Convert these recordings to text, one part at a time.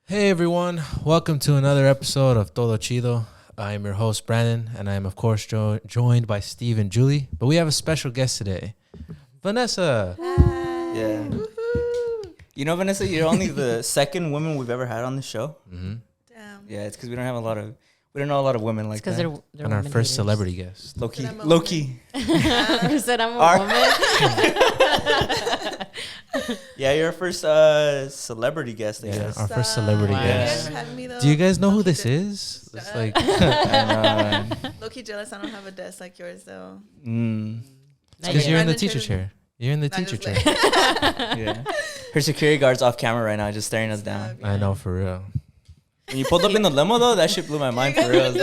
Hey everyone, welcome to another episode of Todo Chido. I am your host Brandon, and I am of course joined by Steve and Julie. But we have a special guest today, Vanessa. Hi. Yeah. Woohoo. You know, Vanessa, you're only the second woman we've ever had on the show. Mm-hmm. Damn. Yeah, it's because we don't know a lot of women like Because that. they're And our women first haters. celebrity guest. Low key. Said I'm a Low woman. key. Said I'm a Our- woman. Yeah, you're our first celebrity guest, I Yeah, guess. our first celebrity Wow. guest. You guys having me, though? Do you guys know who Low-key this is? It's like And, Low-key jealous I don't have a desk like yours, though. because you're in the Brandon teacher should- chair. You're in the Not teacher just chair. like- yeah. Her security guard's off camera right now, just staring us down. I know, for real. When you pulled up in the limo, though, that shit blew my mind for real.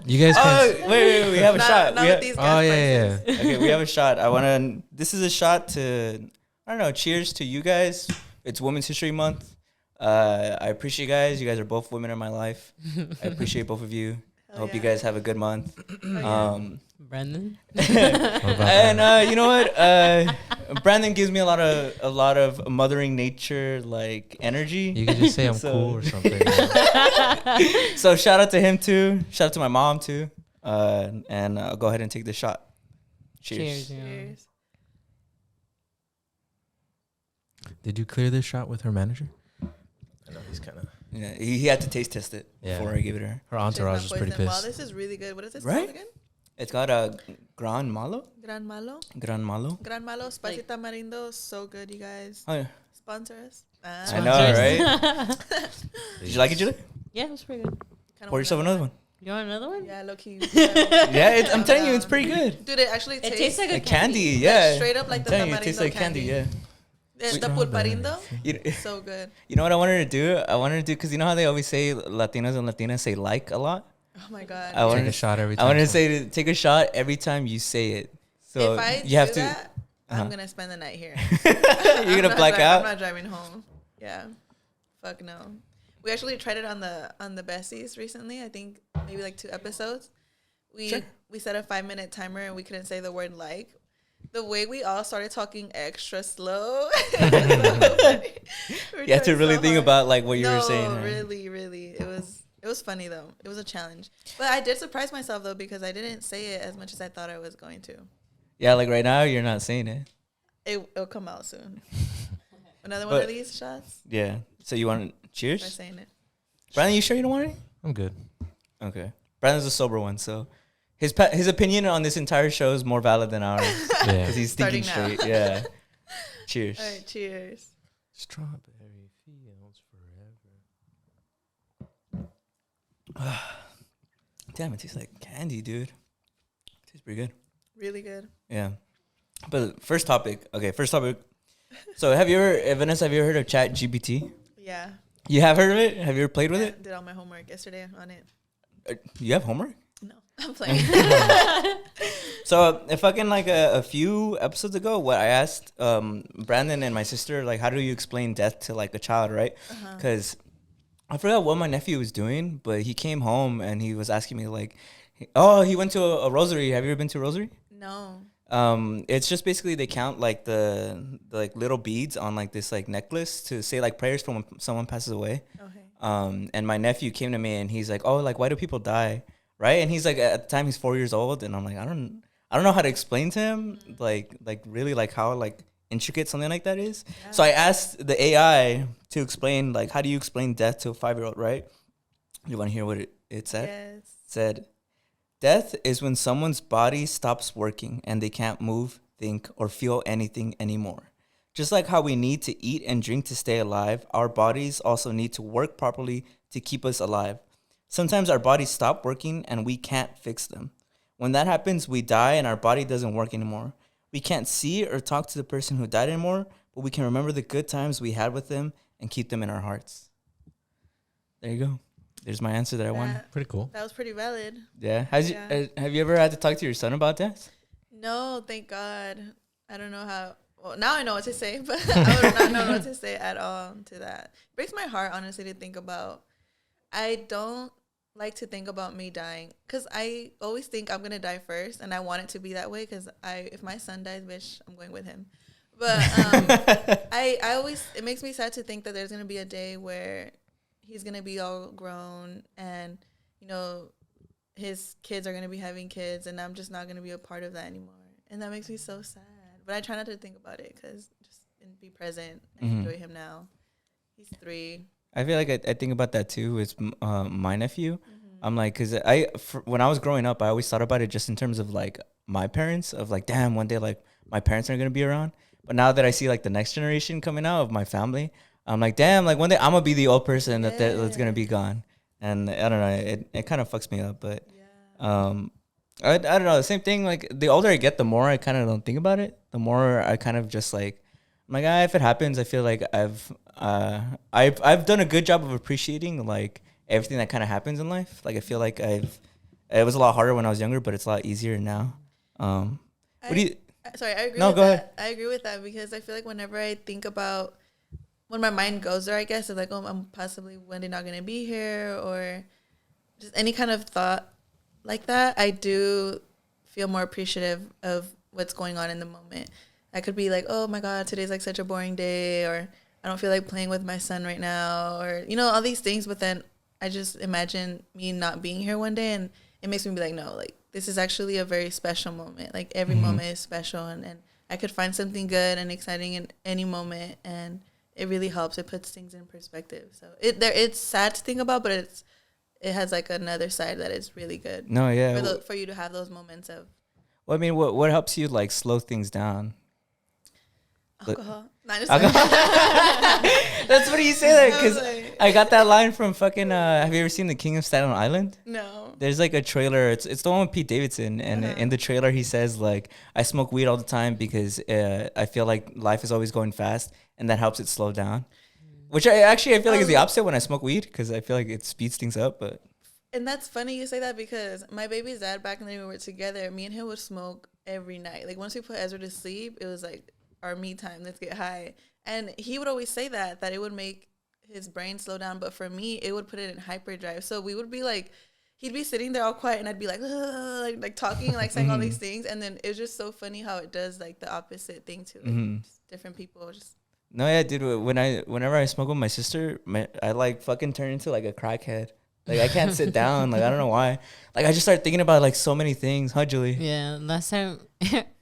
You guys Oh, can. wait, we have a shot. Not We with ha- these Oh gas yeah, prices. yeah. Okay, we have a shot. This is a shot to, I don't know, cheers to you guys. It's Women's History Month. I appreciate you guys. You guys are both women in my life. I appreciate both of you. I Hell hope you yeah. guys have a good month. yeah. Brandon. What about And that? you know what? Brandon gives me a lot of mothering nature like energy. You could just say I'm So- cool or something. So shout out to him too. Shout out to my mom too. And I'll go ahead and take the shot. Cheers. Yeah. Cheers. Did you clear this shot with her manager? I know he's kind of. Yeah, he had to taste test it Yeah. before I gave it to her. Her entourage was Cheers, not pretty poison. Wow, pissed. this is really good. What is this Right? called again? It's got a Gran Malo. Gran Malo. Gran Malo. Gran Malo. Spicy Like- tamarindo. So good, you guys. Oh, yeah. Sponsor us. I know, right? Did you like it, Julie? Yeah, it was pretty good. Pour yourself another one. You want another one? Yeah, low key. Yeah, I'm telling you, it's pretty good. Dude, it actually It tastes like a Like candy, candy. yeah. straight up like I'm the telling you, tamarindo it tastes like candy, yeah. The Strawberry. pulparindo. You, So good. you know what I wanted to do? I wanted to do, because you know how they always say Latinos and Latinas say like a lot? Oh my god. I wanted Take a to- shot every I time. wanted to say to take a shot every time you say it. So if I you have do to. that, Uh-huh. I'm gonna spend the night here. You're gonna black I'm out? not driving home. Yeah. Fuck no. We actually tried it on the Besties recently. I think maybe like 2 episodes. Sure. We set a 5-minute timer and we couldn't say the word like. The way we all started talking extra slow. You have to really think about like what you were saying. No, right? really. It was funny though. It was a challenge. But I did surprise myself though because I didn't say it as much as I thought I was going to. Yeah, like right now you're not saying it. It'll come out soon. Another one But- of these shots? Yeah. So you want to By cheers? saying it. Brandon, you sure you don't want any? I'm good. Okay. Brandon's a sober one, so his opinion on this entire show is more valid than ours Yeah. because he's thinking Starting straight. Yeah. Cheers. All right, cheers. Strawberry fields forever. Damn, it tastes like candy, dude. Tastes pretty good. Really good. Yeah. But first topic. Okay, first topic. So Vanessa, have you ever heard of Chat GPT? Yeah. You have heard of it? Have you ever played with I it? did all my homework yesterday on it. You have homework? No, I'm playing. So if I can, like a few episodes ago, what I asked Brandon and my sister, like, how do you explain death to like a child, right? Uh-huh. Because I forgot what my nephew was doing, but he came home and he was asking me like, he went to a rosary. Have you ever been to a rosary? No. It's just basically they count like the like little beads on like this like necklace to say like prayers from when someone passes away. Okay. And my nephew came to me and he's like, oh, like why do people die, right? And he's like, at the time he's 4 years old, and I'm like, I don't know how to explain to him like really like how like intricate something like that is. Yeah. So I asked the AI to explain like how do you explain death to a 5-year-old, right? You want to hear what it said? Yes. It said, death is when someone's body stops working and they can't move, think, or feel anything anymore. Just like how we need to eat and drink to stay alive, our bodies also need to work properly to keep us alive. Sometimes our bodies stop working and we can't fix them. When that happens, we die and our body doesn't work anymore. We can't see or talk to the person who died anymore, but we can remember the good times we had with them and keep them in our hearts. There you go. There's my answer that I wanted. Pretty cool. That was pretty valid. Yeah. Yeah. Have you ever had to talk to your son about that? No, thank God. I don't know how. Well, now I know what to say, but I would not know what to say at all to that. It breaks my heart, honestly, to think about. I don't like to think about me dying because I always think I'm going to die first, and I want it to be that way because if my son dies, bitch, I'm going with him. But I always, it makes me sad to think that there's gonna be a day where he's gonna be all grown, and you know, his kids are gonna be having kids, and I'm just not gonna be a part of that anymore, and that makes me so sad. But I try not to think about it because just be present and enjoy him now. He's 3. I feel like I think about that too. It's my nephew. I'm like, because when I was growing up, I always thought about it just in terms of like my parents, of like, damn, one day like my parents are gonna be around. But now that I see like the next generation coming out of my family, I'm like, damn, like one day I'm gonna be the old person that's gonna be gone. And I don't know, it kind of fucks me up. But I don't know, the same thing. Like the older I get, the more I kind of don't think about it. The more I kind of just like, I'm like, if it happens, I feel like I've done a good job of appreciating like everything that kind of happens in life. Like I feel like it was a lot harder when I was younger, but it's a lot easier now. What do you? Sorry, I agree. No, with go that. ahead. I agree with that because I feel like whenever I think about when my mind goes there, I guess it's like, oh, I'm possibly one day not gonna be here, or just any kind of thought like that. I do feel more appreciative of what's going on in the moment. I could be like, oh my God, today's like such a boring day, or I don't feel like playing with my son right now, or you know, all these things. But then I just imagine me not being here one day, and it makes me be like, no, like this is actually a very special moment. Like every moment is special, and I could find something good and exciting in any moment, and it really helps. It puts things in perspective. So it's sad to think about, but it has like another side that is really good. No, yeah. For you to have those moments of. Well, I mean, what helps you like slow things down? Alcohol. That's what you say that because I got that line from fucking. Have you ever seen The King of Staten Island? No. There's like a trailer. It's the one with Pete Davidson, and in the trailer he says like, I smoke weed all the time because I feel like life is always going fast, and that helps it slow down. Which I feel like is the opposite when I smoke weed because I feel like it speeds things up. But and that's funny you say that because my baby's dad back in the day we were together. Me and him would smoke every night. Like once we put Ezra to sleep, it was like our me time. Let's get high. And he would always say that it would make his brain slow down. But for me, it would put it in hyperdrive. So we would be like, he'd be sitting there all quiet, and I'd be like, like talking, like saying all these things. And then it's just so funny how it does like the opposite thing to like different people. Just no, yeah, dude. Whenever I smoke with my sister, I like fucking turn into like a crackhead. Like I can't sit down. Like I don't know why. Like I just start thinking about like so many things. Huh, Julie? Yeah, last time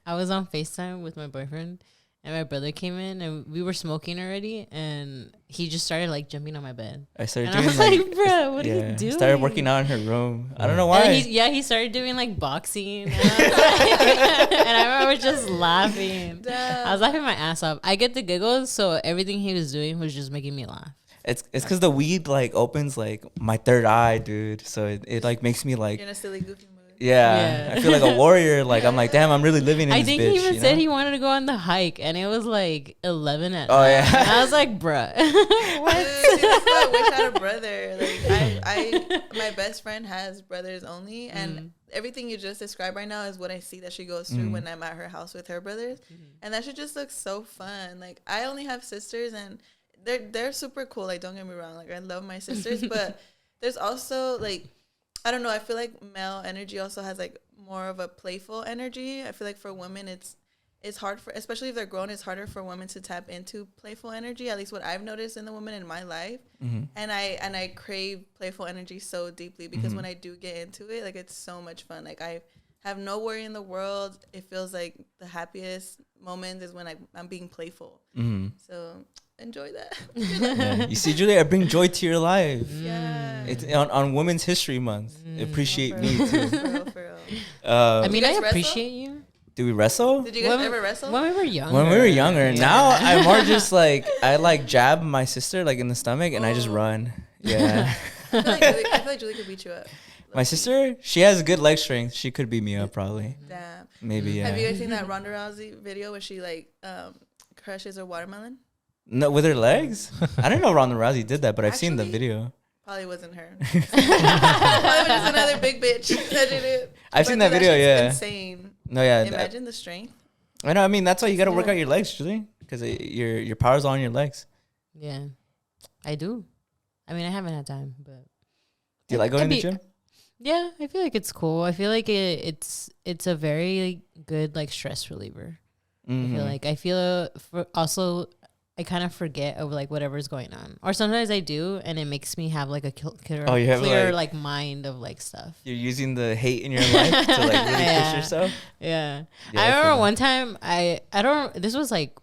I was on FaceTime with my boyfriend, and my brother came in, and we were smoking already, and he just started like jumping on my bed. I started and doing I was like, bro, what are you doing? Started working out in her room. I don't know why. And he started doing like boxing, and I remember just laughing. Damn. I was laughing my ass off. I get the giggles, so everything he was doing was just making me laugh. It's because the weed like opens like my third eye, dude. So it like makes me like you're in a silly goofy mood. yeah. I feel like a warrior. Like I'm like, damn, I'm really living in I this think bitch, he even you said know? he wanted to go on the hike, and it was like 11 at Oh, night. yeah. And I was like, bruh. What? Dude, that's why I wish I had a brother. Like I my best friend has brothers only, and everything you just described right now is what I see that she goes through when I'm at her house with her brothers, and that shit just looks so fun. Like I only have sisters, and they're super cool. Like don't get me wrong, like I love my sisters, but there's also like I don't know. I feel like male energy also has like more of a playful energy. I feel like for women, it's hard for, especially if they're grown, it's harder for women to tap into playful energy. At least what I've noticed in the women in my life, and I crave playful energy so deeply because when I do get into it, like it's so much fun. Like I have no worry in the world. It feels like the happiest moment is when I'm being playful. So enjoy that. Yeah. You see, Julie, I bring joy to your life. Yeah. It's on Women's History Month. Appreciate me too. For real. I mean, You I guys appreciate you. Do we wrestle? Did you guys ever wrestle? When we were younger. When we were younger. Now I'm more just like I like jab my sister like in the stomach and I just run. Yeah. I feel like Julie could beat you up. My sister, she has good leg strength. She could beat me up probably. Damn. Maybe yeah. Have you guys seen that Ronda Rousey video where she like crushes a watermelon? No, with her legs? I didn't know Ronda Rousey did that, but I've seen the Actually, video. Probably wasn't her. Probably was just another big bitch that did it. I've seen that video, shit's yeah. Insane. No, yeah. Imagine the strength. I know. I mean, that's why you got to work out your legs, Julie, because your power's all on your legs. Yeah, I do. I mean, I haven't had time, but Do you like going to the gym? Yeah, I feel like it's cool. I feel like it's a very good like stress reliever. I feel for also I kind of forget of like whatever's going on, or sometimes I do, and it makes me have like a clear like mind of like stuff. You're using the hate in your life to like really push yourself. Yeah, I remember one time I don't. This was like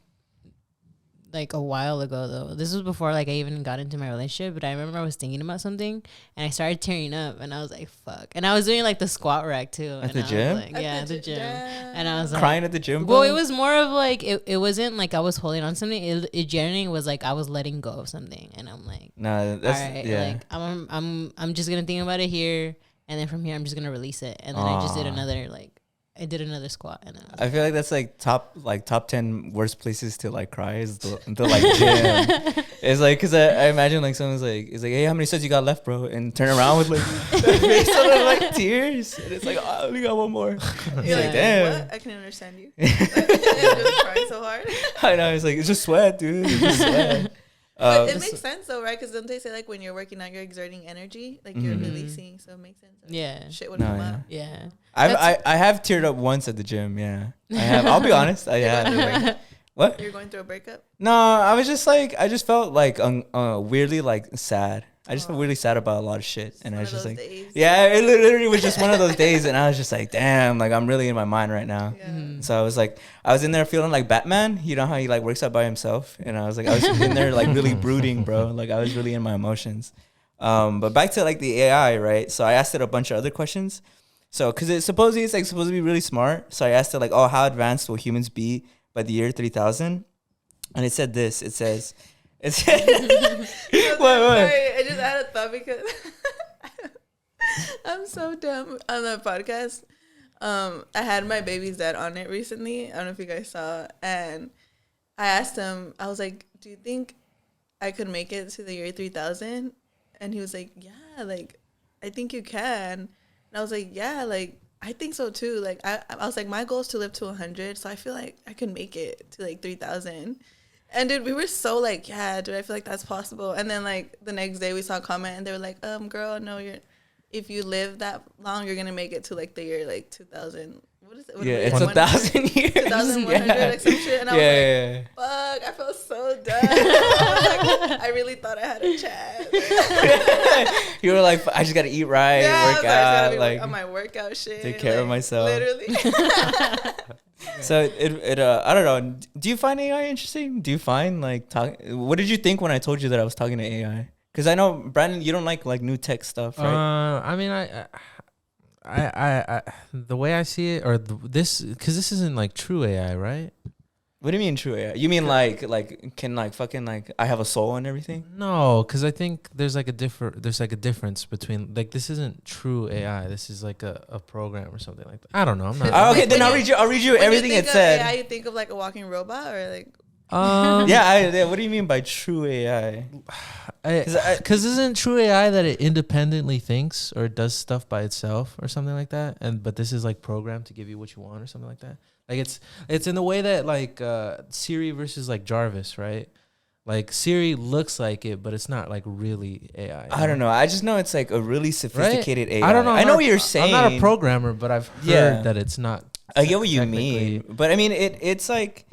a while ago though. This was before like I even got into my relationship, but I remember I was thinking about something and I started tearing up and I was like, fuck. And I was doing like the squat rack too. At the gym? At the gym. And I was like crying at the gym, bro? Well, it was more of like it wasn't like I was holding on to something. It generally was like I was letting go of something, and I'm like, nah, that's all right, like I'm just gonna think about it here, and then from here I'm just gonna release it. And then I just did another squat, and I feel like that's like top 10 worst places to like cry is the like gym. It's like, cause I imagine like someone's like, it's like, hey, how many sets you got left, bro? And turn around with like face full of like tears, and it's like, oh, we got one more. You're like, damn, what? I can understand you. You're just crying so hard. I know, it's like, it's just sweat, dude. It's just sweat. But it makes sense though, right? Because don't they say like when you're working out, you're exerting energy, like you're releasing, so it makes sense. Yeah, shit would come out. Yeah, I have teared up once at the gym. Yeah, I have. I'll be honest. I have. What? You're going through a breakup? No, I was just like, I just felt like weirdly like sad. I just felt weirdly sad about a lot of shit, and I was just like, days. Yeah, it literally was just one of those days, and I was just like, damn, like I'm really in my mind right now. Yeah. So I was like, I was in there feeling like Batman. You know how he like works out by himself, and I was in there like really brooding, bro. Like I was really in my emotions. But back to like the AI, right? So I asked it a bunch of other questions. So because it's supposed to be really smart. So I asked it like, oh, how advanced will humans be by the year 3000? And it said this. It says. Sorry, I just had a thought because I'm so dumb on the podcast. I had my baby's dad on it recently. I don't know if you guys saw. And I asked him, I was like, do you think I could make it to the year 3000? And he was like, yeah, like, I think you can. And I was like, yeah, like, I think so too. Like, I was like, my goal is to live to 100. So I feel like I can make it to like 3000. And dude, we were so like, yeah, dude, I feel like that's possible. And then like the next day we saw a comment and they were like, girl, no, if you live that long, you're gonna make it to like the year like 2000. What is it? It's 1,000 years. 2,100, like some shit. And I was like, fuck, I felt so dumb. I really thought I had a chance. You were like, I just gotta eat right, work out, like on my workout shit, take care of myself, literally. So I don't know. Do you find AI interesting? Do you find like what did you think when I told you that I was talking to AI? Because I know Brandon, you don't like new tech stuff, right? I mean, I the way I see it, or because this isn't like true AI, right? What do you mean true AI? You mean like can like fucking like I have a soul and everything? No, because I think there's like a difference between like this isn't true AI. This is like a program or something like that. I don't know. I'm not. Okay, then I'll read you everything it said. AI, you think of like a walking robot or like. Yeah. What do you mean by true AI? Because isn't true AI that it independently thinks or does stuff by itself or something like that? But this is like programmed to give you what you want or something like that. Like it's in the way that like Siri versus like Jarvis, right? Like Siri looks like it, but it's not like really AI. I don't know. I just know it's like a really sophisticated AI. I don't know. I know what you're saying. I'm not a programmer, but I've heard that it's not. I get what you mean, but I mean it's like.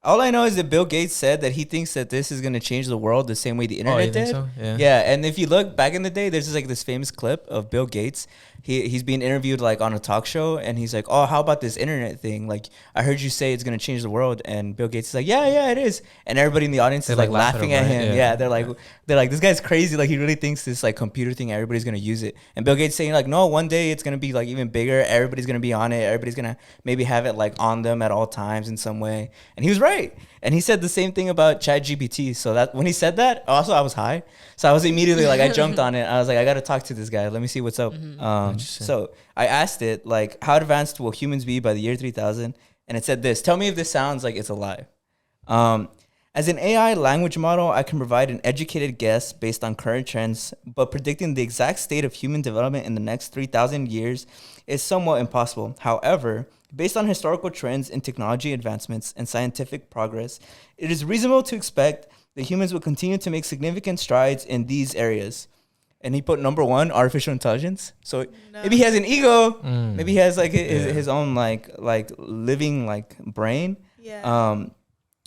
All I know is that Bill Gates said that he thinks that this is going to change the world the same way the internet did. Think so? Yeah. And if you look back in the day, there's this famous clip of Bill Gates. He's being interviewed like on a talk show, and he's like, "Oh, how about this internet thing? Like, I heard you say it's going to change the world." And Bill Gates is like, "Yeah, it is." And everybody in the audience is like laughing at him. Yeah, they're like, this guy's crazy. Like, he really thinks this like computer thing, everybody's going to use it. And Bill Gates saying like, "No, one day it's going to be like even bigger. Everybody's going to be on it. Everybody's going to maybe have it like on them at all times in some way." And he was right. And he said the same thing about ChatGPT. So that when he said that, also I was high. So I was immediately like, I jumped on it. I was like, I got to talk to this guy. Let me see what's up. So I asked it like, how advanced will humans be by the year 3000? And it said this. Tell me if this sounds like it's alive. As an AI language model, I can provide an educated guess based on current trends, but predicting the exact state of human development in the next 3,000 years is somewhat impossible. However, based on historical trends in technology advancements and scientific progress, it is reasonable to expect that humans will continue to make significant strides in these areas. And he put number 1, artificial intelligence. So maybe he has an ego. Maybe he has like his own like living like brain. Yeah.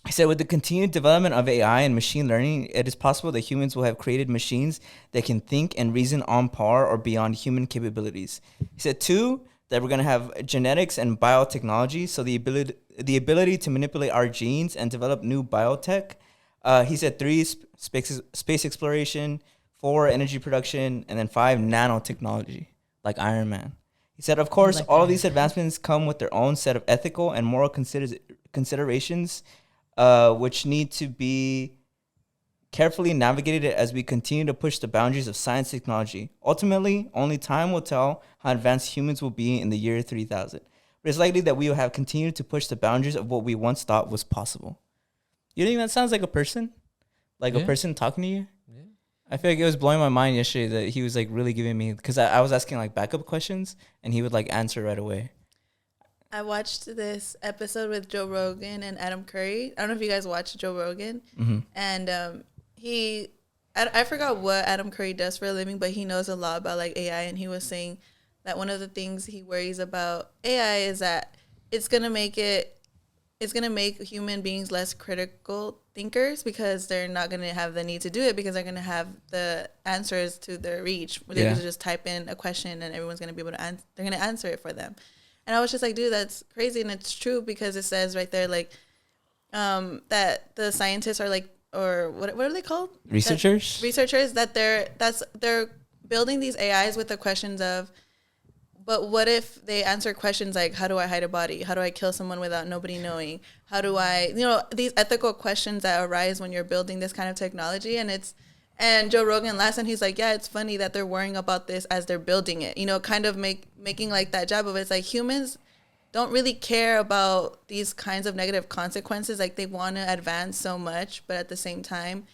He said, with the continued development of AI and machine learning, it is possible that humans will have created machines that can think and reason on par or beyond human capabilities. He said, two, that we're going to have genetics and biotechnology, so the ability to manipulate our genes and develop new biotech. He said, three, space exploration, four, energy production, and then five, nanotechnology, like Iron Man. He said, of course, all of these advancements come with their own set of ethical and moral considerations, which need to be carefully navigated as we continue to push the boundaries of science and technology. Ultimately, only time will tell how advanced humans will be in the year 3000. But it's likely that we will have continued to push the boundaries of what we once thought was possible. You think that sounds like a person? Like a person talking to you? Yeah. I feel like it was blowing my mind yesterday that he was like really giving me, because I was asking like backup questions and he would like answer right away. I watched this episode with Joe Rogan and Adam Curry. I don't know if you guys watched Joe Rogan. Mm-hmm. And I forgot what Adam Curry does for a living, but he knows a lot about like AI. And he was saying that one of the things he worries about AI is that it's going to make human beings less critical thinkers, because they're not going to have the need to do it, because they're going to have the answers to their reach. They can just type in a question and everyone's going to be able to they're going to answer it for them. And I was just like, dude, that's crazy. And it's true, because it says right there, like, that the scientists are like, or what are they called? Researchers? Researchers, that they're building these AIs with the questions of, but what if they answer questions like, how do I hide a body? How do I kill someone without nobody knowing? How do I, these ethical questions that arise when you're building this kind of technology. And Joe Rogan last time, he's like, yeah, it's funny that they're worrying about this as they're building it, kind of making like that jab of it. It's like humans don't really care about these kinds of negative consequences. Like, they want to advance so much, but at the same time,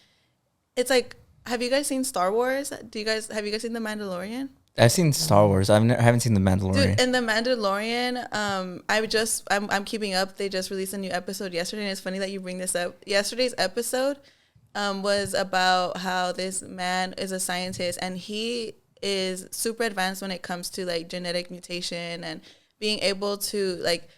it's like, have you guys seen Star Wars? Have you guys seen The Mandalorian? I've seen Star Wars. I haven't seen The Mandalorian. Dude, in The Mandalorian, I'm keeping up. They just released a new episode yesterday, and it's funny that you bring this up. Yesterday's episode was about how this man is a scientist, and he is super advanced when it comes to like genetic mutation and being able to like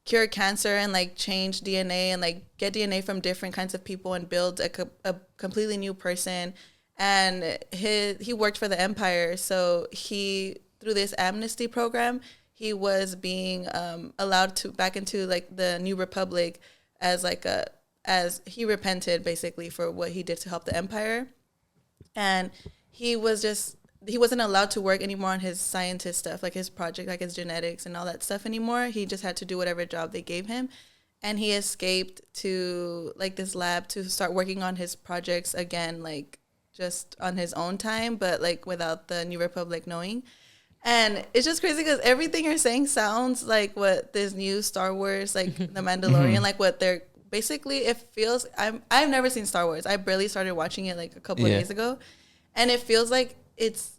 cure cancer and like change DNA and like get DNA from different kinds of people and build a completely new person. And he worked for the Empire, so through this amnesty program, he was being allowed to back into like the New Republic as he repented basically for what he did to help the Empire. And he wasn't allowed to work anymore on his scientist stuff, like his project, like his genetics and all that stuff anymore. He just had to do whatever job they gave him. And he escaped to like this lab to start working on his projects again, like just on his own time, but like without the New Republic knowing. And it's just crazy because everything you're saying sounds like what this new Star Wars, like The Mandalorian, like what they're basically, it feels, I've never seen Star Wars. I barely started watching it like a couple of days ago. And it feels like it's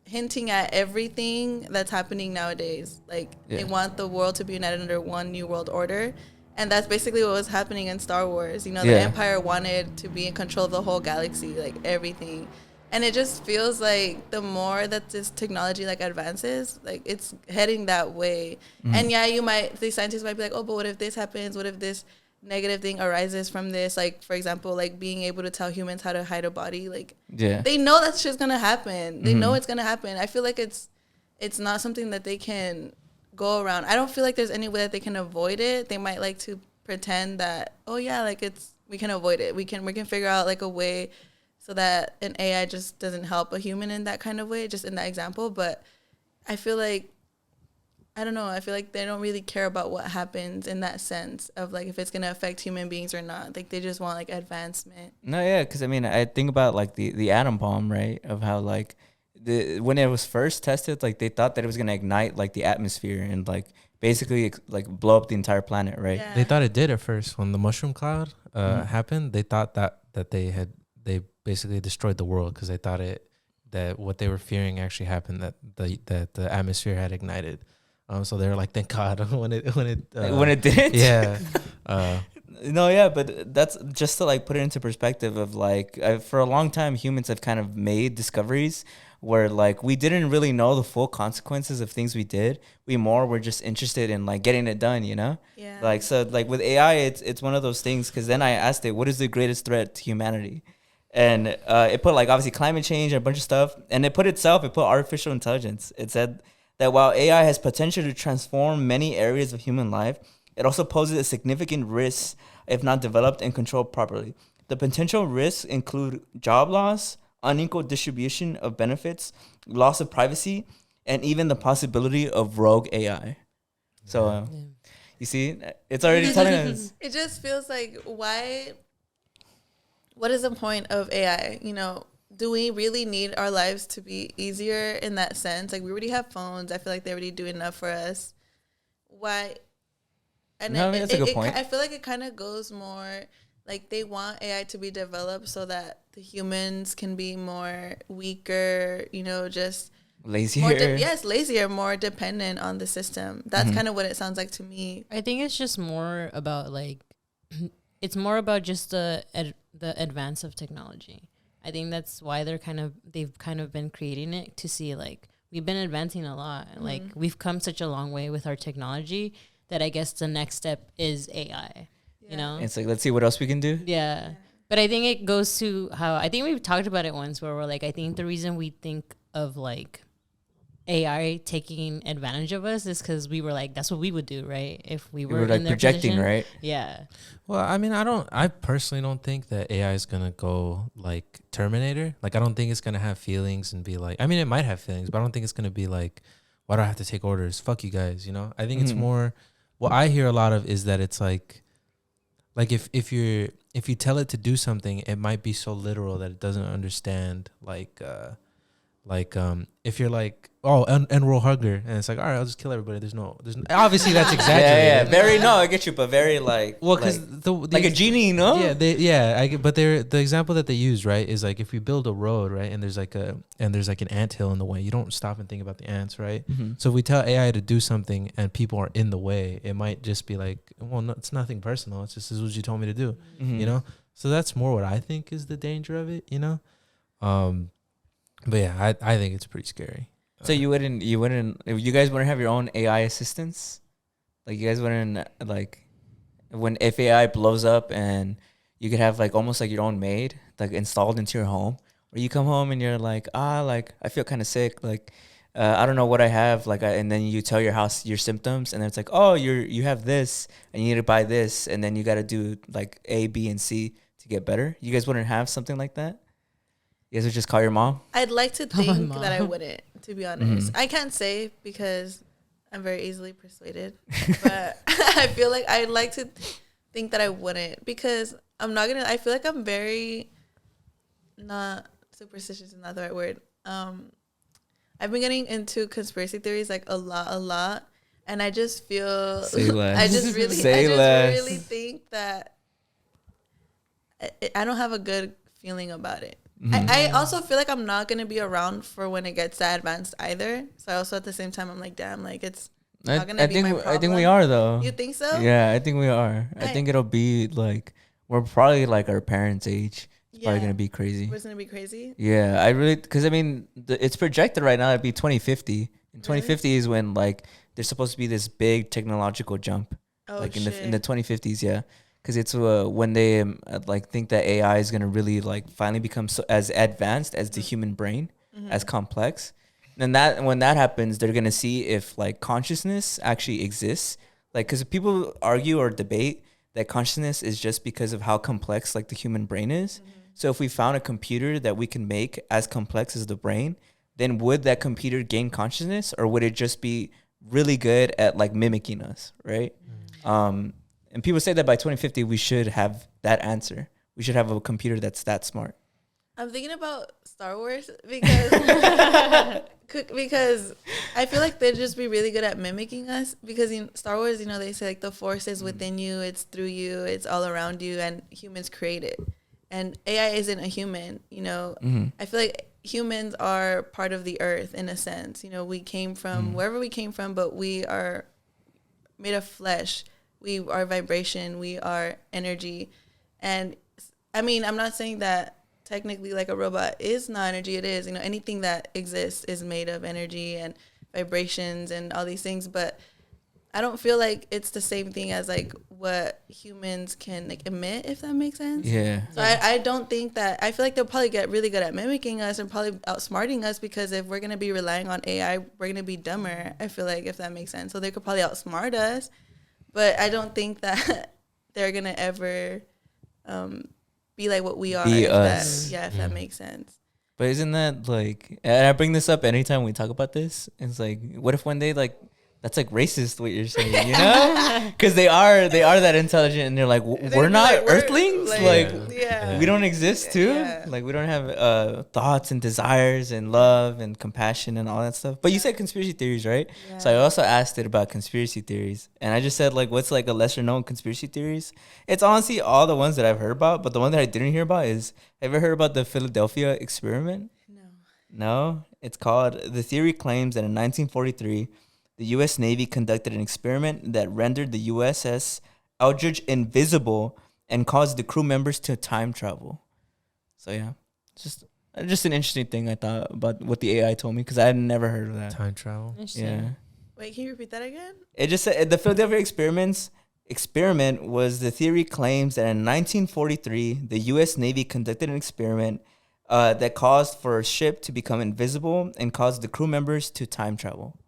hinting at everything that's happening nowadays. Like they want the world to be united under one new world order. And that's basically what was happening in Star Wars. The Empire wanted to be in control of the whole galaxy, like everything. And it just feels like the more that this technology like advances, like it's heading that way. And these scientists might be like, oh, but what if this happens? What if this negative thing arises from this? Like, for example, like being able to tell humans how to hide a body. Like, they know that shit's gonna happen. They know it's gonna happen. I feel like it's not something that they can go around. I don't feel like there's any way that they can avoid it. They might like to pretend that, oh yeah, like we can avoid it. We can figure out like a way so that an AI just doesn't help a human in that kind of way, just in that example. But I feel like, I don't know, I feel like they don't really care about what happens in that sense of like if it's going to affect human beings or not. Like they just want like advancement. No, yeah, because I mean, I think about like the atom bomb, right? Of how like when it was first tested, like they thought that it was going to ignite like the atmosphere and like basically like blow up the entire planet, right? They thought it did at first. When the mushroom cloud happened, they thought that they basically destroyed the world because they thought that what they were fearing actually happened, that the atmosphere had ignited. So they were like, thank God when it did. Yeah. No, yeah, but that's just to like put it into perspective of like for a long time humans have kind of made discoveries where like we didn't really know the full consequences of things we did. We more were just interested in like getting it done, you know? Yeah. Like so like with AI it's one of those things cuz then I asked it what is the greatest threat to humanity? And it put like obviously climate change and a bunch of stuff and it put artificial intelligence. It said that while AI has potential to transform many areas of human life, it also poses a significant risk if not developed and controlled properly. The potential risks include job loss, unequal distribution of benefits, loss of privacy, and even the possibility of rogue AI. So, you see, it's already telling us. It just feels like, what is the point of AI? You know, do we really need our lives to be easier in that sense? Like, we already have phones. I feel like they already do enough for us. Why? And No, I mean, that's a good point. I feel like it kind of goes more like they want AI to be developed so that the humans can be more weaker, you know, just lazier. Lazier, more dependent on the system. That's kind of what it sounds like to me. I think it's just more about like, it's more about just the advance of technology. I think that's why they've kind of been creating it to see like we've been advancing a lot. Like we've come such a long way with our technology that I guess the next step is AI. Yeah. You know, it's like let's see what else we can do. Yeah. But I think it goes to how I think we've talked about it once where we're like, I think the reason we think of like AI taking advantage of us is because we were like, that's what we would do, right? If we were like in their projecting, position. right? Yeah. Well, I mean, I personally don't think that AI is going to go like Terminator. Like, I don't think it's going to have feelings and be like, I mean, it might have feelings, but I don't think it's going to be like, why do I have to take orders? Fuck you guys, you know? I think it's more, what I hear a lot of is that it's like if you tell it to do something, it might be so literal that it doesn't understand if you're like, oh, enroll hugger, and it's like, all right, I'll just kill everybody. There's no obviously that's exaggerated. Very no, I get you, but very like, well, because like a genie, no? But the example that they use, right, is like if you build a road, right, and there's like an anthill in the way, you don't stop and think about the ants, right? So if we tell AI to do something and people are in the way, it might just be like, well, no, it's nothing personal. It's just, this is what you told me to do, you know. So that's more what I think is the danger of it, you know. But yeah, I think it's pretty scary. So you wouldn't, if you guys wouldn't have your own AI assistants, like you guys wouldn't like, if AI blows up and you could have like almost like your own maid like installed into your home, where you come home and you're like, like I feel kind of sick, like I don't know what I have, like and then you tell your house your symptoms, and then it's like, oh, you have this and you need to buy this, and then you got to do like A, B, and C to get better. You guys wouldn't have something like that? You guys would just call your mom? I'd like to think that I wouldn't, to be honest. I can't say because I'm very easily persuaded. But I feel like I'd like to think that I wouldn't, because I feel like I'm very, not superstitious is not the right word. I've been getting into conspiracy theories like a lot. And I just feel, I just really think that I don't have a good feeling about it. I also feel like I'm not going to be around for when it gets that advanced either. So I also at the same time, I'm like, damn, like it's not going to be my problem. I think we are though. You think so? Yeah, I think we are. I think it'll be like, we're probably like our parents' age. It's probably going to be crazy. It's going to be crazy? Yeah, because I mean, it's projected right now to be 2050. And 2050 is when like there's supposed to be this big technological jump. Oh, like in the 2050s, yeah. Because it's when they like think that AI is gonna really like finally become as advanced as the human brain, as complex. And when that happens, they're gonna see if like consciousness actually exists. Like, because people argue or debate that consciousness is just because of how complex like the human brain is. So if we found a computer that we can make as complex as the brain, then would that computer gain consciousness, or would it just be really good at like mimicking us, right? And people say that by 2050, we should have that answer. We should have a computer that's that smart. I'm thinking about Star Wars because I feel like they'd just be really good at mimicking us. Because in Star Wars, you know, they say like the Force is within you, it's through you, it's all around you, and humans create it. And AI isn't a human, you know. I feel like humans are part of the earth in a sense. You know, we came from wherever we came from, but we are made of flesh. We are vibration. We are energy. And I mean, I'm not saying that technically like a robot is not energy. It is, anything that exists is made of energy and vibrations and all these things. But I don't feel like it's the same thing as like what humans can like emit, if that makes sense. Yeah. So I don't think that, I feel like they'll probably get really good at mimicking us and probably outsmarting us, because if we're going to be relying on AI, we're going to be dumber, I feel like, if that makes sense. So they could probably outsmart us, but I don't think that they're going to ever be like what we are. Be if us. If that makes sense. But isn't that like, and I bring this up anytime we talk about this, it's like, what if one day like, that's like racist what you're saying, because they are that intelligent, and they're like, we're not like, earthlings, we don't exist too, like we don't have thoughts and desires and love and compassion and all that stuff. But you said conspiracy theories, right? So I also asked it about conspiracy theories, and I just said like, what's like a lesser known conspiracy theories? It's honestly all the ones that I've heard about, but the one that I didn't hear about is, have you heard about the Philadelphia experiment? No, it's called, the theory claims that in 1943 the U.S. Navy conducted an experiment that rendered the USS Eldridge invisible and caused the crew members to time travel. So yeah, just an interesting thing I thought about what the AI told me, because I had never heard of that. Time travel. Yeah. Wait, can you repeat that again? It just said the Philadelphia experiment was, the theory claims that in 1943 the U.S. Navy conducted an experiment that caused for a ship to become invisible and caused the crew members to time travel.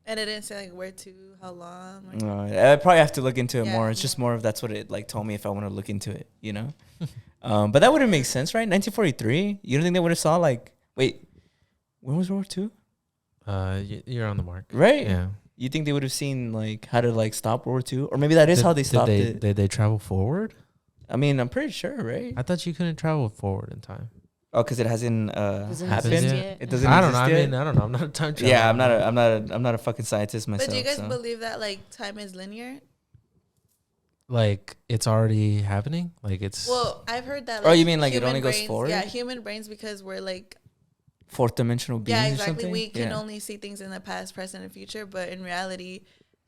And it didn't say like where to, how long. No, I probably have to look into it more. It's just more of, that's what it like told me if I want to look into it, But that wouldn't make sense, right? 1943. You don't think they would have saw like, wait, when was World War II? You're on the mark, right? Yeah. You think they would have seen like how to like stop World War II, or maybe that is how they stopped it? Did they travel forward? I mean, I'm pretty sure, right? I thought you couldn't travel forward in time. Oh, because it hasn't happened. Yet. It doesn't. I don't know. Exist yet? I don't know. I'm not a time traveler. Yeah, I'm not a fucking scientist myself. But do you guys so. believe that like time is linear? Like it's already happening. Like it's. Well, I've heard that. Oh, you mean like it only goes brains, forward? Yeah, human brains, because we're like fourth dimensional beings. Yeah, or exactly. something? We can only see things in the past, present, and future, but in reality,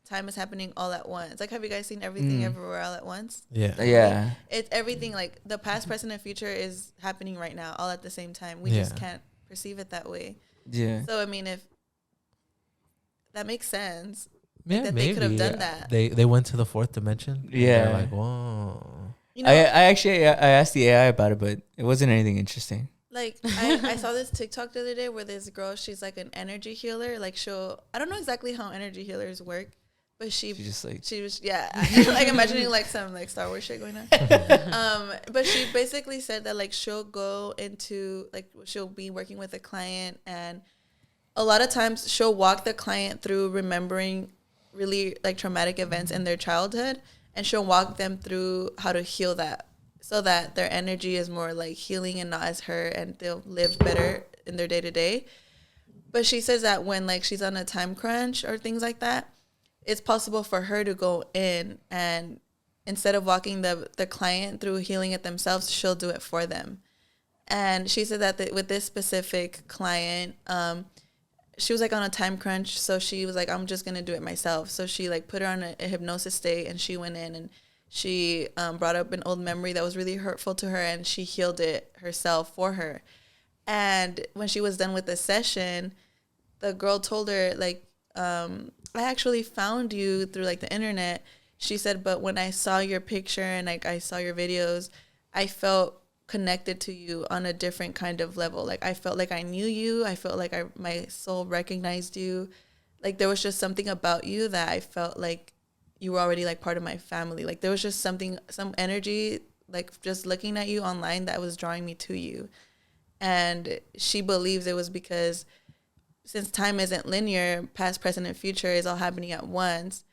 time is happening all at once. Like, have you guys seen Everything Everywhere All at Once? Yeah. Yeah. It's everything, like the past, present, and future is happening right now, all at the same time. We just can't perceive it that way. Yeah. So I mean, if that makes sense, Yeah, that maybe. they could have done that. They went to the fourth dimension. Yeah. They're like, whoa. You know, I actually asked the AI about it, but it wasn't anything interesting. like I saw this TikTok the other day where this girl, she's like an energy healer. Like I don't know exactly how energy healers work, but she was like imagining like some like Star Wars shit going on. But she basically said that like she'll go into like she'll be working with a client, and a lot of times she'll walk the client through remembering really like traumatic events in their childhood, and she'll walk them through how to heal that, so that their energy is more like healing and not as her, and they'll live better in their day to day. But she says that when like she's on a time crunch or things like that, it's possible for her to go in, and instead of walking the client through healing it themselves, she'll do it for them. And she said that with this specific client, she was like on a time crunch, so she was like, I'm just gonna do it myself. So she like put her on a hypnosis state, and she went in and she brought up an old memory that was really hurtful to her, and she healed it herself for her. And when she was done with the session, the girl told her like, I actually found you through like the internet. She said, but when I saw your picture and like I saw your videos, I felt connected to you on a different kind of level. Like I felt like I knew you. I felt like my soul recognized you. Like there was just something about you that I felt like you were already like part of my family. Like there was just something, some energy, like just looking at you online that was drawing me to you. And she believes it was because since time isn't linear, past, present, and future is all happening at once,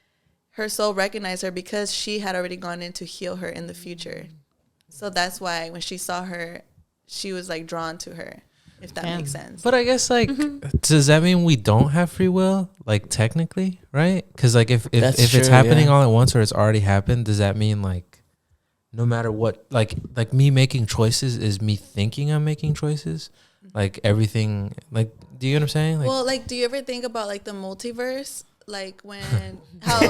her soul recognized her because she had already gone in to heal her in the future. So that's why when she saw her, she was like drawn to her, if that makes sense. But I guess like, does that mean we don't have free will? Like technically, right? Because like if it's happening all at once or it's already happened, does that mean like no matter what, like me making choices is me thinking I'm making choices? Like everything, like, do you know what I'm saying? Like, well, like, do you ever think about like the multiverse? like when how no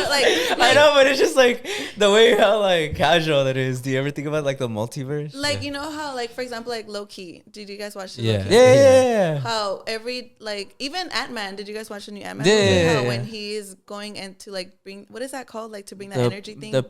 like I know, but it's just like the way how like casual that is. Do you ever think about like the multiverse? like you know how like for example like Low Key. Did you guys watch the Yeah. Low Key? Yeah. How every like even Ant-Man. Did you guys watch the new Ant-Man Yeah, movie? yeah, How yeah. when he is going into like bring what is that called like to bring that The energy thing. the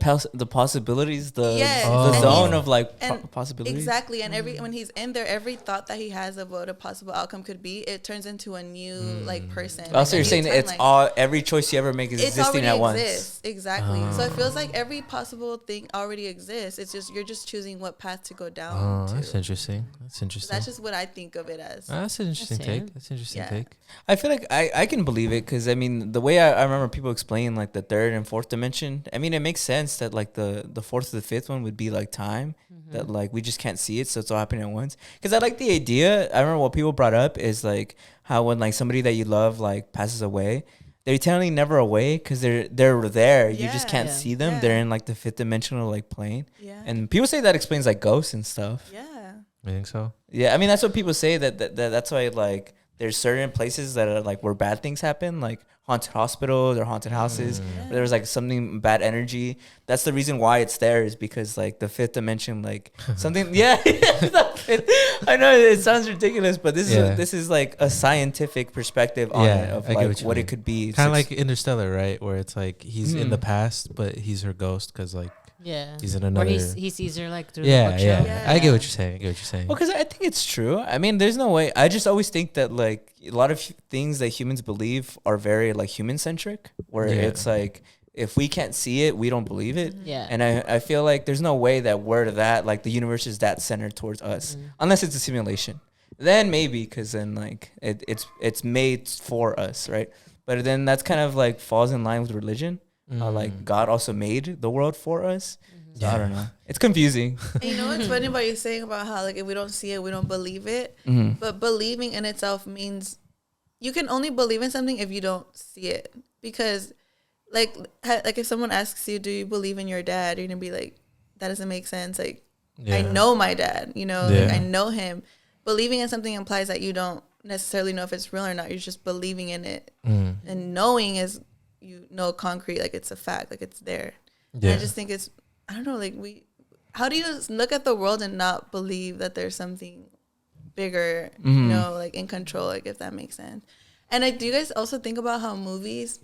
possibilities, Yes. the Oh. zone of like and possibilities. Exactly, and when he's in there, every thought that he has of what a possible outcome could be, it turns into a new like person. Also, like, a you're new saying it's timeline. all every choice you ever make is It's existing already at once. exists. Exactly. So it feels like every possible thing already exists. It's just you're just choosing what path to go down. Oh, to. that's interesting. That's interesting. That's just what I think of it as. That's an interesting That's it. take. That's an interesting Yeah. take. I feel like I can believe it because I mean the way I remember people explain like the third and fourth dimension. I mean it makes sense that like the fourth to the fifth one would be like time that like we just can't see it, so it's all happening at once. Because I like the idea. I remember what people brought up is like how when like somebody that you love like passes away, they're eternally never away because they're there. You just can't Yeah. see them. Yeah. They're in like the fifth dimensional like plane. Yeah. And people say that explains like ghosts and stuff. Yeah. I think so. Yeah, I mean that's what people say that's why like there's certain places that are like where bad things happen, like haunted hospitals or haunted houses. Where there's like something bad energy. That's the reason why it's there is because like the fifth dimension, like something. Yeah, I know it sounds ridiculous, but this is like a scientific perspective on it of I get like you what mean. it could be. Kind of like Interstellar, right? Where it's like he's in the Mhm. past, but he's her ghost because like Yeah. he's in Or another. he sees her like through the yeah, bookshelf. yeah, I get what you're saying. I get what you're saying. Well, because I think it's true. I mean, there's no way. I just always think that like a lot of things that humans believe are very like human centric, where Yeah. it's like if we can't see it, we don't believe it. Yeah. And I feel like there's no way that we're that like the universe is that centered towards us, unless it's a simulation. Then maybe because then like it's made for us, right? But then that's kind of like falls in line with religion. Like God also made the world for us. So I don't know. It's confusing. And you know what's funny about you saying about how like if we don't see it, we don't believe it. But believing in itself means you can only believe in something if you don't see it. Because like if someone asks you, do you believe in your dad? You're gonna be like, that doesn't make sense. Like I know my dad, you know, like, I know him. Believing in something implies that you don't necessarily know if it's real or not. You're just believing in it. And knowing is, you know, concrete, like it's a fact, like it's there. Yeah. I just think it's, I don't know, like how do you look at the world and not believe that there's something bigger, you know, like in control, like if that makes sense. And do you guys also think about how movies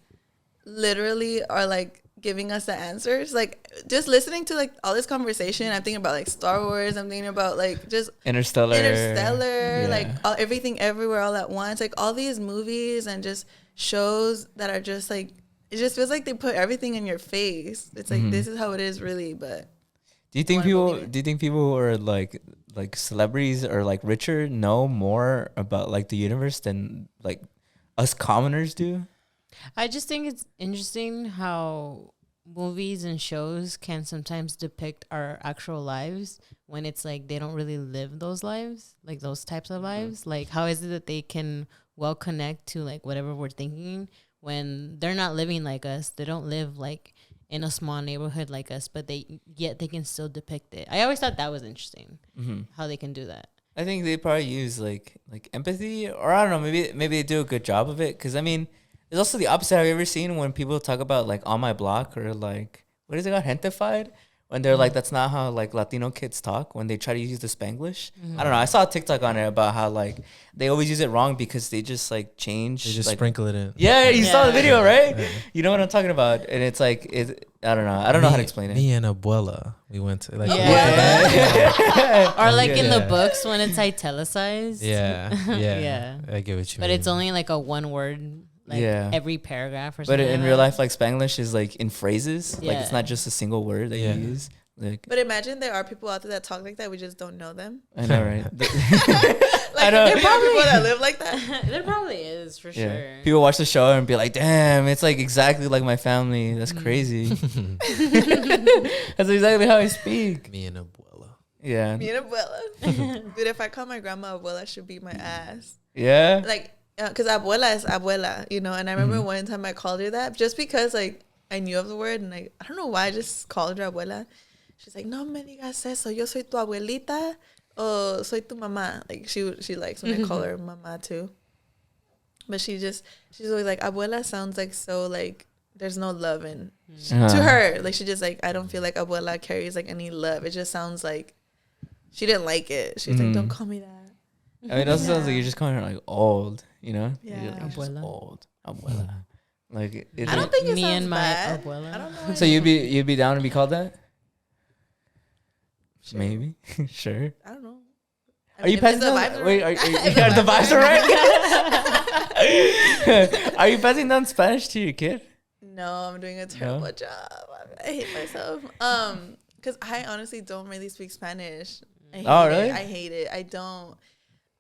literally are like giving us the answers? Like just listening to like all this conversation, I'm thinking about like Star Wars, I'm thinking about like just Interstellar, like everything everywhere all at once, like all these movies and just shows that are just like, it just feels like they put everything in your face. It's like this is how it is really. But do you think people who are like celebrities or like richer know more about like the universe than like us commoners do? I just think it's interesting how movies and shows can sometimes depict our actual lives when it's like they don't really live those lives, like those types of lives. Like how is it that they can well connect to like whatever we're thinking when they're not living like us? They don't live like in a small neighborhood like us, but they can still depict it. I always thought that was interesting, how they can do that. I think they probably use like empathy, or I don't know, maybe they do a good job of it. Because I mean, there's also the opposite. Have you ever seen when people talk about like on my block or like what is it called, gentified? When they're like, that's not how like Latino kids talk when they try to use the Spanglish. I don't know. I saw a TikTok on it about how like they always use it wrong because they just like change. They just like, sprinkle it in. Yeah, you saw the video, right? Yeah. You know what I'm talking about. And it's like, I don't know. I don't know how to explain it. Me and Abuela, we went to like. Or like in the books when it's italicized. Yeah. Yeah. I get what you But mean. it's only like a one word, like every paragraph or But something. in like real that. life, like Spanglish is like in phrases. Like it's Yeah. not just a single word that you use. Like But imagine there are people out there that talk like that. We just don't know them. I know, right? Like, I know. there are people that live like that. There probably is for Yeah. sure. People watch the show and be like, "Damn, it's like exactly like my family. That's crazy." That's exactly how I speak. Me and Abuela. Yeah. Me and abuela. Dude, if I call my grandma abuela, she'd beat my ass. Yeah. Like, because abuela is abuela, you know. And I remember one time I called her that just because like I knew of the word, and I don't know why I just called her abuela. She's like, no me digas eso, yo soy tu abuelita o soy tu mamá. Like she likes when I call her mama too. But she's always like, abuela sounds like so like there's no love in Uh-huh. to her. Like she just like, I don't feel like abuela carries like any love. It just sounds like she didn't like it. She's like, don't call me that. I mean, it also sounds like you're just calling her like old, you know? Yeah. You're like, you're just Abuela. old. Abuela. Like, it, I don't think it Me sounds and my bad. abuela. I don't know. so you'd be down to be called that? Sure. Maybe. Sure. I don't know. I Are you if passing the down? vibes are Wait, right- are if the vibes are right? right? Are you passing down Spanish to your kid? No, I'm doing a terrible job. I hate myself. Because I honestly don't really speak Spanish. I hate Really? it. I hate it. I don't.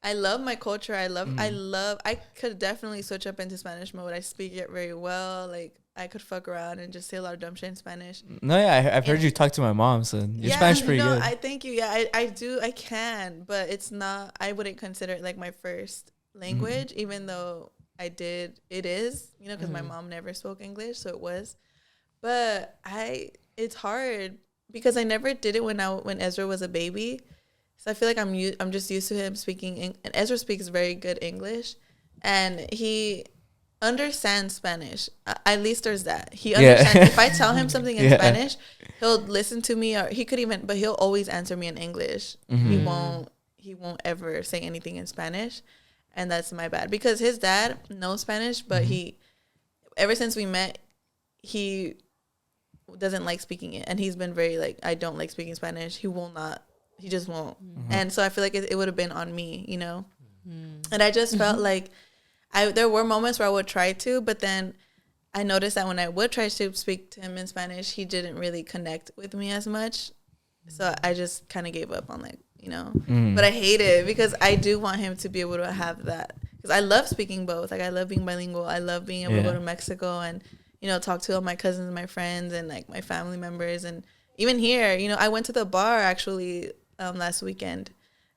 I love my culture. I could definitely switch up into Spanish mode. I speak it very well. Like I could fuck around and just say a lot of dumb shit in Spanish. No, yeah, I've heard you talk to my mom, so your Spanish pretty good. I thank you. Yeah, I do. I can, but it's not. I wouldn't consider it like my first language, even though I did. It is, because my mom never spoke English, so it was. But it's hard because I never did it when Ezra was a baby. So I feel like I'm just used to him speaking, and Ezra speaks very good English, and he understands Spanish. At least there's that. He understands. If I tell him something in Spanish, he'll listen to me, or but he'll always answer me in English. He won't ever say anything in Spanish, and that's my bad because his dad knows Spanish, but ever since we met, he doesn't like speaking it, and he's been very like, I don't like speaking Spanish. He will not. He just won't. And so I feel like it would have been on me, And I just felt like there were moments where I would try to, but then I noticed that when I would try to speak to him in Spanish, he didn't really connect with me as much. So I just kind of gave up on But I hate it because I do want him to be able to have that. Because I love speaking both. Like I love being bilingual. I love being able to go to Mexico and, talk to all my cousins and my friends and like my family members. And even here, I went to the bar actually last weekend,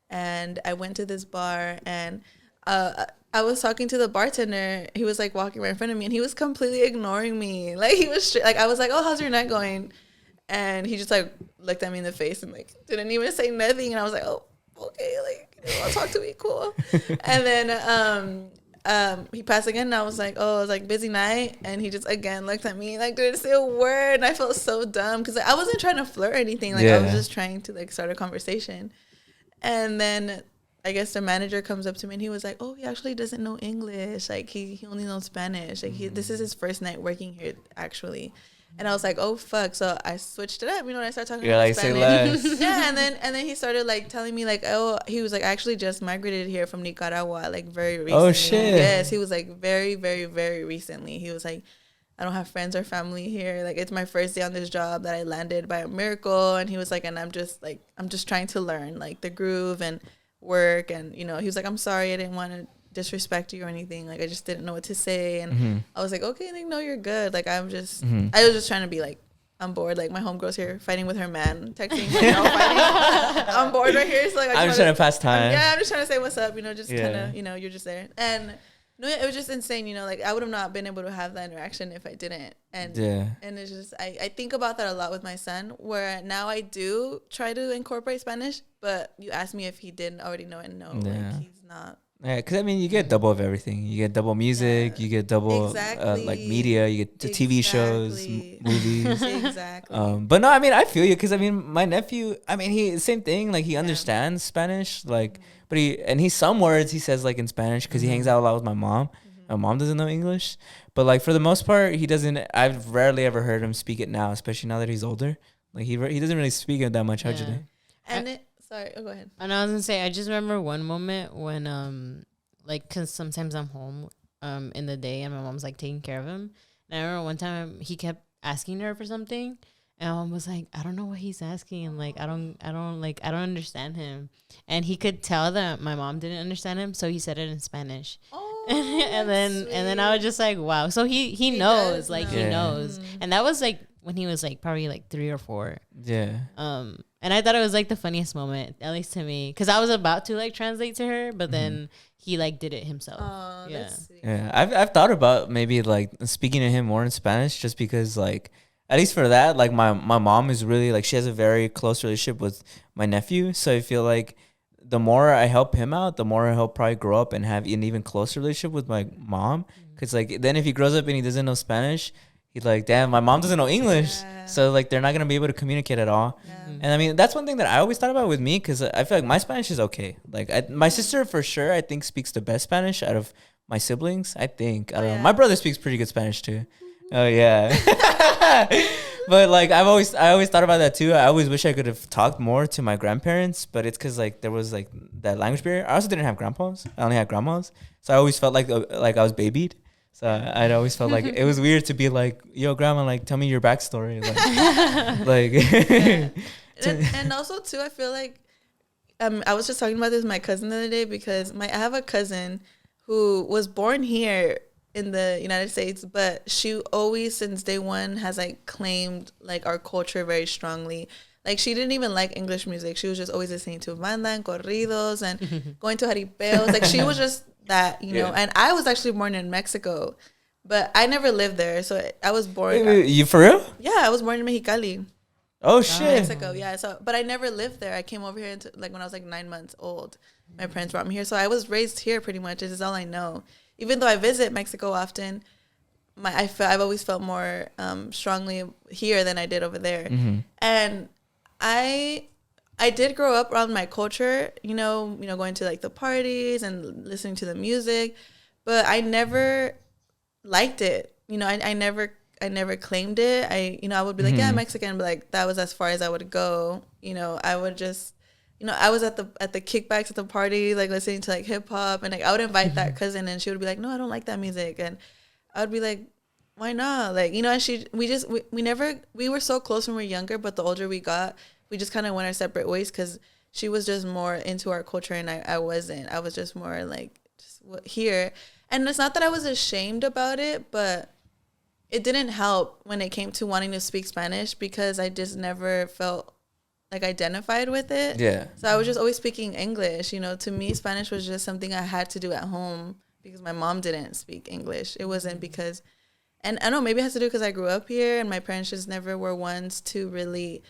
and I went to this bar, and I was talking to the bartender. He was like walking right in front of me, and he was completely ignoring me. Like he was like, I was like, "Oh, how's your night going?" And he just like looked at me in the face and like didn't even say nothing. And I was like, "Oh, okay, like you want to talk to me, cool." And then he passed again, and I was like, "Oh, it was like busy night." And he just again looked at me like didn't say a word, and I felt so dumb because I wasn't trying to flirt or anything. Like I was just trying to like start a conversation. And then I guess the manager comes up to me and he was like, "Oh, he actually doesn't know English. Like he only knows Spanish. Like this is his first night working here actually." And I was like, "Oh fuck!" So I switched it up. I started talking. You're like, Spanish. say less. Yeah, and then he started like telling me like, "Oh," he was like, "I actually just migrated here from Nicaragua like very recently." Oh shit! Yes, he was like very, very, very recently. He was like, "I don't have friends or family here. Like it's my first day on this job that I landed by a miracle." And he was like, "And I'm just trying to learn like the groove and work." And he was like, "I'm sorry, I didn't want to disrespect you or anything. Like I just didn't know what to say." And I was like, "Okay, like no, you're good. Like I was just trying to be like, I'm bored. Like my homegirl's here fighting with her man, texting, fighting. I'm bored right here. So like I'm just trying to pass time. I'm just trying to say what's up. Just kind of you're just there." And no, it was just insane. Like I would have not been able to have that interaction if I didn't. And and it's just I think about that a lot with my son, where now I do try to incorporate Spanish, but you asked me if he didn't already know it. No, like he's not. Yeah, because I mean, you get double of everything. You get double music, you get double like media, you get the TV shows, movies. Exactly. But no, I mean, I feel you because I mean, my nephew, I mean, he same thing. Like he understands Spanish, like, but he's some words he says like in Spanish because he hangs out a lot with my mom. My mom doesn't know English, but like for the most part, he doesn't. I've rarely ever heard him speak it now, especially now that he's older. Like he doesn't really speak it that much actually. And sorry, go ahead. And I was gonna say, I just remember one moment when like, cause sometimes I'm home in the day and my mom's like taking care of him. And I remember one time he kept asking her for something, and my mom was like, "I don't know what he's asking, and like I don't understand him." And he could tell that my mom didn't understand him, so he said it in Spanish. Oh, and then I was just like, wow. So he knows, like he knows, and that was like when he was like probably like 3 or 4. Yeah. And I thought it was like the funniest moment, at least to me, because I was about to like translate to her, but then he like did it himself. Oh, yeah. that's sweet. Yeah, I've thought about maybe like speaking to him more in Spanish, just because like at least for that, like my mom is really like she has a very close relationship with my nephew, so I feel like the more I help him out, the more he'll probably grow up and have an even closer relationship with my mom. Because like then if he grows up and he doesn't know Spanish, he's like, damn, my mom doesn't know English. Yeah. So like they're not gonna be able to communicate at all. Yeah. And I mean that's one thing that I always thought about with me, because I feel like my Spanish is okay. Like my sister for sure I think speaks the best Spanish out of my siblings. I don't know. My brother speaks pretty good Spanish too. Oh yeah. But like I always thought about that too. I always wish I could have talked more to my grandparents, but it's because like there was like that language barrier. I also didn't have grandpas. I only had grandmas, so I always felt like I was babied. So I'd always felt like it was weird to be like, yo, grandma, like tell me your backstory, like Yeah. And also too, I feel like I was just talking about this with my cousin the other day, because I have a cousin who was born here in the United States, but she always since day one has like claimed like our culture very strongly. Like she didn't even like English music. She was just always listening to banda and corridos and going to jaripeos. Like she was just that, you know. And I was actually born in Mexico, but I never lived there. So I was born. Wait, you for real? Yeah, I was born in Mexicali. Oh shit. Mexico, yeah. So, but I never lived there. I came over here like when I was like 9 months old. My parents brought me here, so I was raised here pretty much. This is all I know. Even though I visit Mexico often, I've always felt more strongly here than I did over there. And I did grow up around my culture, you know, going to like the parties and listening to the music, but I never liked it. You know, I never claimed it. I would be like, yeah, I'm Mexican, but like that was as far as I would go. You know, I would just, I was at the kickbacks at the party, like listening to like hip hop, and like I would invite that cousin, and she would be like, no, I don't like that music, and I would be like, why not? Like, and we were so close when we were younger, but the older we got, we just kind of went our separate ways, because she was just more into our culture and I wasn't. I was just more like just here, and it's not that I was ashamed about it, but it didn't help when it came to wanting to speak Spanish, because I just never felt like identified with it. Yeah. So I was just always speaking English. You know, to me, Spanish was just something I had to do at home because my mom didn't speak English. It wasn't because, and I don't know, maybe it has to do because I grew up here and my parents just never were ones to really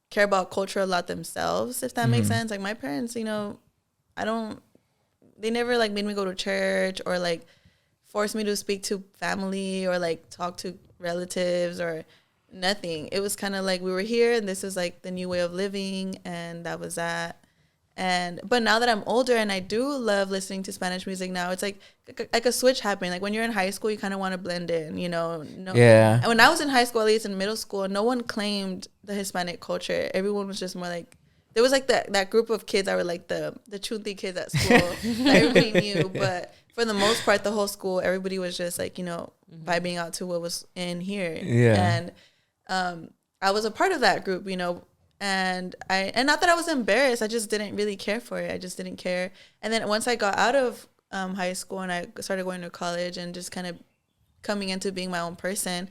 care about culture a lot themselves, if that makes sense. Like my parents, they never like made me go to church or like forced me to speak to family or like talk to relatives or nothing. It was kind of like we were here and this is like the new way of living, and that was that. But now that I'm older and I do love listening to Spanish music now, it's like a switch happening. Like when you're in high school, you kind of want to blend in, Yeah. And when I was in high school, at least in middle school, no one claimed the Hispanic culture. Everyone was just more like, there was like that group of kids that were like the chunty kids at school that everybody knew. But for the most part, the whole school, everybody was just like, vibing out to what was in here. Yeah. And I was a part of that group, and not that I was embarrassed, I just didn't really care for it. I just didn't care. And then once I got out of high school and I started going to college and just kind of coming into being my own person,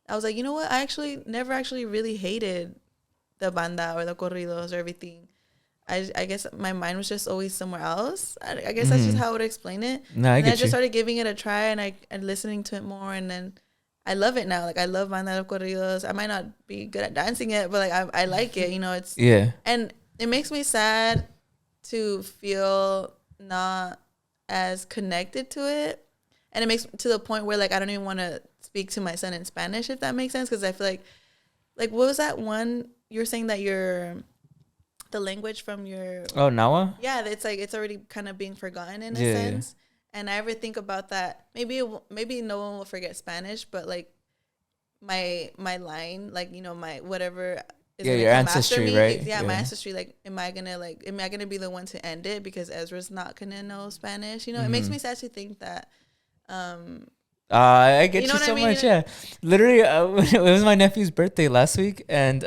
I was like, you know what? I actually never actually really hated the banda or the corridos or everything. I guess my mind was just always somewhere else. I guess that's just how I would explain it. No, I just started giving it a try and listening to it more, and then I love it now. Like I love banda corridos. I might not be good at dancing it, but like I like it. It's and it makes me sad to feel not as connected to it, and it makes to the point where like I don't even want to speak to my son in Spanish, if that makes sense, because I feel like what was that one you were saying that the language from your Nawa? Yeah, it's like it's already kind of being forgotten in a sense. And I ever think about that, maybe no one will forget Spanish, but like my line, like my whatever is your ancestry, me, right? My ancestry. Like, am I gonna be the one to end it because Ezra's not gonna know Spanish? It makes me sad to think that. I get you so much. Yeah, literally, it was my nephew's birthday last week, and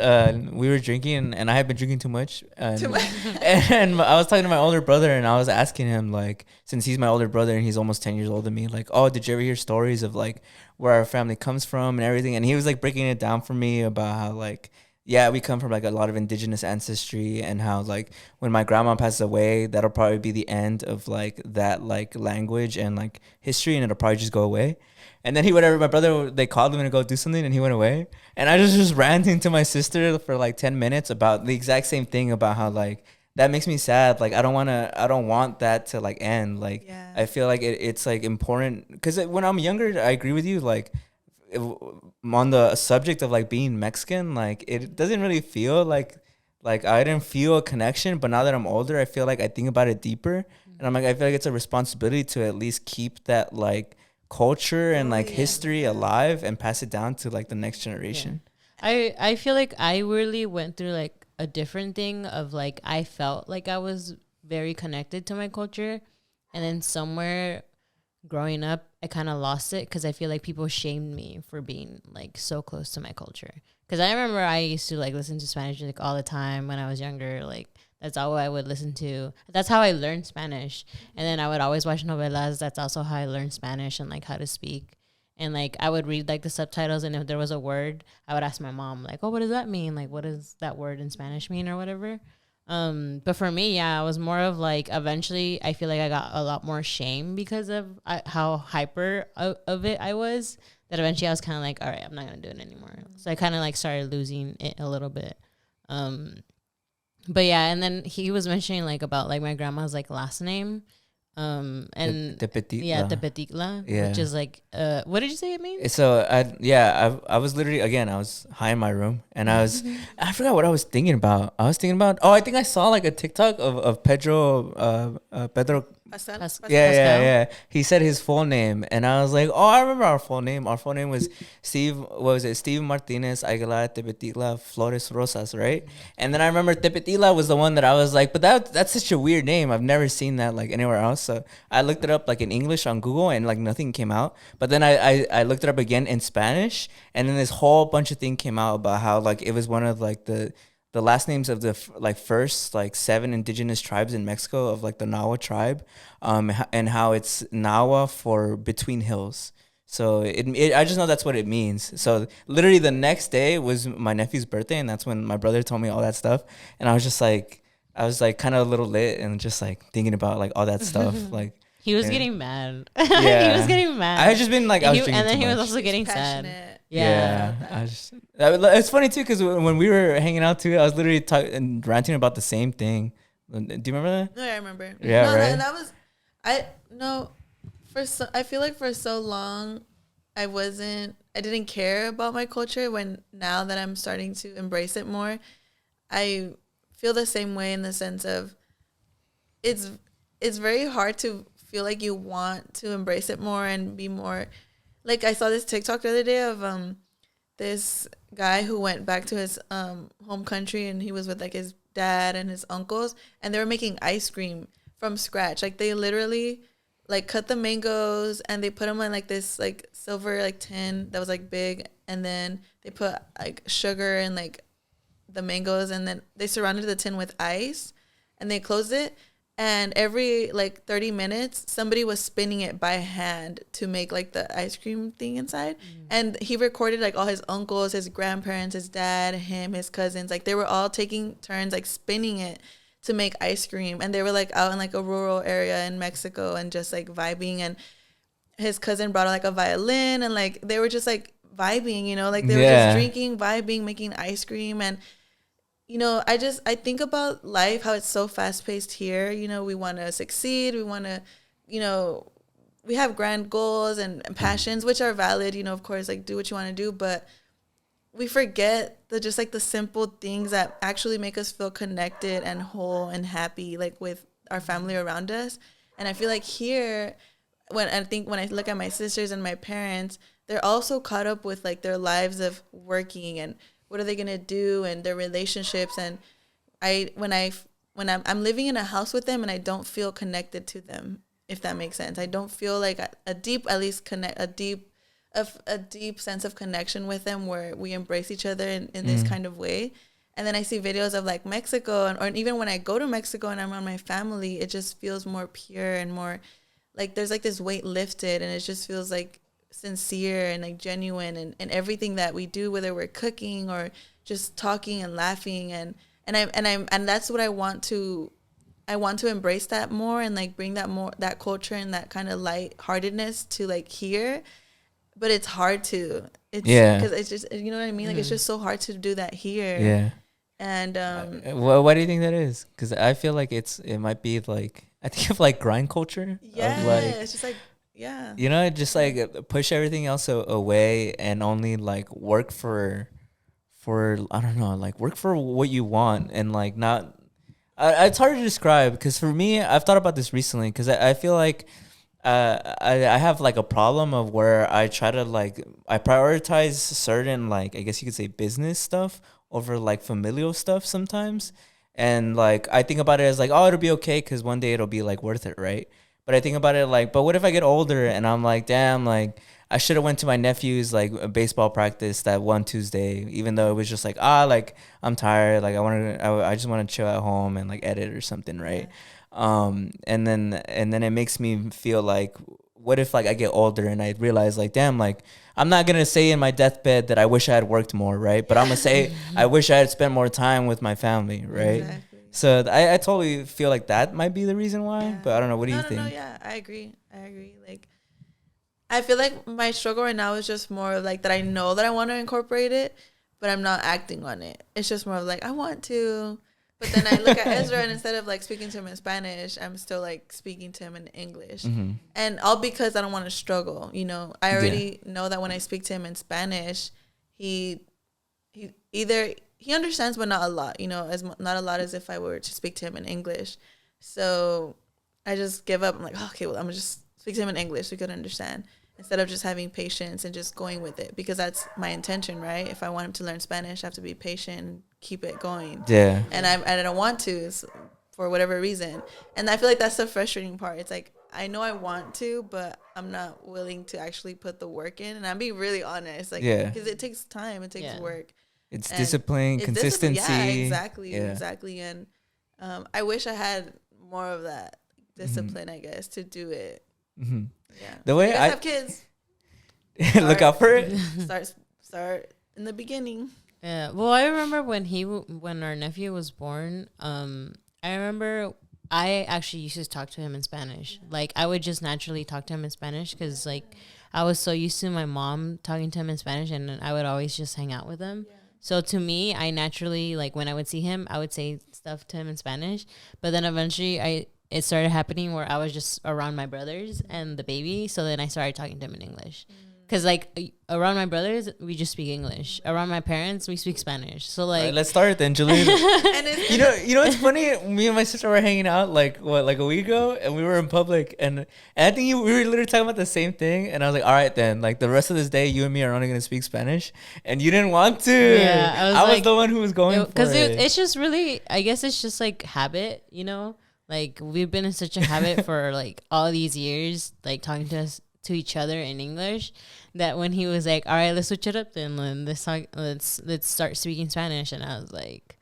we were drinking, and I had been drinking too much. And I was talking to my older brother, and I was asking him, like, since he's my older brother and he's almost 10 years older than me, like, oh, did you ever hear stories of like where our family comes from and everything? And he was like breaking it down for me about how like, yeah, we come from like a lot of indigenous ancestry, and how like when my grandma passes away, that'll probably be the end of like that like language and like history, and it'll probably just go away. And then my brother, they called him to go do something, and he went away. And I was just ranting to my sister for like 10 minutes about the exact same thing, about how like that makes me sad. Like I don't want that to like end. Like Yeah. I feel like it's like important because when I'm younger, I agree with you. Like on the subject of like being Mexican, like it doesn't really feel like I didn't feel a connection. But now that I'm older, I feel like I think about it deeper, and I'm like I feel like it's a responsibility to at least keep that like culture and like history alive and pass it down to like the next generation. I feel like I really went through like a different thing of like I felt like I was very connected to my culture, and then somewhere growing up I kind of lost it because I feel like people shamed me for being like so close to my culture. Because I remember I used to like listen to Spanish music all the time when I was younger. Like that's all I would listen to. That's how I learned Spanish. And then I would always watch novelas. That's also how I learned Spanish and like how to speak. And like I would read like the subtitles, and if there was a word, I would ask my mom like, "Oh, what does that mean? Like, what does that word in Spanish mean or whatever?" But for me, yeah, I was more of like eventually I feel like I got a lot more shame because of how hyper of it I was. That eventually I was kind of like, all right, I'm not gonna do it anymore. So I kind of like started losing it a little bit. But yeah, and then he was mentioning like about like my grandma's like last name. And Tepetitla, which is like what did you say it means? So I was literally again I was high in my room and I forgot what I was thinking about. I think I saw like a TikTok of Pedro Pascal? Yeah. He said his full name, and I was like, "Oh, I remember our full name. Our full name was Steve. What was it? Steve Martinez Aguilar Tepetitla Flores Rosas, right?" And then I remember Tepetitla was the one that I was like, "But that's such a weird name. I've never seen that like anywhere else." So I looked it up like in English on Google, and like nothing came out. But then I looked it up again in Spanish, and then this whole bunch of thing came out about how like it was one of like the last names of the like first like 7 indigenous tribes in Mexico of like the Nahua tribe, and how it's Nahua for between hills. So I just know that's what it means. So literally the next day was my nephew's birthday, and that's when my brother told me all that stuff, and I was like kind of a little lit and just like thinking about like all that stuff. Like he was getting mad. Yeah. He was getting mad. I had just been like, and then he was also getting sad. Yeah. It's funny too because when we were hanging out too, I was literally and ranting about the same thing. Do you remember that? No, I remember. Yeah, no, right. And that was, I feel like for so long, I didn't care about my culture. When now that I'm starting to embrace it more, I feel the same way in the sense of, it's very hard to feel like you want to embrace it more and be more. Like I saw this TikTok the other day of this guy who went back to his home country, and he was with like his dad and his uncles, and they were making ice cream from scratch. Like they literally like cut the mangoes and they put them in like this like silver like tin that was like big, and then they put like sugar and like the mangoes, and then they surrounded the tin with ice, and they closed it. And every like 30 minutes, somebody was spinning it by hand to make like the ice cream thing inside. And he recorded like all his uncles, his grandparents, his dad, him, his cousins. Like they were all taking turns like spinning it to make ice cream. And they were like out in like a rural area in Mexico and just like vibing. And his cousin brought like a violin, and like they were just like vibing, you know, like they were just drinking, vibing, making ice cream. And you know, I think about life, how it's so fast paced here. You know, we want to succeed. We want to, you know, we have grand goals and passions, which are valid, you know, of course, like do what you want to do. But we forget just like the simple things that actually make us feel connected and whole and happy, like with our family around us. And I feel like here, when I look at my sisters and my parents, they're also caught up with like their lives of working and what are they gonna do and their relationships. And when I'm living in a house with them and I don't feel connected to them, if that makes sense. I don't feel like a deep sense of connection with them where we embrace each other in this kind of way. And then I see videos of like Mexico, or even when I go to Mexico and I'm around my family, it just feels more pure and more like there's like this weight lifted, and it just feels like sincere and like genuine, and everything that we do, whether we're cooking or just talking and laughing, and that's what I want to embrace that more, and like bring that culture and that kind of lightheartedness to like here. But it's hard to, because it's just, you know what I mean, like it's just so hard to do that here. And Why do you think that is? Because I feel like it might be like, I think of like grind culture. yeah, Of like, it's just like, yeah. you know, just like push everything else away and only like work for I don't know, like work for what you want and like not. It's hard to describe because for me, I've thought about this recently because I feel like I have like a problem of where I try to like I prioritize certain like I guess you could say business stuff over like familial stuff sometimes, and like I think about it as like, oh, it'll be okay because one day it'll be like worth it, right? But I think about it like, but what if I get older and I'm like, damn, like I should have went to my nephew's like a baseball practice that one Tuesday, even though it was just like like I'm tired, like I just want to chill at home and like edit or something, right? And then it makes me feel like, what if like I get older and I realize like, damn, like I'm not gonna say in my deathbed that I wish I had worked more, right? But I'm gonna say I wish I had spent more time with my family, right? Exactly. So I totally feel like that might be the reason why, Yeah. but I don't know. What do you think? No, yeah, I agree. Like, I feel like my struggle right now is just more of like that I know that I want to incorporate it, but I'm not acting on it. It's just more of like I want to, but then I look at Ezra and instead of like speaking to him in Spanish, I'm still like speaking to him in English. And all because I don't want to struggle. You know, I already know that when I speak to him in Spanish, he understands, but not a lot. You know, not a lot as if I were to speak to him in English. So I just give up. I'm like, okay, well, I'm gonna just speak to him in English so he could understand, instead of just having patience and just going with it, because that's my intention, right? If I want him to learn Spanish, I have to be patient and keep it going. Yeah. And I don't want to for whatever reason. And I feel like that's the frustrating part. It's like, I know I want to, but I'm not willing to actually put the work in. And I'm being really honest, like, because it takes time, it takes work. It's discipline, consistency. Yeah, exactly. And I wish I had more of that discipline, I guess, to do it. Yeah. The way you guys have kids, look out for it. Start in the beginning. Yeah. Well, I remember when our nephew was born. I remember I actually used to talk to him in Spanish. Like I would just naturally talk to him in Spanish because like I was so used to my mom talking to him in Spanish, and I would always just hang out with him. Yeah. So to me, I naturally, like when I would see him, I would say stuff to him in Spanish. But then eventually it started happening where I was just around my brothers and the baby. So then I started talking to him in English. Because, like, around my brothers, we just speak English. Around my parents, we speak Spanish. So, like... Right, let's start then, Julie. you know what's funny? Me and my sister were hanging out, like a week ago? And we were in public. And I think we were literally talking about the same thing. And I was like, all right, then. Like, the rest of this day, you and me are only going to speak Spanish. And you didn't want to. Yeah, I was the one who was going for it. Because it's just really... I guess it's just, like, habit, you know? Like, we've been in such a habit for, like, all these years, like, talking to each other in English, that when he was like, all right, let's switch it up then, let's start speaking Spanish, and I was like,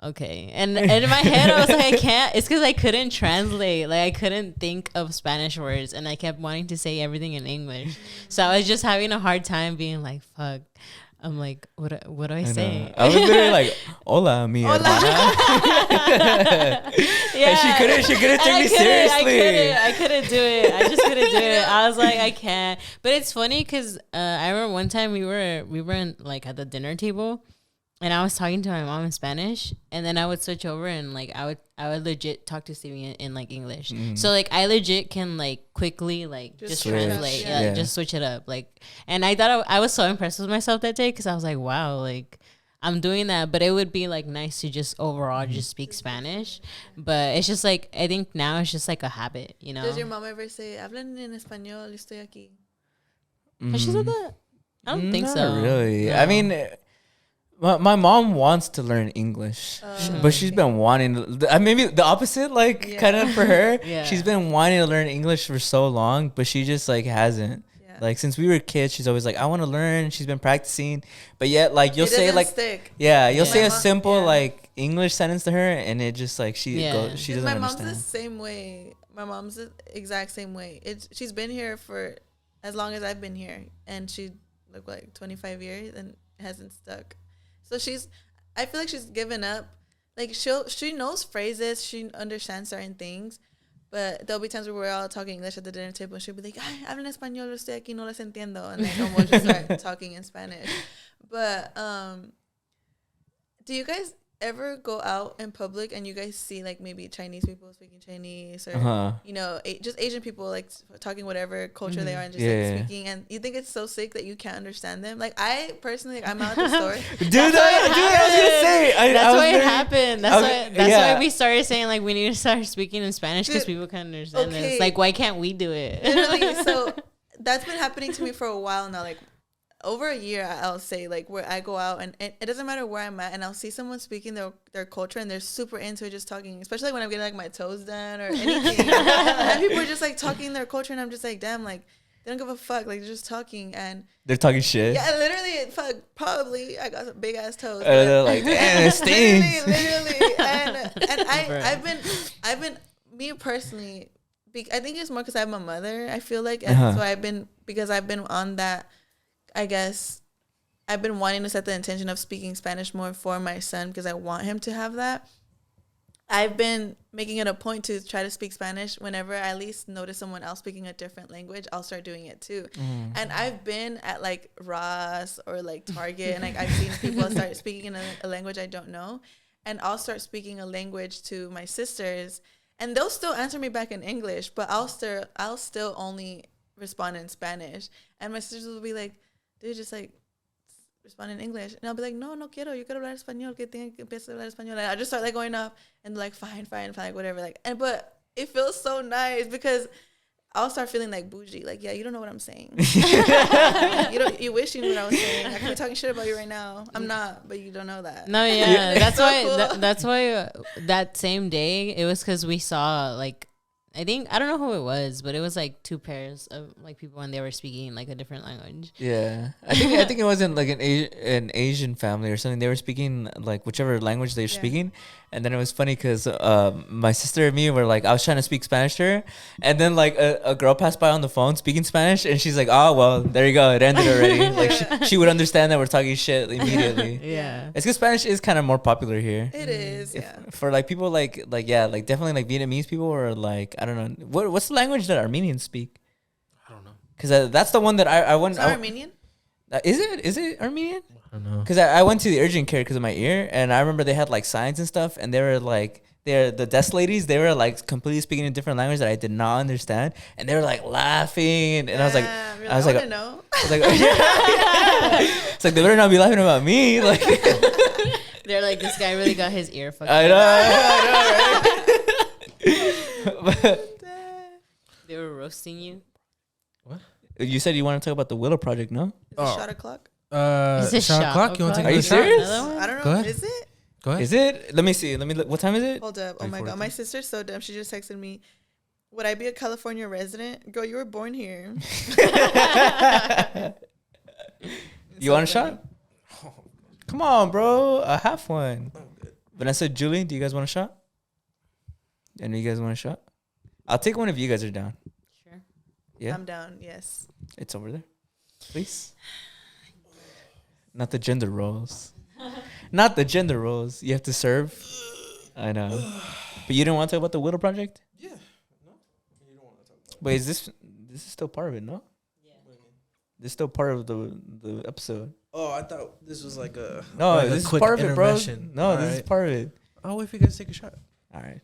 okay. And in my head I was like, I can't. It's because I couldn't translate, like I couldn't think of Spanish words, and I kept wanting to say everything in English. So I was just having a hard time being like, fuck, I'm like, what do I say? I was literally like, hola, mi hermana. Yeah. And she couldn't take me seriously. I couldn't do it. I just couldn't do it. I was like, I can't. But it's funny because I remember one time we were in, like at the dinner table, and I was talking to my mom in Spanish, and then I would switch over and like I would legit talk to Stevie in like English. So like I legit can like quickly like just translate, just switch it up. Like, and I thought I was so impressed with myself that day because I was like, wow, like I'm doing that. But it would be like nice to just overall just speak Spanish. But it's just like, I think now it's just like a habit, you know. Does your mom ever say, hablan en español, estoy aquí? Has she said that? I don't think so. Not really. No. I mean, my mom wants to learn English, but she's been wanting to, maybe the opposite, like kind of for her. She's been wanting to learn English for so long, but she just like hasn't. Like since we were kids, she's always like, I want to learn. She's been practicing, but yet like you'll say like stick. You'll say a simple like English sentence to her, and it just like she doesn't my understand. mom's the same way. My mom's the exact same way. She's been here for as long as I've been here, and she looked like 25 years and hasn't stuck. So I feel like she's given up. Like she knows phrases, she understands certain things, but there'll be times where we're all talking English at the dinner table, and she'll be like, "Ay, hablan español, estoy aquí, no les entiendo," and then we'll just start talking in Spanish. But do you guys ever go out in public and you guys see like maybe Chinese people speaking Chinese or you know just Asian people like talking whatever culture they are and just speaking, and you think it's so sick that you can't understand them? Like I personally, like, I'm out at the store. Dude, I was gonna say. That's why it happened. That's why we started saying like we need to start speaking in Spanish because people can understand this. Like, why can't we do it? Literally, so that's been happening to me for a while now. Like over a year, I'll say, like, where I go out and it doesn't matter where I'm at, and I'll see someone speaking their culture and they're super into it, just talking, especially when I'm getting like my toes done or anything. And people are just like talking their culture, and I'm just like, damn, like they don't give a fuck, like they're just talking and they're talking shit. Yeah, literally, fuck, probably I got some big ass toes. They're like, damn, it stings. literally, and I've been me personally. I think it's more because I'm a mother. I feel like, and so I've been on that. I guess I've been wanting to set the intention of speaking Spanish more for my son because I want him to have that. I've been making it a point to try to speak Spanish whenever I at least notice someone else speaking a different language. I'll start doing it too. And I've been at like Ross or like Target, and like I've seen people start speaking in a language I don't know, and I'll start speaking a language to my sisters, and they'll still answer me back in English, but I'll still only respond in Spanish, and my sisters will be like, dude, just like respond in English. And I'll be like, no quiero, yo quiero hablar español, que tenga que empezar a hablar español. And I just start like going up and like, fine, like whatever. Like, but it feels so nice because I'll start feeling like bougie. Like, yeah, you don't know what I'm saying. you wish you knew what I was saying. I could be talking shit about you right now. I'm not, but you don't know that. No, yeah. That's so why, cool. That's why that same day, it was because we saw like, I don't know who it was, but it was like two pairs of like people and they were speaking like a different language. Yeah, I think it wasn't like an Asian family or something. They were speaking like whichever language they were speaking, and then it was funny because my sister and me were like, I was trying to speak Spanish to her, and then like a girl passed by on the phone speaking Spanish, and she's like, oh well, there you go, it ended already. Like she would understand that we're talking shit immediately. Yeah, it's because Spanish is kind of more popular here. It is, for like people like definitely like Vietnamese people or like I don't know what's the language that Armenians speak. I don't know, because that's the one that I went. Armenian? Is it Armenian? I don't know. Because I went to the urgent care because of my ear, and I remember they had like signs and stuff, and they were like, the desk ladies, they were like completely speaking a different language that I did not understand, and they were like laughing, and I was like, know. I was like, it's like they better not be laughing about me, like. They're like, this guy really got his ear fucked. I know, right? They were roasting you. What? You said you want to talk about the Willow Project, no? Is it shot o'clock? Is it shot o'clock? You want to take Are you serious? I don't know. Go ahead. Is it? Go ahead. Is it? Let me see. Let me look. What time is it? Hold up. Oh my God. My sister's so dumb. She just texted me, would I be a California resident? Girl, you were born here. You want a shot? Come on, bro. I have one. Vanessa, Julie, do you guys want a shot? Any of you guys want a shot? I'll take one if you guys are down. Sure. Yeah? I'm down. Yes. It's over there. Please. Not the gender roles. Not the gender roles. You have to serve. I know. But you didn't want to talk about the Willow Project? Yeah. No. You don't want to talk about it. Wait, is this is still part of it, no? Yeah. This is still part of the episode. Oh, I thought this was like a this is part of it, bro. No, this is right. part of it. I'll wait for you guys to take a shot. All right.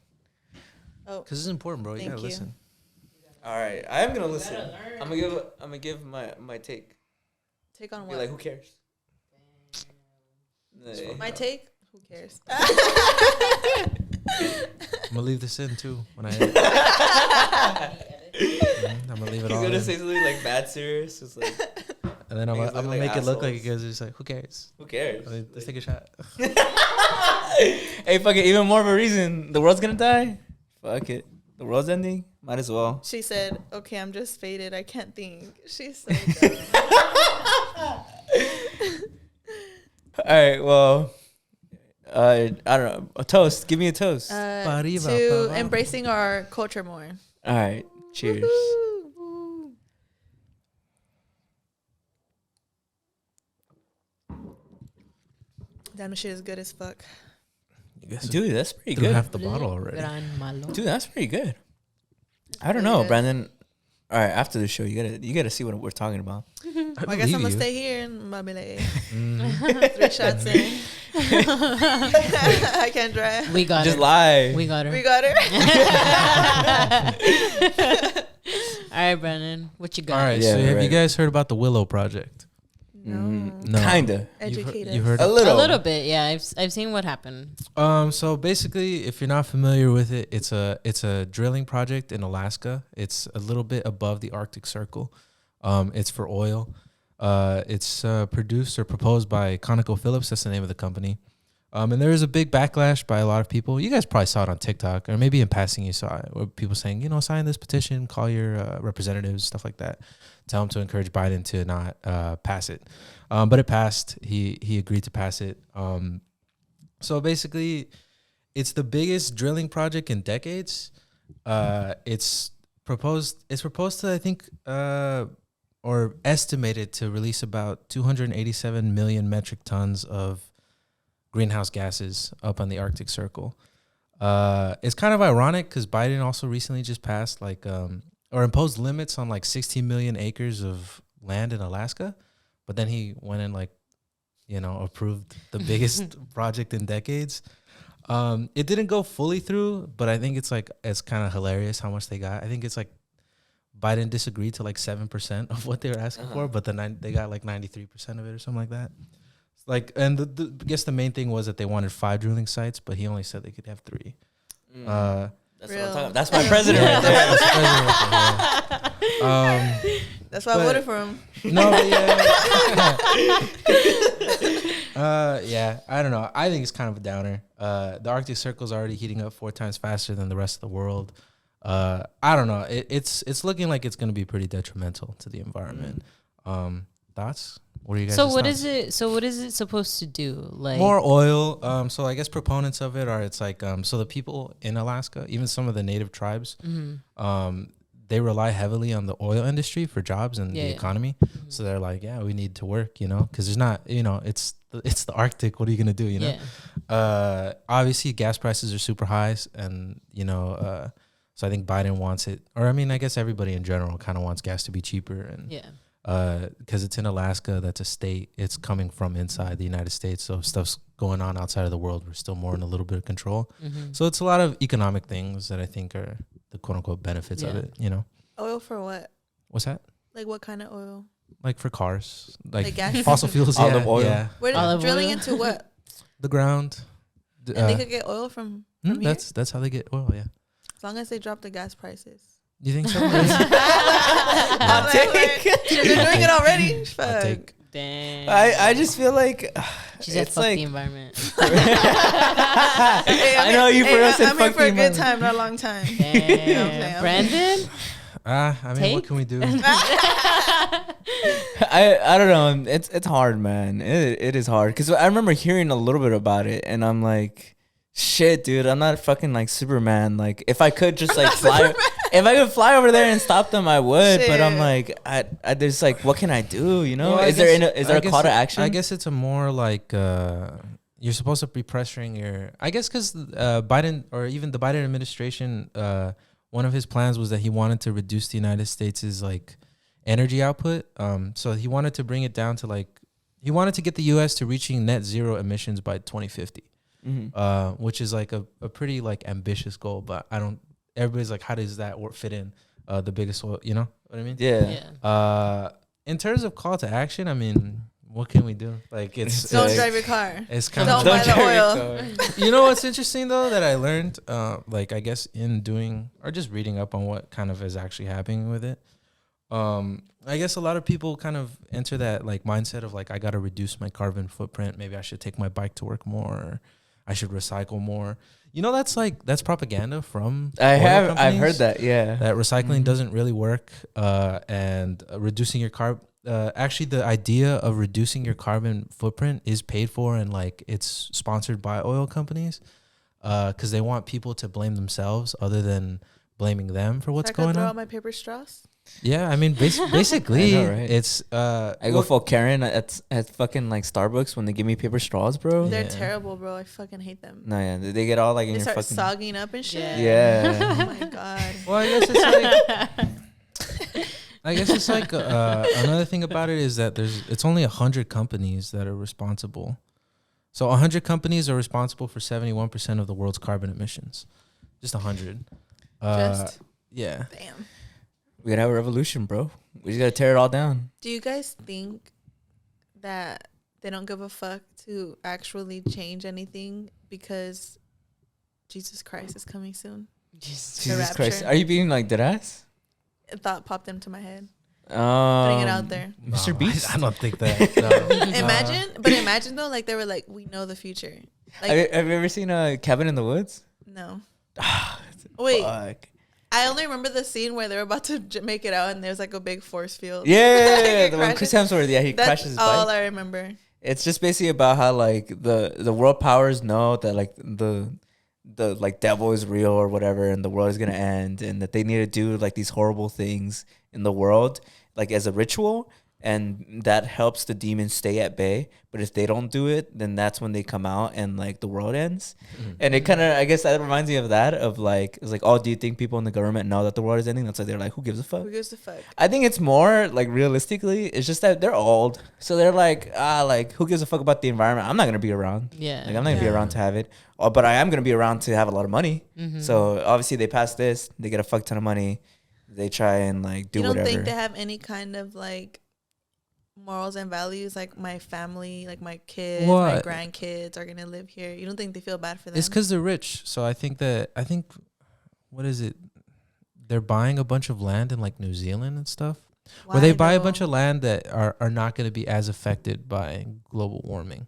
Oh, Because it's important, bro. You Thank gotta you. listen. All right. I am gonna listen. I'm gonna give my take. take on Be what? like, who cares? My take? Who cares? I'm gonna leave this in too when I edit. I'm gonna leave it He's all gonna in. say something like bad serious. It's like, And then I'm Make us gonna look like make it look like you assholes. guys are just like, who cares? who cares? I mean, let's take a shot. Hey, fuck it. Even more of a reason. The world's gonna die. Fuck it. The world's ending. Might as well. She said, okay, I'm just faded. I can't think. She's so dumb. All right. Well, I don't know. A toast. Give me a toast. To embracing our culture more. All right. Cheers. Woo-hoo. Damn, this shit is good as fuck. Dude, that's pretty Through good. half the bottle already. Gran malo. Dude, that's pretty good. I don't pretty know, good. Brandon. All right, after the show, you gotta see what we're talking about. I guess I'm gonna stay here and I'll be like, 3 shots in. I can't drive. We got Just her. lie. We got her. We got her. All right, Brennan, what you got? All right. Yeah, So have right. you guys heard about the Willow Project? No. No. Kinda. Educate us. You've heard A of little. A little bit, yeah. I've seen what happened. So basically, if you're not familiar with it, it's a drilling project in Alaska. It's a little bit above the Arctic Circle. It's for oil. It's produced or proposed by ConocoPhillips. That's the name of the company. And there was a big backlash by a lot of people. You guys probably saw it on TikTok, or maybe in passing you saw it, where people saying, sign this petition, call your representatives, stuff like that. Tell them to encourage Biden to not pass it. But it passed. He agreed to pass it. So basically, it's the biggest drilling project in decades. It's proposed to, I think, or estimated to release about 287 million metric tons of greenhouse gases up on the Arctic Circle. It's kind of ironic because Biden also recently just passed or imposed limits on 16 million acres of land in Alaska, but then he went and approved the biggest project in decades. It didn't go fully through, but I think it's kind of hilarious how much they got. I think it's Biden disagreed to 7% of what they were asking for, but they got 93% of it or something like that. And I guess the main thing was that they wanted 5 drilling sites, but he only said they could have 3. That's what I'm Real. talking about. That's my president right there. That's the president right there. That's why I voted for him. No, but yeah. I don't know. I think it's kind of a downer. The Arctic Circle is already heating up 4 times faster than the rest of the world. I don't know. It's looking like it's going to be pretty detrimental to the environment. Thoughts? What are you guys? So what is it supposed to do? More oil. So I guess proponents of it are so the people in Alaska, even some of the native tribes, they rely heavily on the oil industry for jobs and the economy. So they're we need to work, because there's not, it's the Arctic. What are you gonna do, Obviously, gas prices are super high, and so I think Biden wants it, or I guess everybody in general kind of wants gas to be cheaper, and because it's in Alaska, that's a state. It's coming from inside the United States, so if stuff's going on outside of the world, we're still more in a little bit of control. So it's a lot of economic things that I think are the quote unquote benefits of it. Oil for what? What's that? What kind of oil? For cars, gas? fossil fuels, Olive oil. Yeah. Where Olive drilling oil? into what? The ground. And they could get oil from here? That's how they get oil. Yeah. As long as they drop the gas prices. You think so? They're doing it already. I'll Fuck. take. Damn. I just feel like She said it's fuck the environment. Hey, I know you for us said I'm here fuck for a the good environment. time, not a long time. Damn. Brandon? What Take? can we do? I don't know. It's hard, man. It is hard because I remember hearing a little bit about it, and I'm like, shit, dude. I'm not fucking Superman. If I could just fly, if I could fly over there and stop them, I would. Shit. But I'm I there's what can I do? Well, is there a call to action? I guess it's a more you're supposed to be pressuring your. I guess because Biden or even the Biden administration, one of his plans was that he wanted to reduce the United States' energy output. So he wanted to bring it down to he wanted to get the U.S. to reaching net zero emissions by 2050. Which is a pretty ambitious goal, but everybody's how does that fit in the biggest oil, you know what I mean? Yeah. In terms of call to action, what can we do? It's Don't drive your car. It's kind Don't of buy the oil. You know what's interesting though that I learned I guess in doing or just reading up on what kind of is actually happening with it. I guess a lot of people kind of enter that mindset of I got to reduce my carbon footprint. Maybe I should take my bike to work more. Or I should recycle more. That's propaganda from I've heard companies, that. Yeah. that recycling doesn't really work. And reducing your actually the idea of reducing your carbon footprint is paid for and it's sponsored by oil companies. Because they want people to blame themselves other than blaming them for what's going throw on. out my paper straws. Yeah, basically, I know, right? it's I go full Karen at fucking Starbucks when they give me paper straws, bro. They're Yeah. terrible, bro. I fucking hate them. No, yeah, they get all in They your start fucking. sogging up and shit. Yeah. Oh my god. well, I guess it's I guess it's like another thing about it is that it's only 100 companies that are responsible. So 100 companies are responsible for 71% of the world's carbon emissions. Just 100. Yeah. Damn. We gotta have a revolution, bro. We just gotta tear it all down. Do you guys think that they don't give a fuck to actually change anything because Jesus Christ is coming soon? Jesus Christ. Are you being like dead ass? A thought popped into my head. Putting it out there. Mr. Beast? I don't think that. No. Imagine though, like they were like, we know the future. Like, have you ever seen Cabin in the Woods? No. Wait. Fuck. I only remember the scene where they were about to make it out and there's like a big force field. Yeah, the one Chris Hemsworth, he crashes his bike. That's all I remember. It's just basically about how like the world powers know that like the like devil is real or whatever, and the world is gonna end, and that they need to do like these horrible things in the world like as a ritual, and that helps the demons stay at bay. But if they don't do it, then that's when they come out and like the world ends. Mm-hmm. And it kind of, I guess that reminds me of that, of like, it's like, oh, do you think people in the government know that the world is ending? That's why they're like, who gives a fuck? Who gives a fuck? I think it's more like realistically, it's just that they're old, so they're like, like who gives a fuck about the environment? I'm not gonna be around. Yeah, like I'm not gonna be around to have it. Oh, but I am gonna be around to have a lot of money. Mm-hmm. So obviously they pass this, they get a fuck ton of money. They try and like do whatever. You don't think they have any kind of like morals and values? Like my family, like my kids, my grandkids are gonna live here. You don't think they feel bad for them? It's because they're rich. So I think what is it? They're buying a bunch of land in like New Zealand and stuff. Why where they buy a bunch of land that are not going to be as affected by global warming.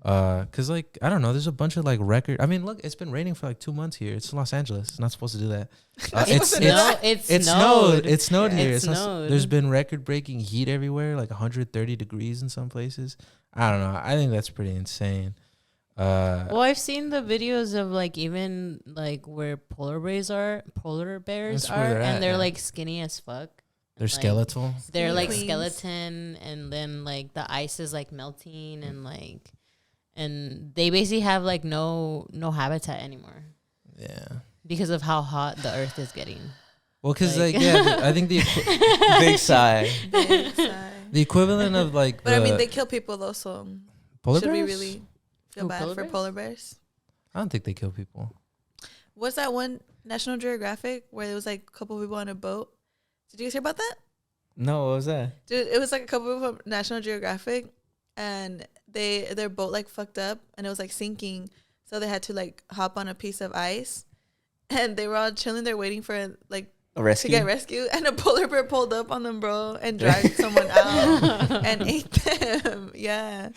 Cause like I don't know, there's a bunch of like record. I mean, look, it's been raining for like 2 months here. It's Los Angeles. It's not supposed to do that. It snowed. It snowed here. There's been record breaking heat everywhere, like 130 degrees in some places. I don't know. I think that's pretty insane. Well, I've seen the videos of like even like where polar bears are, and they're like skinny as fuck. They're like, skeletal. They're like skeleton, and then like the ice is like melting, and like. And they basically have like no habitat anymore. Yeah. Because of how hot the earth is getting. Well, because like yeah, I think the big sigh. The equivalent of like. But I mean, they kill people though, so should we really feel bad for polar bears? I don't think they kill people. What's that one National Geographic where there was like a couple people on a boat? Did you guys hear about that? No, what was that? Dude, it was like a couple people from National Geographic, and their boat like fucked up and it was like sinking, so they had to like hop on a piece of ice, and they were all chilling there waiting for like a rescue to get rescued, and a polar bear pulled up on them, bro, and dragged someone out and ate them. Yeah.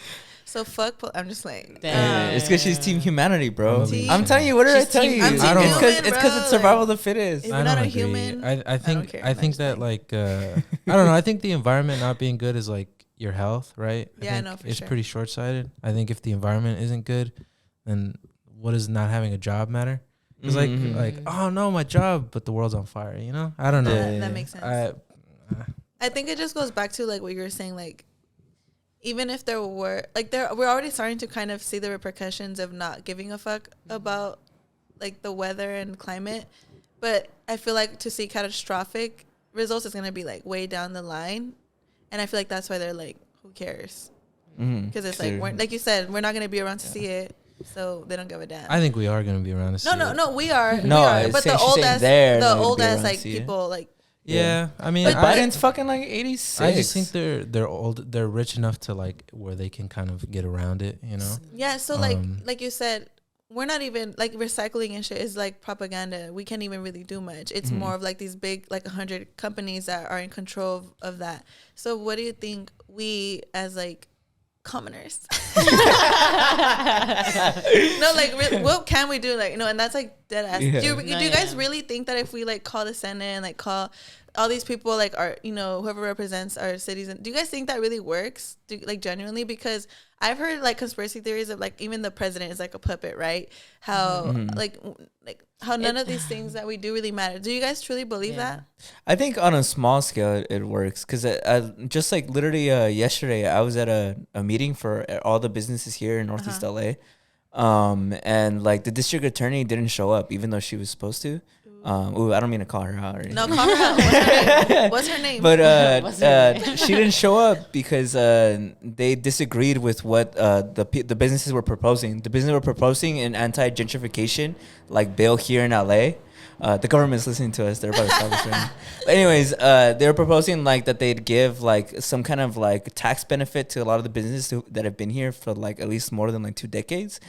So fuck. I'm just like, it's because she's Team Humanity, bro. I'm telling you, what did I tell you? It's because it's survival of the fittest. If you're not a human, I think that like I don't know. I think the environment not being good is like your health, right? Yeah, I know for it's sure. pretty short-sighted. I think if the environment isn't good, then what does not having a job matter? It's like oh no, my job, but the world's on fire. You know, I don't know. That makes sense. I think it just goes back to like what you were saying, like even if there were like we're already starting to kind of see the repercussions of not giving a fuck about like the weather and climate, but I feel like to see catastrophic results is gonna be like way down the line. And I feel like that's why they're like, who cares? Because it's like, like you said, we're not going to be around to see it. So they don't give a damn. I think we are going to be around to see it. No, we are. No, we are. But the old ass like people like. Yeah, I mean, like Biden's fucking like 86. I just think they're old. They're rich enough to like where they can kind of get around it, you know? Yeah. So like you said, we're not even like recycling and shit is like propaganda. We can't even really do much. It's more of like these big like 100 companies that are in control of that. So what do you think we as like commoners no, like what can we do, like, you know? And that's like dead ass. Do you guys really think that if we like call the Senate and like call all these people, like our, you know, whoever represents our cities, and do you guys think that really works, like genuinely? Because I've heard like conspiracy theories of like even the president is like a puppet, right? How like how none of these things that we do really matter. Do you guys truly believe that? I think on a small scale it works, because just like literally yesterday I was at a meeting for all the businesses here in Northeast LA, and like the district attorney didn't show up even though she was supposed to. I don't mean to call her out or anything. No, call her out. What's her name? But What's her name? she didn't show up because they disagreed with what the businesses were proposing. The businesses were proposing an anti-gentrification like bill here in LA. The government's listening to us. They're about to stop us right now. But anyways, they were proposing like that they'd give like some kind of like tax benefit to a lot of the businesses that have been here for like at least more than like 2 decades.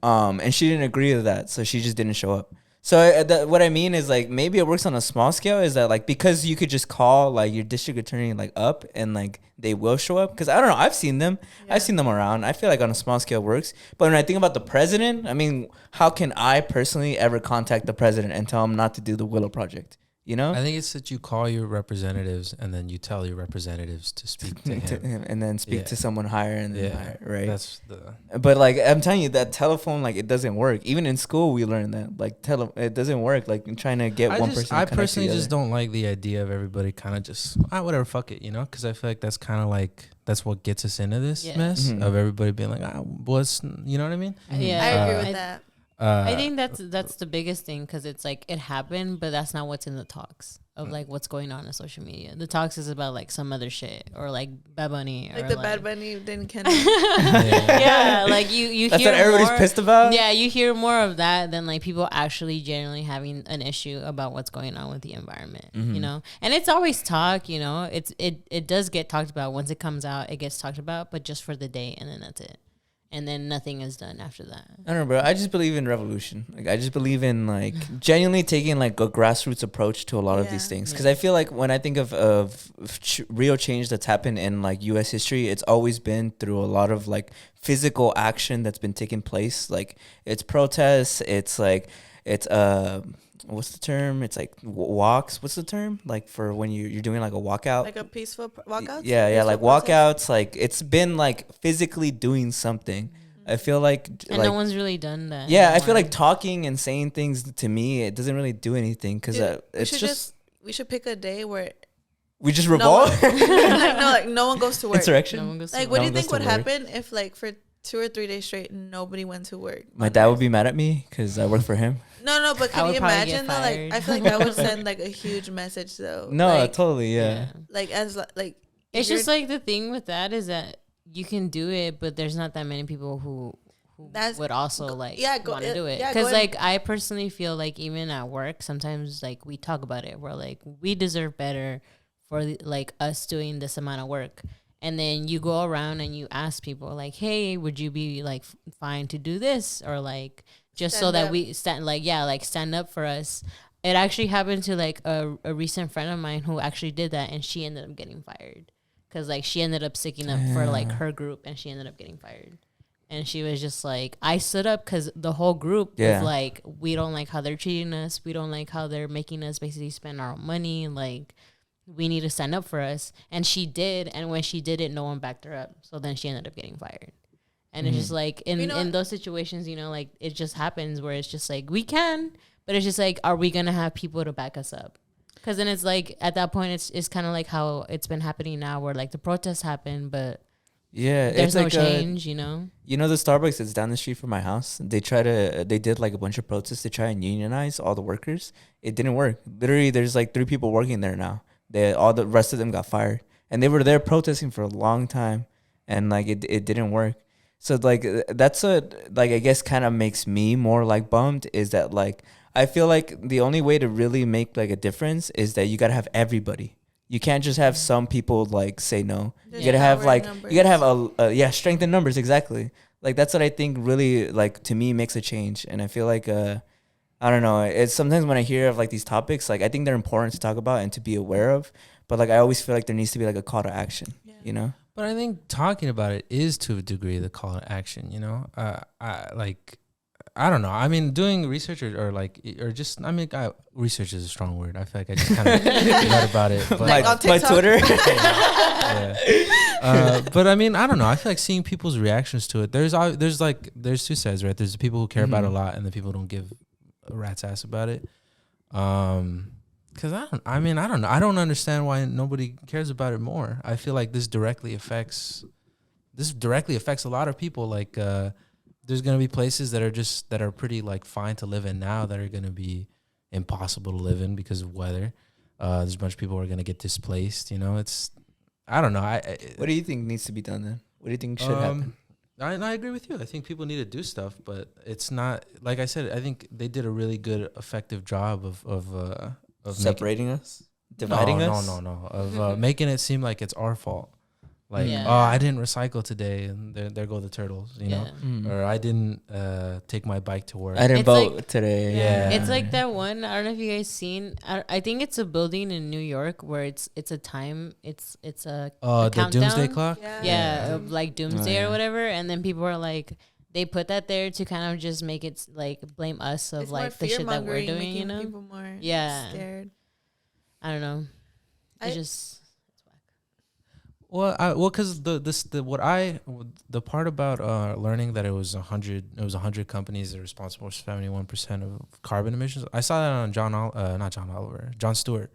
And she didn't agree with that, so she just didn't show up. So what I mean is like maybe it works on a small scale. Is that like because you could just call like your district attorney like up and like they will show up? Because I don't know, I've seen them. Yeah. I've seen them around. I feel like on a small scale works. But when I think about the president, I mean, how can I personally ever contact the president and tell him not to do the Willow Project? You know, I think it's that you call your representatives and then you tell your representatives to speak to him, and then speak to someone higher and then higher, right? That's the. But like I'm telling you, that telephone, like it doesn't work. Even in school, we learned that like it doesn't work. Like trying to get one person. I personally just don't like the idea of everybody kind of just whatever, fuck it, you know? Because I feel like that's kind of like that's what gets us into this mess of everybody being like, what's, you know what I mean? Yeah, I agree with that. I think that's the biggest thing, because it's like it happened, but that's not what's in the talks of like what's going on in social media. The talks is about like some other shit or like Bad Bunny like or the Bad Bunny didn't can. yeah, like you that's hear what everybody's more, pissed about. Yeah, you hear more of that than like people actually genuinely having an issue about what's going on with the environment. You know, and it's always talk. You know, it does get talked about. Once it comes out, it gets talked about, but just for the day, and then that's it. And then nothing is done after that. I don't know, bro. I just believe in revolution. Like, I just believe in like genuinely taking like a grassroots approach to a lot of these things. Because I feel like when I think of real change that's happened in like U.S. history, it's always been through a lot of like physical action that's been taking place. Like it's protests. It's like what's the term? It's like walks. What's the term? Like for when you're doing like a walkout? Like a peaceful walkout? Yeah, like walkouts. Like it's been like physically doing something. I feel like... And no one's really done that. Yeah, anymore. I feel like talking and saying things to me, it doesn't really do anything because it's just... We should pick a day where... We just revolt? No one goes to work. Insurrection? No one goes to work. What do you think would happen if like for 2 or 3 days straight, nobody went to work? My dad would be mad at me because I work for him. No, but can you imagine though? Like, I feel like that would send like a huge message though. No, like, totally, yeah. Like as like it's just like the thing with that is that you can do it, but there's not that many people who would also like want to do it. Because like I personally feel like even at work, sometimes like we talk about it. We're like, we deserve better for like us doing this amount of work. And then you go around and you ask people like, hey, would you be like fine to do this? Or like, just so that we stand up for us. It actually happened to like a recent friend of mine who actually did that, and she ended up getting fired. Cause like she ended up sticking up for like her group, and she ended up getting fired. And she was just like, I stood up because the whole group was like, we don't like how they're treating us. We don't like how they're making us basically spend our own money. Like, we need to stand up for us. And she did. And when she did it, no one backed her up. So then she ended up getting fired. And it's just like, in those situations, you know, like it just happens where it's just like, we can, but it's just like, are we going to have people to back us up? Because then it's like, at that point, it's kind of like how it's been happening now where like the protests happen, but there's no change, you know? You know, the Starbucks that's down the street from my house, they did like a bunch of protests to try and unionize all the workers. It didn't work. Literally, there's like 3 people working there now. All the rest of them got fired. And they were there protesting for a long time. And like, it didn't work. So like, that's I guess kind of makes me more like bummed is that like, I feel like the only way to really make like a difference is that you got to have everybody. You can't just have some people like say no. You gotta have like numbers. You gotta have strength in numbers, exactly. Like that's what I think really like to me makes a change. And I feel like I don't know. It's sometimes when I hear of like these topics, like I think they're important to talk about and to be aware of. But like I always feel like there needs to be like a call to action. Yeah. You know. But I think talking about it is to a degree the call to action. You know, I don't know. I mean, doing research research is a strong word. I feel like I just kind of read about it. But like on my Twitter. But I mean, I don't know. I feel like seeing people's reactions to it. There's 2 sides, right? There's the people who care about it a lot, and the people who don't give a rat's ass about it. Because I don't know. I don't understand why nobody cares about it more. I feel like this directly affects a lot of people. Like, there's gonna be places that are pretty like fine to live in now that are gonna be impossible to live in because of weather. There's a bunch of people who are gonna get displaced. You know, it's I don't know. What do you think needs to be done then? What do you think should happen? I agree with you. I think people need to do stuff, but it's not like I said. I think they did a really good, effective job of Separating us, dividing us. No. Of making it seem like it's our fault. Like, Yeah. oh, I didn't recycle today, and there go the turtles. You know, or I didn't take my bike to work. I didn't It's vote like- today. Yeah. It's like that one. I don't know if you guys seen. I think it's a building in New York where it's a time. It's a The doomsday countdown. clock. Yeah, of like doomsday yeah. or whatever, and then people are like, they put that there to kind of just make it like blame us of It's more like the shit that we're fear-mongering, doing, you making know? people more Yeah. scared. I don't know. I- It's just Well, because the part about learning that it was 100 companies that are responsible for 71% of carbon emissions. I saw that on John Stewart.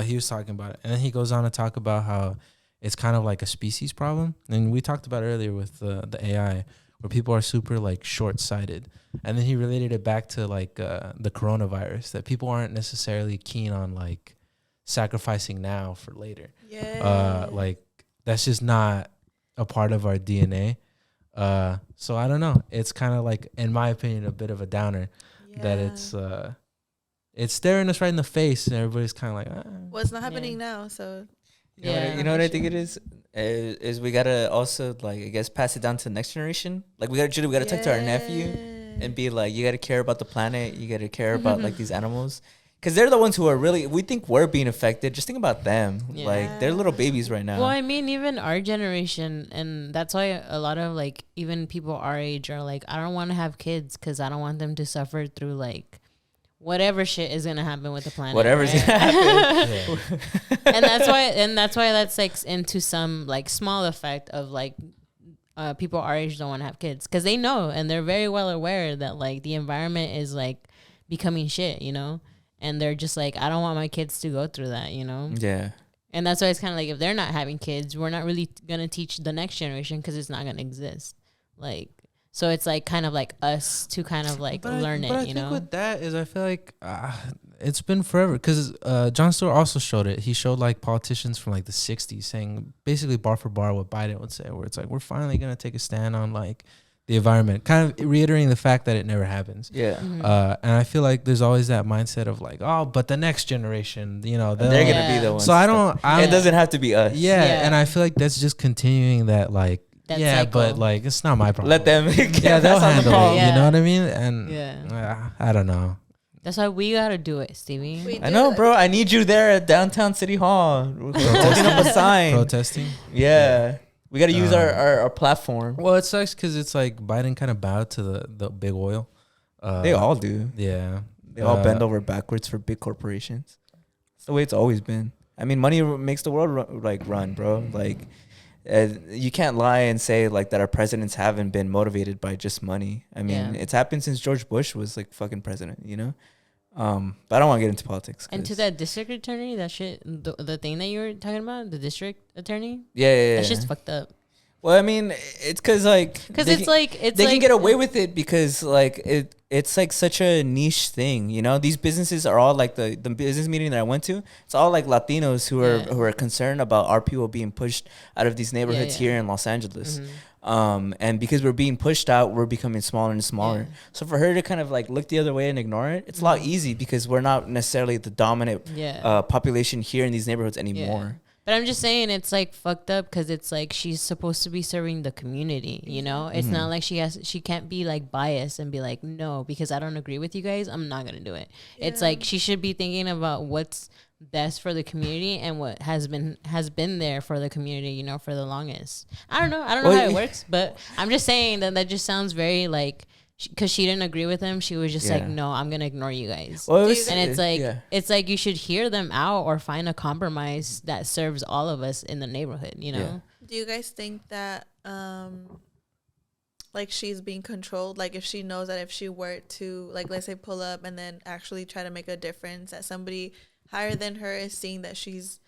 He was talking about it, and then he goes on to talk about how it's kind of like a species problem. And we talked about it earlier with the AI, where people are super like short-sighted, and then he related it back to like the coronavirus, that people aren't necessarily keen on like sacrificing now for later. Yeah. Like that's just not a part of our DNA. So I don't know. It's kind of like, in my opinion, a bit of a downer that it's staring us right in the face, and everybody's kind of like, Well, it's not happening now, so You know what I think it is? Is we gotta also like I guess pass it down to the next generation. Like we gotta talk to our nephew and be like, you gotta care about the planet. You gotta care about like these animals. Because they're the ones who are really, we think we're being affected. Just think about them. Yeah. Like, they're little babies right now. Well, I mean, even our generation, and that's why a lot of like even people our age are like, I don't want to have kids because I don't want them to suffer through like whatever shit is gonna happen with the planet. Whatever's right? gonna happen. and that's why that's like into some like small effect of like people our age don't want to have kids because they know and they're very well aware that like the environment is like becoming shit, you know. And they're just like, I don't want my kids to go through that, you know? Yeah. And that's why it's kind of like, if they're not having kids, we're not really going to teach the next generation because it's not going to exist. Like, so it's like kind of like us to kind of like learn it, but I you think know? with that is I feel like it's been forever because Jon Stewart also showed it. He showed like politicians from like the 60s saying basically bar for bar what Biden would say, where it's like, we're finally going to take a stand on like the environment, kind of reiterating the fact that it never happens. Yeah. Mm-hmm. And I feel like there's always that mindset of like, oh, but the next generation, you know, They're going to be the ones. So it doesn't have to be us. Yeah, and I feel like that's just continuing that like, That yeah, cycle. but like it's not my problem. Let them. Yeah, they'll handle it. Yeah. You know what I mean? And Yeah. I don't know. That's why we got to do it, Stevie. I know, bro. I need you there at downtown City Hall. Holding up a sign. Protesting. Yeah. We got to use our platform. Well, it sucks because it's like Biden kind of bowed to the big oil. They all do. Yeah. They all bend over backwards for big corporations. It's the way it's always been. I mean, money makes the world run, bro. Like, you can't lie and say like that our presidents haven't been motivated by just money. I mean, it's happened since George Bush was like fucking president, you know? But I don't want to get into politics. And to that district attorney, that shit, the thing that you were talking about, the district attorney, yeah. that's just fucked up. Well, I mean, it's because like they can get away with it because like it's like such a niche thing, you know. These businesses are all like the business meeting that I went to. It's all like Latinos who are concerned about our people being pushed out of these neighborhoods here in Los Angeles. Mm-hmm. And because we're being pushed out, we're becoming smaller and smaller. So for her to kind of like look the other way and ignore it, it's a lot easy because we're not necessarily the dominant population here in these neighborhoods anymore. Yeah. But I'm just saying it's like fucked up because it's like she's supposed to be serving the community, you know? It's not like she can't be like biased and be like, no, because I don't agree with you guys, I'm not going to do it. Yeah. It's like she should be thinking about what's best for the community and what has been there for the community, you know, for the longest. I don't know how it works, but I'm just saying that just sounds very like, because she didn't agree with him, she was just like, no, I'm gonna ignore you guys. Well, it's like you should hear them out or find a compromise that serves all of us in the neighborhood, you know. Do you guys think that like she's being controlled? Like if she knows that if she were to like, let's say, pull up and then actually try to make a difference, that somebody higher than her is seeing that she's,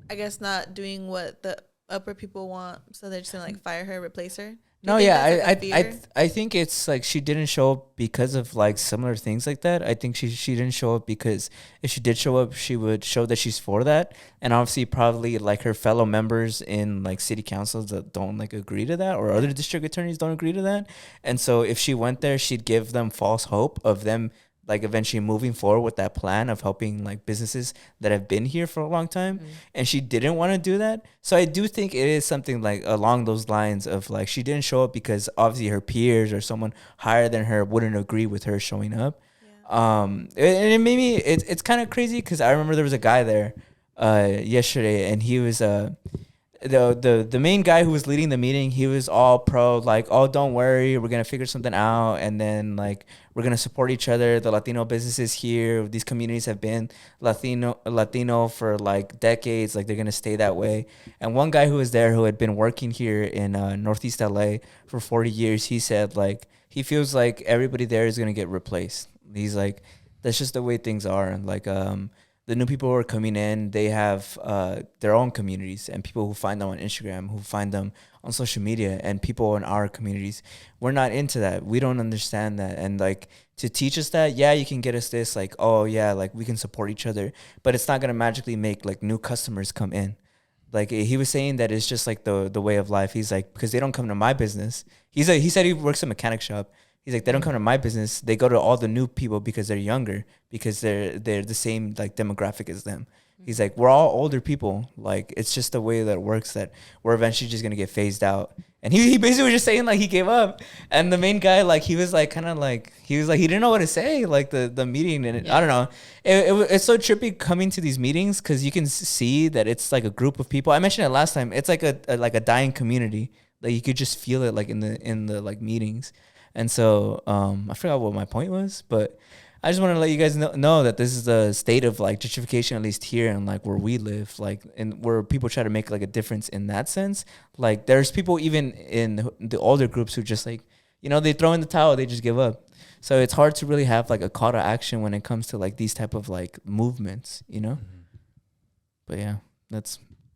I guess, not doing what the upper people want, so they're just gonna like fire her, replace her? No, think yeah, that's, like, a fear? I think it's like she didn't show up because of like similar things like that. I think she didn't show up because if she did show up, she would show that she's for that, and obviously probably like her fellow members in like city councils that don't like agree to that, or other district attorneys don't agree to that, and so if she went there, she'd give them false hope of them like eventually moving forward with that plan of helping like businesses that have been here for a long time, and she didn't want to do that. So I do think it is something like along those lines of like she didn't show up because obviously her peers or someone higher than her wouldn't agree with her showing up. And it made me it's kind of crazy because I remember there was a guy there yesterday, and he was the main guy who was leading the meeting. He was all pro, like, oh, don't worry, we're gonna figure something out, and then like we're gonna support each other. The Latino businesses here, these communities have been Latino for like decades, like they're gonna stay that way. And one guy who was there who had been working here in Northeast LA for 40 years, he said like he feels like everybody there is gonna get replaced. He's like, that's just the way things are. Like the new people who are coming in, they have their own communities, and people who find them on Instagram, who find them on social media, and people in our communities. We're not into that. We don't understand that. And like to teach us that, yeah, you can get us this, like, oh yeah, like we can support each other, but it's not gonna magically make like new customers come in. Like he was saying that it's just like the way of life. He's like, because they don't come to my business. He said he works in a mechanic shop. He's like, they don't come to my business. They go to all the new people because they're younger, because they're the same like demographic as them. He's like, we're all older people. Like it's just the way that it works, that we're eventually just gonna get phased out. And he basically was just saying like he gave up. And the main guy, like he was like kind of like he didn't know what to say, like the meeting. And I don't know, it's so trippy coming to these meetings because you can see that it's like a group of people. I mentioned it last time. It's like a dying community. Like you could just feel it like in the like meetings. And so I forgot what my point was, but I just want to let you guys know that this is the state of like gentrification, at least here and like where we live, like and where people try to make like a difference in that sense. Like there's people even in the older groups who just like, you know, they throw in the towel, they just give up. So it's hard to really have like a call to action when it comes to like these type of like movements, you know? But yeah,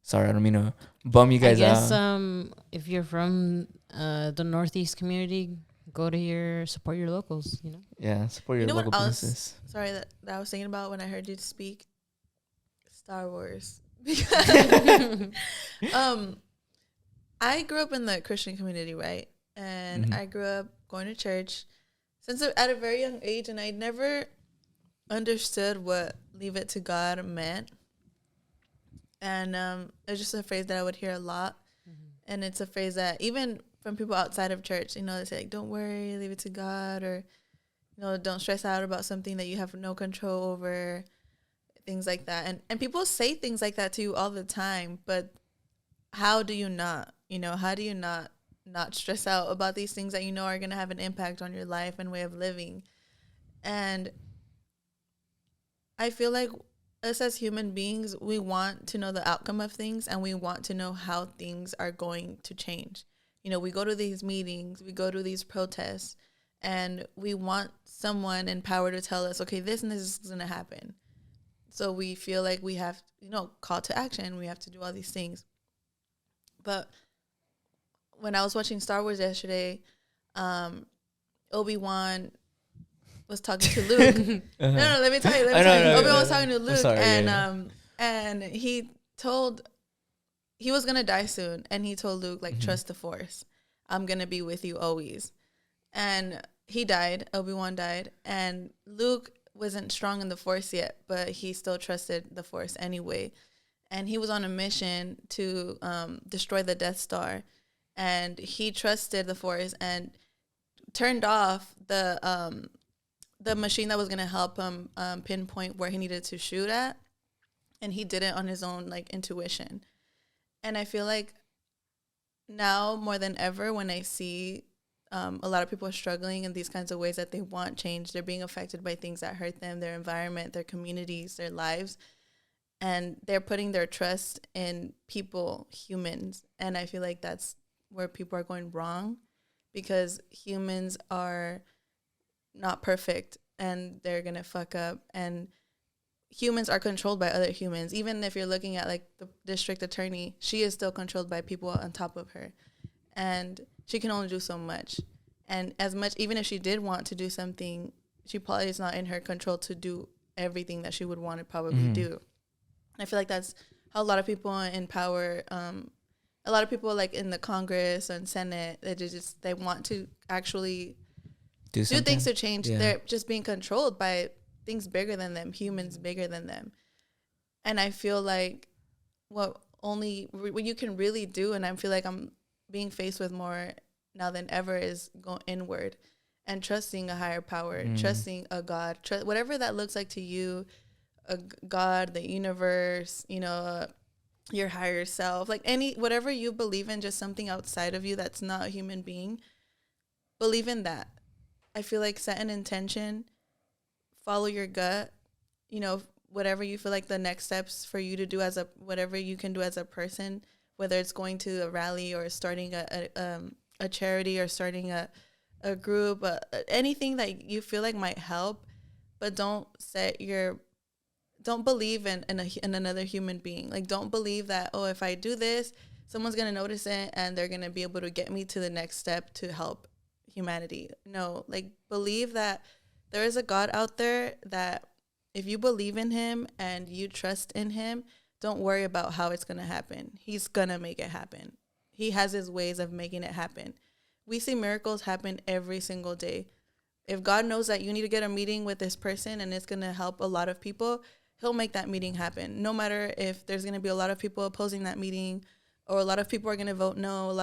sorry, I don't mean to bum you guys out. I guess if you're from the Northeast community, go to support your locals, you know? Yeah, support your local businesses. Sorry, that I was thinking about when I heard you speak. Star Wars. Because I grew up in the Christian community, right? And I grew up going to church since at a very young age, and I never understood what leave it to God meant. And it's just a phrase that I would hear a lot. And it's a phrase that even from people outside of church, you know, they say, like, don't worry, leave it to God, or, you know, don't stress out about something that you have no control over, things like that. And people say things like that to you all the time, but how do you not stress out about these things that you know are going to have an impact on your life and way of living? And I feel like us as human beings, we want to know the outcome of things, and we want to know how things are going to change. You know, we go to these meetings, we go to these protests, and we want someone in power to tell us, okay, this and this is going to happen. So we feel like we have, you know, call to action. We have to do all these things. But when I was watching Star Wars yesterday, Obi-Wan was talking to Luke. No, let me tell you. Obi-Wan was talking to Luke, and he was gonna die soon, and he told Luke, like, trust the Force. I'm gonna be with you always. And he died. Obi-Wan died, and Luke wasn't strong in the Force yet, but he still trusted the Force anyway. And he was on a mission to destroy the Death Star, and he trusted the Force and turned off the machine that was gonna help him pinpoint where he needed to shoot at, and he did it on his own, like, intuition. And I feel like now more than ever, when I see a lot of people struggling in these kinds of ways that they want change, they're being affected by things that hurt them, their environment, their communities, their lives, and they're putting their trust in people, humans. And I feel like that's where people are going wrong, because humans are not perfect and they're going to fuck up, and humans are controlled by other humans. Even if you're looking at, like, the district attorney, she is still controlled by people on top of her. and she can only do so much. And as much, even if she did want to do something, she probably is not in her control to do everything that she would want to probably do. I feel like that's how a lot of people in power, a lot of people like in the Congress and Senate, they want to actually do things to change. Yeah. They're just being controlled by things bigger than them, humans bigger than them. And I feel like what you can really do, and I feel like I'm being faced with more now than ever, is go inward and trusting a higher power, trusting a God, whatever that looks like to you, a God, the universe, your higher self, like whatever you believe in, just something outside of you that's not a human being. Believe in that. I feel like set an intention, follow your gut, whatever you feel like the next steps for you to do whatever you can do as a person, whether it's going to a rally or starting a charity or starting a group, anything that you feel like might help, but don't believe in another human being. Like, don't believe that, if I do this, someone's going to notice it and they're going to be able to get me to the next step to help humanity. No, like, believe that there is a God out there, that if you believe in him and you trust in him, don't worry about how it's going to happen. He's going to make it happen. He has his ways of making it happen. We see miracles happen every single day. If God knows that you need to get a meeting with this person and it's going to help a lot of people, he'll make that meeting happen. No matter if there's going to be a lot of people opposing that meeting, or a lot of people are going to vote no,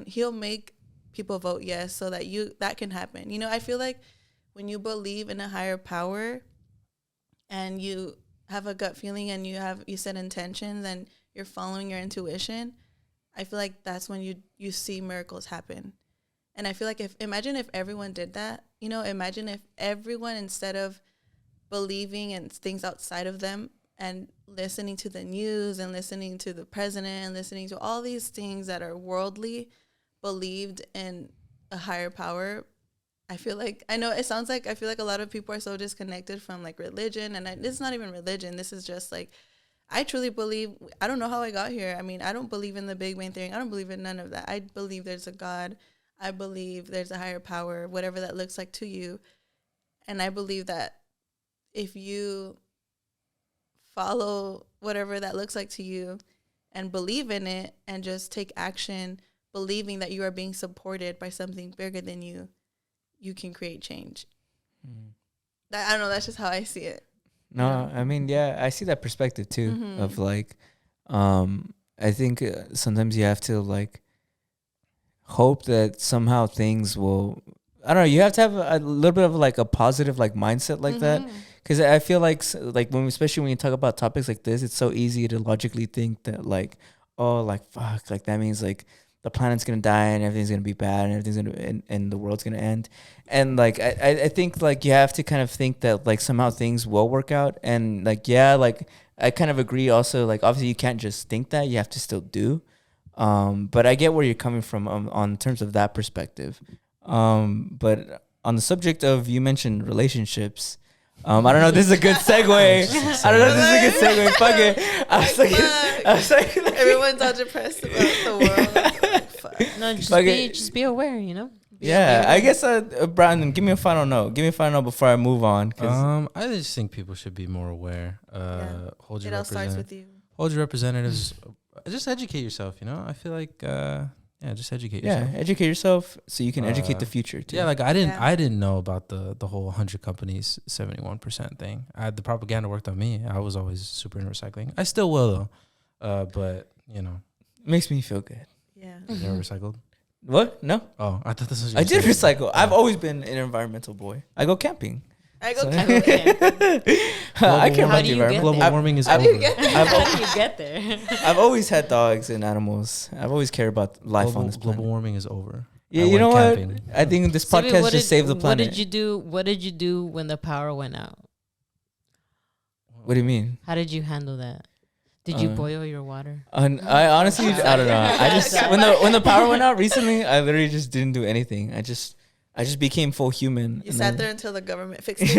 he'll make people vote yes, so that that can happen. I feel like when you believe in a higher power and you have a gut feeling and you set intentions and you're following your intuition, I feel like that's when you see miracles happen. And I feel like imagine if everyone did that, imagine if everyone, instead of believing in things outside of them and listening to the news and listening to the president and listening to all these things that are worldly, believed in a higher power. I feel like, I know it sounds like, I feel like a lot of people are so disconnected from like religion, and it's not even religion. This is just like, I truly believe, I don't know how I got here. I mean, I don't believe in the Big Bang Theory. I don't believe in none of that. I believe there's a God. I believe there's a higher power, whatever that looks like to you. And I believe that if you follow whatever that looks like to you and believe in it and just take action, believing that you are being supported by something bigger than you, you can create change. I don't know. That's just how I see it. No, I mean, yeah, I see that perspective too, of like, I think sometimes you have to like hope that somehow things will, I don't know, you have to have a little bit of like a positive like mindset like that. Because I feel like especially when you talk about topics like this, it's so easy to logically think that like, oh, like fuck, like that means like the planet's gonna die and everything's gonna be bad and everything's gonna and the world's gonna end. And like I think like you have to kind of think that like somehow things will work out. And like, yeah, like I kind of agree also, like obviously you can't just think that, you have to still do. But I get where you're coming from on terms of that perspective. But on the subject of, you mentioned relationships. I don't know if this is a good segue. I don't know if this is a good segue. Fuck it. I was like everyone's all depressed about the world. Like, fuck. No, just be aware, Yeah, I guess, Brandon, give me a final note. Give me a final note before I move on. I just think people should be more aware. Hold your it all starts with you. Hold your representatives. Just educate yourself. I feel like just educate yourself. Yeah, educate yourself so you can educate the future too. Yeah, like I didn't know about the whole 100 companies 71% thing. The propaganda worked on me. I was always super into recycling. I still will though. But it makes me feel good. Yeah. You never recycled? What? No. Oh, I thought this was. I did recycle. I've always been an environmental boy. I go camping. I care about the environment. Global warming is over. How do you get there? I've always had dogs and animals. I've always cared about life on this planet. Global warming is over. Yeah, you know what? I think this podcast just saved the planet. What did you do when the power went out? What do you mean? How did you handle that? Did you boil your water? I honestly, I don't know. I just when the power went out recently, I literally just didn't do anything. I just became full human. You sat there until the government fixed it.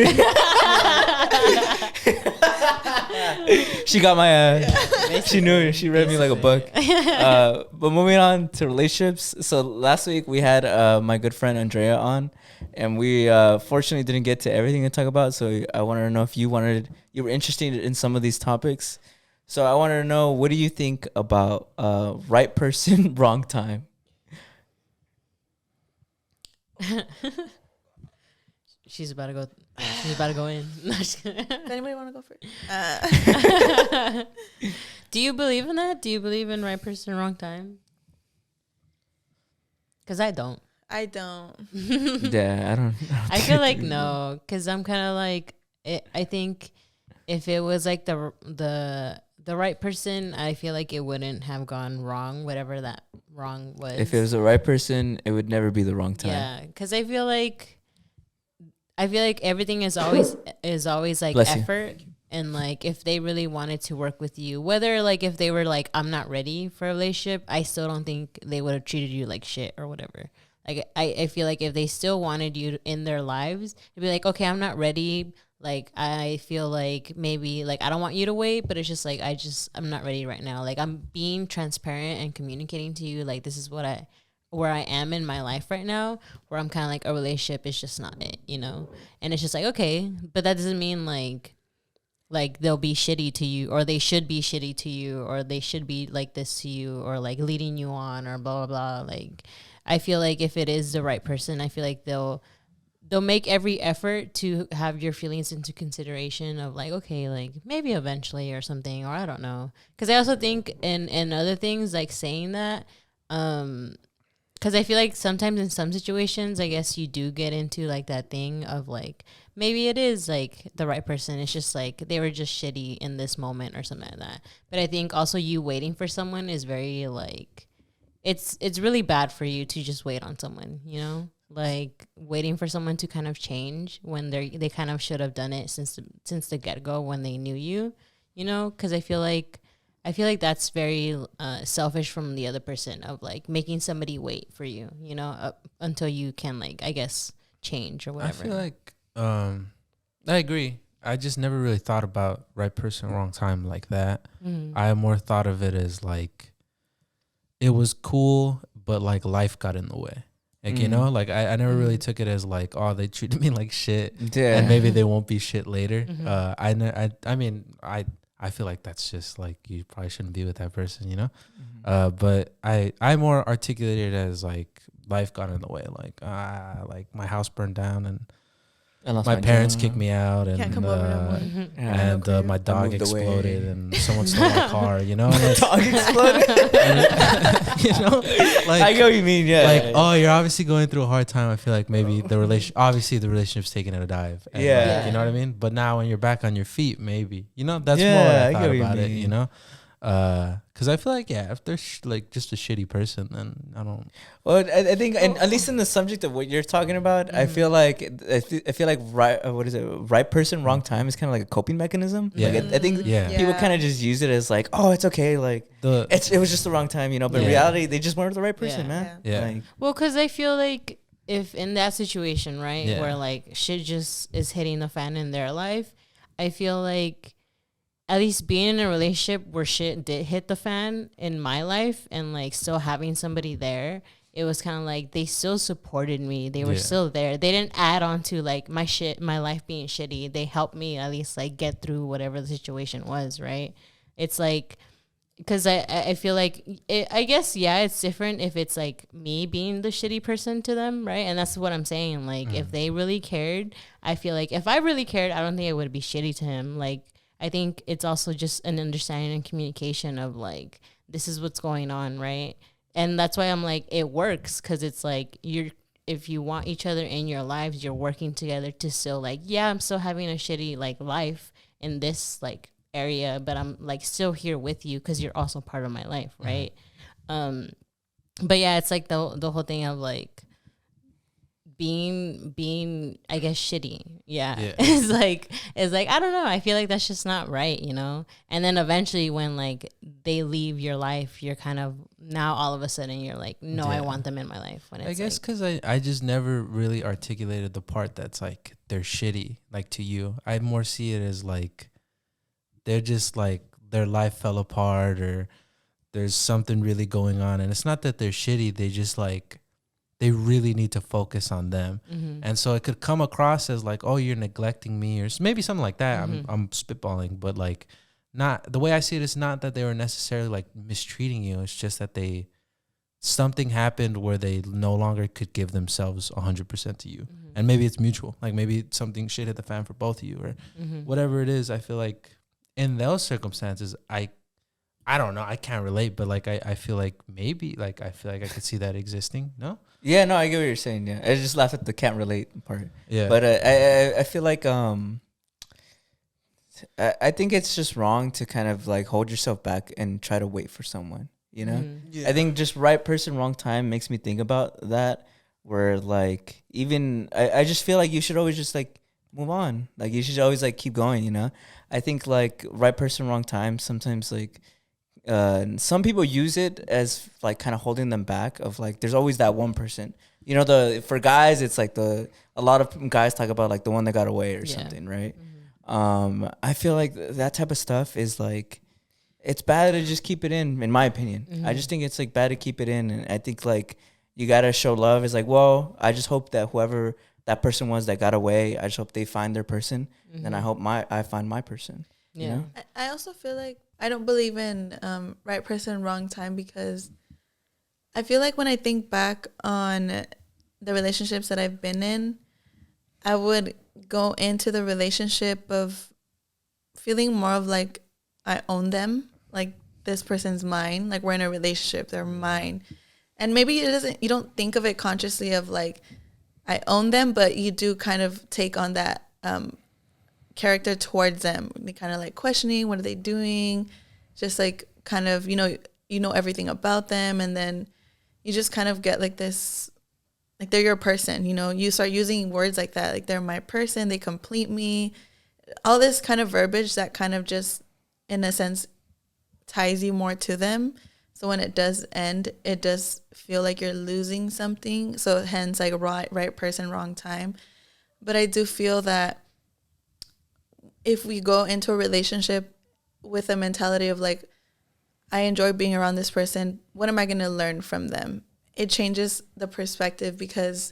She got my ass. She knew it. She read me like a book. But moving on to relationships. So last week we had my good friend Andrea on, and we fortunately didn't get to everything to talk about. So I wanted to know if you were interested in some of these topics. So I wanted to know, what do you think about right person, wrong time? She's about to go. She's about to go in. Does anybody want to go first? Do you believe in that? Do you believe in right person, wrong time? Because I don't. I don't. Yeah, I don't. I feel like no, because I'm kind of like I think if it was like the right person, I feel like it wouldn't have gone wrong, whatever that wrong was. If it was the right person, it would never be the wrong time. Yeah, because I feel like everything is always like Bless you. effort. And like if they really wanted to work with you, whether like if they were like, I'm not ready for a relationship, I still don't think they would have treated you like shit or whatever. Like I feel like if they still wanted you in their lives, they'd be like, okay, I'm not ready. Like I feel like maybe like I don't want you to wait, but it's just like I'm not ready right now. Like I'm being transparent and communicating to you like this is where I am in my life right now, where I'm kind of like a relationship is just not it, you know? And it's just like, okay, but that doesn't mean like they'll be shitty to you, or they should be shitty to you, or they should be like this to you, or like leading you on, or blah, blah, blah. Like, I feel like if it is the right person, I feel like they'll make every effort to have your feelings into consideration of like, okay, like maybe eventually or something, or I don't know. Because I also think in other things, like saying that, because I feel like sometimes in some situations, I guess you do get into like that thing of like, maybe it is like the right person. It's just like they were just shitty in this moment or something like that. But I think also you waiting for someone is very like, it's really bad for you to just wait on someone, you know? Like waiting for someone to kind of change when they kind of should have done it since the get-go when they knew you, you know? Because I feel like that's very selfish from the other person of like making somebody wait for you, you know, until you can like, I guess, change or whatever. I feel like I agree. I just never really thought about right person, wrong time like that. Mm-hmm. I more thought of it as like it was cool, but like life got in the way. Like, you know, like I never really took it as like, oh, they treated me like shit, and maybe they won't be shit later. I mean, I feel like that's just like you probably shouldn't be with that person, you know. But I more articulated it as like life got in the way, like my house burned down and my parents kicked me out, and Can't come over no more. and my dog exploded and someone stole my car, you know. My dog exploded. You know, like I get what you mean. Yeah. Like, oh, you're obviously going through a hard time. I feel like maybe the relationship's taking a dive. And Yeah. like, you know what I mean. But now when you're back on your feet, maybe, you know, that's Yeah, more what I I thought get what you about it. mean. You know, because I feel like if they're like just a shitty person, then I don't. Well, I think, and at least in the subject of what you're talking about, I feel like right person, wrong time is kind of like a coping mechanism. Yeah. Like I think people kind of just use it as like, oh, it's okay, like it was just the wrong time, you know. But in reality, they just weren't the right person, man. Yeah. Like, Well, because I feel like if in that situation, right, Yeah. where like shit just is hitting the fan in their life, I feel like at least being in a relationship where shit did hit the fan in my life and like still having somebody there, it was kind of like they still supported me. They were still there. They didn't add on to like my life being shitty. They helped me at least like get through whatever the situation was, right? It's like, because I feel like, I guess, yeah, it's different if it's like me being the shitty person to them, right? And that's what I'm saying. Like, if they really cared, I feel like if I really cared, I don't think I would be shitty to him. Like, I think it's also just an understanding and communication of like, this is what's going on, right? And that's why I'm like, it works, because it's like if you want each other in your lives, you're working together to still like, yeah, I'm still having a shitty like life in this like area, but I'm like still here with you because you're also part of my life, right? But yeah, it's like the whole thing of like being I guess shitty. Yeah. It's like I don't know, I feel like that's just not right, you know. And then eventually when like they leave your life, you're kind of now all of a sudden you're like, no, I want them in my life. When it's I guess because I just never really articulated the part that's like they're shitty, like to you. I more see it as like they're just like their life fell apart or there's something really going on. And it's not that they're shitty. They just like, they really need to focus on them. Mm-hmm. And so it could come across as like, oh, you're neglecting me or maybe something like that. Mm-hmm. I'm spitballing, but like not the way I see it is not that they were necessarily like mistreating you. It's just that something happened where they no longer could give themselves 100% to you. Mm-hmm. And maybe it's mutual. Like maybe something shit hit the fan for both of you or whatever it is. I feel like in those circumstances, I don't know. I can't relate, but like I feel like maybe like I feel like I could see that existing. No? Yeah, no, I get what you're saying. Yeah, I just laugh at the can't relate part. Yeah. But I feel like I think it's just wrong to kind of like hold yourself back and try to wait for someone. You know, I think just right person, wrong time makes me think about that. Where like even I just feel like you should always just like move on. Like you should always like keep going. You know, I think like right person, wrong time. Sometimes like. Some people use it as like kind of holding them back of like there's always that one person, you know, for guys it's like a lot of guys talk about like the one that got away or something, right? I feel like that type of stuff is like it's bad to just keep it in my opinion. I just think it's like bad to keep it in, and I think like you gotta show love. It's like, well, I just hope that whoever that person was that got away, I just hope they find their person, and I hope I find my person. You know? I also feel like I don't believe in right person, wrong time, because I feel like when I think back on the relationships that I've been in, I would go into the relationship of feeling more of like I own them, like this person's mine, like we're in a relationship, they're mine. And maybe you don't think of it consciously of like I own them, but you do kind of take on that character towards them. They kind of like questioning, what are they doing? Just like kind of, you know everything about them, and then you just kind of get like this, like they're your person, you know, you start using words like that, like they're my person, they complete me, all this kind of verbiage that kind of just in a sense ties you more to them. So when it does end, it does feel like you're losing something. So hence like right person, wrong time. But I do feel that if we go into a relationship with a mentality of like, I enjoy being around this person, what am I going to learn from them? It changes the perspective, because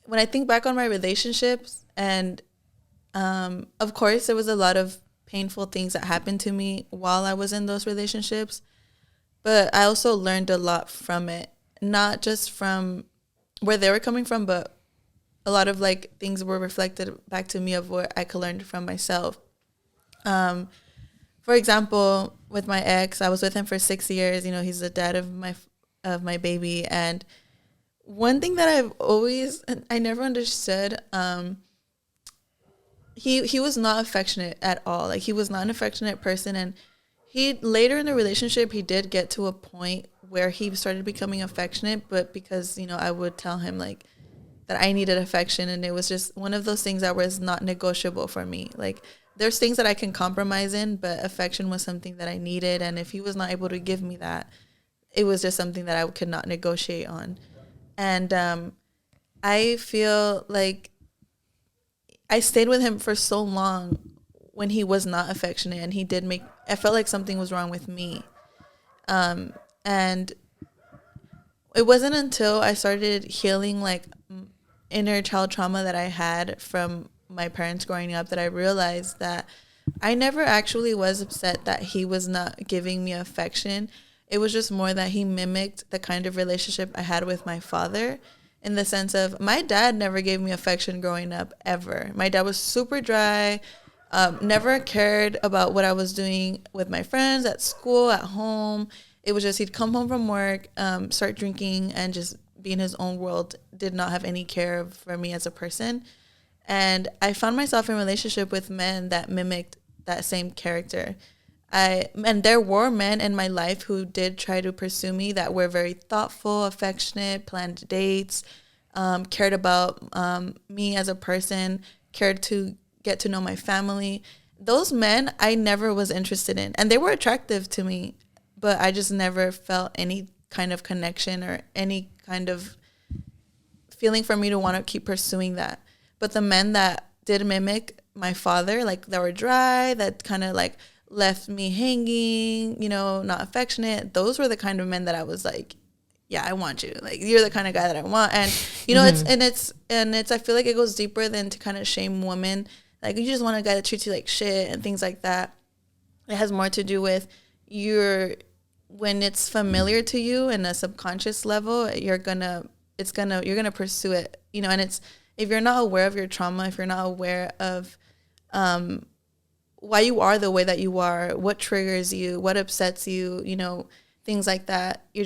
when I think back on my relationships, and of course there was a lot of painful things that happened to me while I was in those relationships, but I also learned a lot from it, not just from where they were coming from, but a lot of like things were reflected back to me of what I could learn from myself. For example, with my ex, I was with him for 6 years. You know, he's the dad of my baby. And one thing that I never understood, he was not affectionate at all. Like he was not an affectionate person. And he later in the relationship, he did get to a point where he started becoming affectionate, but because, you know, I would tell him like, that I needed affection, and it was just one of those things that was not negotiable for me. Like there's things that I can compromise in, but affection was something that I needed, and if he was not able to give me that, it was just something that I could not negotiate on. And I feel like I stayed with him for so long when he was not affectionate, and I felt like something was wrong with me. And it wasn't until I started healing like inner child trauma that I had from my parents growing up that I realized that I never actually was upset that he was not giving me affection. It was just more that he mimicked the kind of relationship I had with my father, in the sense of my dad never gave me affection growing up, ever. My dad was super dry, never cared about what I was doing with my friends, at school, at home. It was just he'd come home from work, start drinking, and just be in his own world, did not have any care for me as a person. And I found myself in a relationship with men that mimicked that same character. And there were men in my life who did try to pursue me that were very thoughtful, affectionate, planned dates, cared about me as a person, cared to get to know my family. Those men I never was interested in, and they were attractive to me, but I just never felt any kind of connection or any kind of feeling for me to want to keep pursuing that. But the men that did mimic my father, like that were dry, that kind of like left me hanging, you know, not affectionate, those were the kind of men that I was like, yeah, I want you. Like, you're the kind of guy that I want. And, you know, it's, I feel like it goes deeper than to kind of shame women. Like, you just want a guy that treats you like shit and things like that. It has more to do with when it's familiar to you in a subconscious level, you're gonna pursue it, you know. And it's, if you're not aware of your trauma, if you're not aware of why you are the way that you are, what triggers you, what upsets you, you know, things like that, you're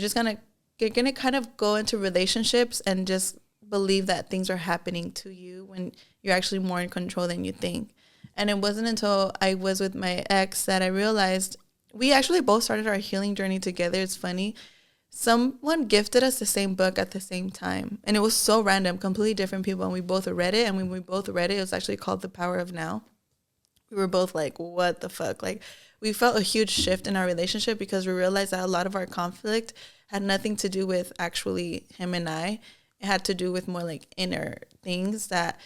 gonna kind of go into relationships and just believe that things are happening to you when you're actually more in control than you think. And it wasn't until I was with my ex that I realized we actually both started our healing journey together. It's funny. Someone gifted us the same book at the same time. And it was so random, completely different people. And we both read it. And when we both read it, it was actually called The Power of Now. We were both like, what the fuck? Like, we felt a huge shift in our relationship because we realized that a lot of our conflict had nothing to do with actually him and I. It had to do with more like inner things that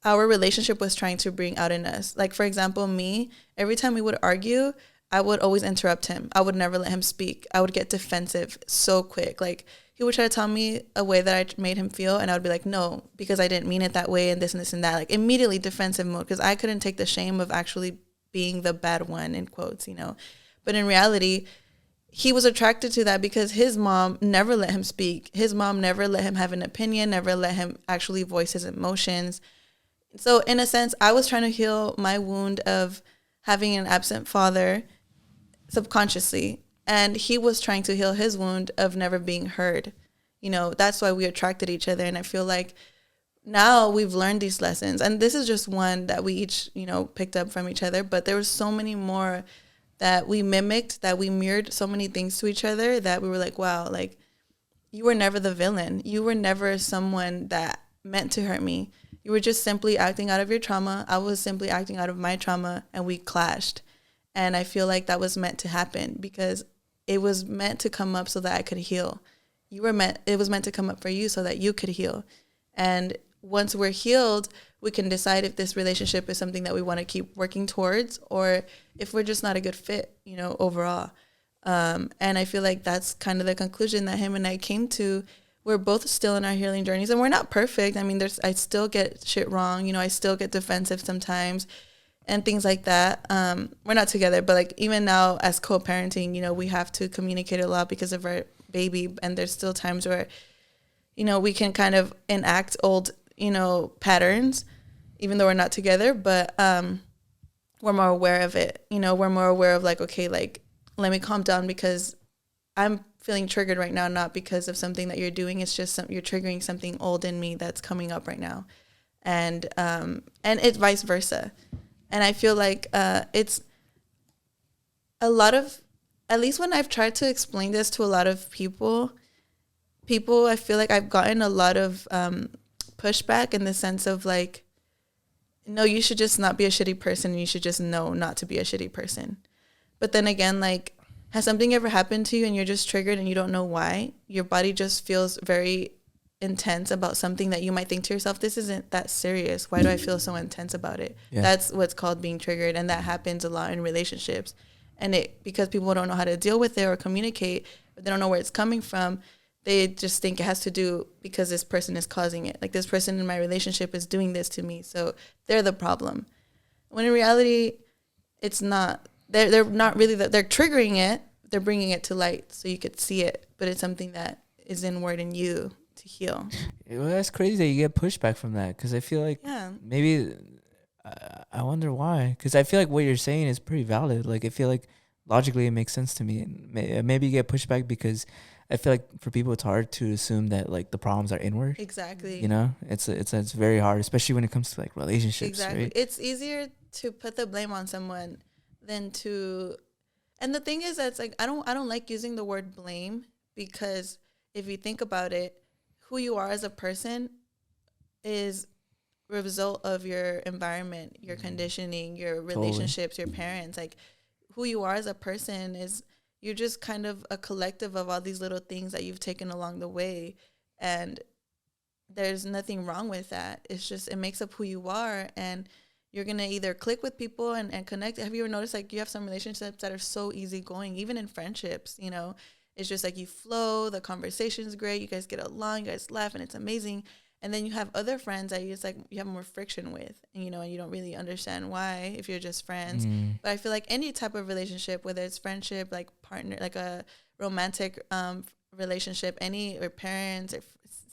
our relationship was trying to bring out in us. Like, for example, me, every time we would argue, I would always interrupt him. I would never let him speak. I would get defensive so quick. Like, he would try to tell me a way that I made him feel, and I would be like, no, because I didn't mean it that way, and this and that. Like, immediately defensive mode, because I couldn't take the shame of actually being the bad one, in quotes, you know. But in reality, he was attracted to that because his mom never let him speak. His mom never let him have an opinion, never let him actually voice his emotions. So in a sense, I was trying to heal my wound of having an absent father subconsciously, and he was trying to heal his wound of never being heard. You know, that's why we attracted each other. And I feel like now we've learned these lessons, and this is just one that we each, you know, picked up from each other, but there were so many more that we mimicked, that we mirrored so many things to each other that we were like, wow, like, you were never the villain. You were never someone that meant to hurt me. You were just simply acting out of your trauma. I was simply acting out of my trauma, and we clashed. And I feel like that was meant to happen because it was meant to come up so that I could heal. It was meant to come up for you so that you could heal. And once we're healed, we can decide if this relationship is something that we want to keep working towards or if we're just not a good fit, you know, overall. And I feel like that's kind of the conclusion that him and I came to. We're both still in our healing journeys, and we're not perfect. I mean, I still get shit wrong. You know, I still get defensive sometimes and things like that. We're not together, but like even now as co-parenting, you know, we have to communicate a lot because of our baby. And there's still times where, you know, we can kind of enact old, you know, patterns, even though we're not together, but we're more aware of it. You know, we're more aware of like, okay, like, let me calm down because I'm feeling triggered right now, not because of something that you're doing. It's just you're triggering something old in me that's coming up right now. And it's vice versa. And I feel like it's a lot of, at least when I've tried to explain this to a lot of people, I feel like I've gotten a lot of pushback in the sense of like, no, you should just not be a shitty person. You should just know not to be a shitty person. But then again, like, has something ever happened to you and you're just triggered and you don't know why? Your body just feels very intense about something that you might think to yourself, this isn't that serious. Why do I feel so intense about it? Yeah. That's what's called being triggered. And that happens a lot in relationships. And because people don't know how to deal with it or communicate, but they don't know where it's coming from, they just think it has to do because this person is causing it. Like, this person in my relationship is doing this to me, so they're the problem. When in reality, it's not. They're not really, they're triggering it. They're bringing it to light so you could see it, but it's something that is inward in you to heal. Well, that's crazy that you get pushback from that, because I feel like maybe I wonder why. Because I feel like what you're saying is pretty valid. Like, I feel like logically it makes sense to me. And maybe you get pushback because I feel like for people it's hard to assume that like the problems are inward. Exactly. You know, it's very hard, especially when it comes to like relationships. Exactly. Right? It's easier to put the blame on someone than to. And the thing is, that's like I don't like using the word blame, because if you think about it, who you are as a person is a result of your environment, your conditioning, your relationships, your parents. Like, who you are as a person is you're just kind of a collective of all these little things that you've taken along the way. And there's nothing wrong with that. It's just, it makes up who you are. And you're going to either click with people and connect. Have you ever noticed, like, you have some relationships that are so easygoing, even in friendships, you know, it's just like you flow, the conversation's great, you guys get along, you guys laugh, and it's amazing. And then you have other friends that you just like, you have more friction with, and, you know, and you don't really understand why if you're just friends. But I feel like any type of relationship, whether it's friendship, like partner, like a romantic relationship, any, or parents or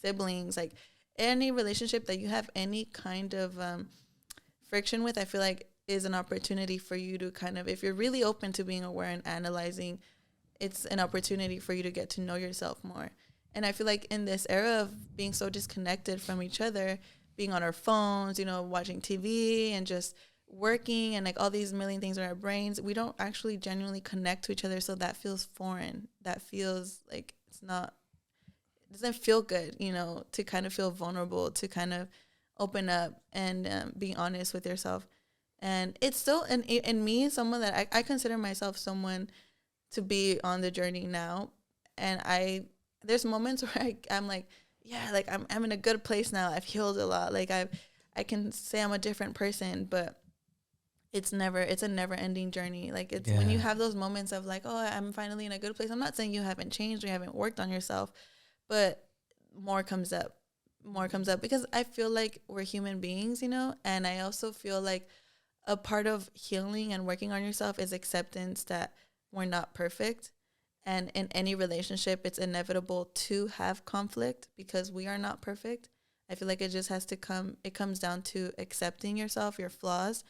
siblings, like any relationship that you have any kind of friction with, I feel like is an opportunity for you to kind of, if you're really open to being aware and analyzing, it's an opportunity for you to get to know yourself more. And I feel like in this era of being so disconnected from each other, being on our phones, you know, watching TV and just working and like all these million things in our brains, we don't actually genuinely connect to each other. So that feels foreign. That feels like it's not, it doesn't feel good, you know, to kind of feel vulnerable, to kind of open up and be honest with yourself. And it's still, in me, someone that I consider myself someone to be on the journey now. And there's moments where I'm like, yeah, like I'm in a good place now. I've healed a lot. Like I can say I'm a different person, but it's a never ending journey. Like it's when you have those moments of like, oh, I'm finally in a good place. I'm not saying you haven't changed or you haven't worked on yourself, but more comes up because I feel like we're human beings, you know? And I also feel like a part of healing and working on yourself is acceptance that we're not perfect. And in any relationship, it's inevitable to have conflict because we are not perfect. I feel like it just has to it comes down to accepting yourself, your flaws,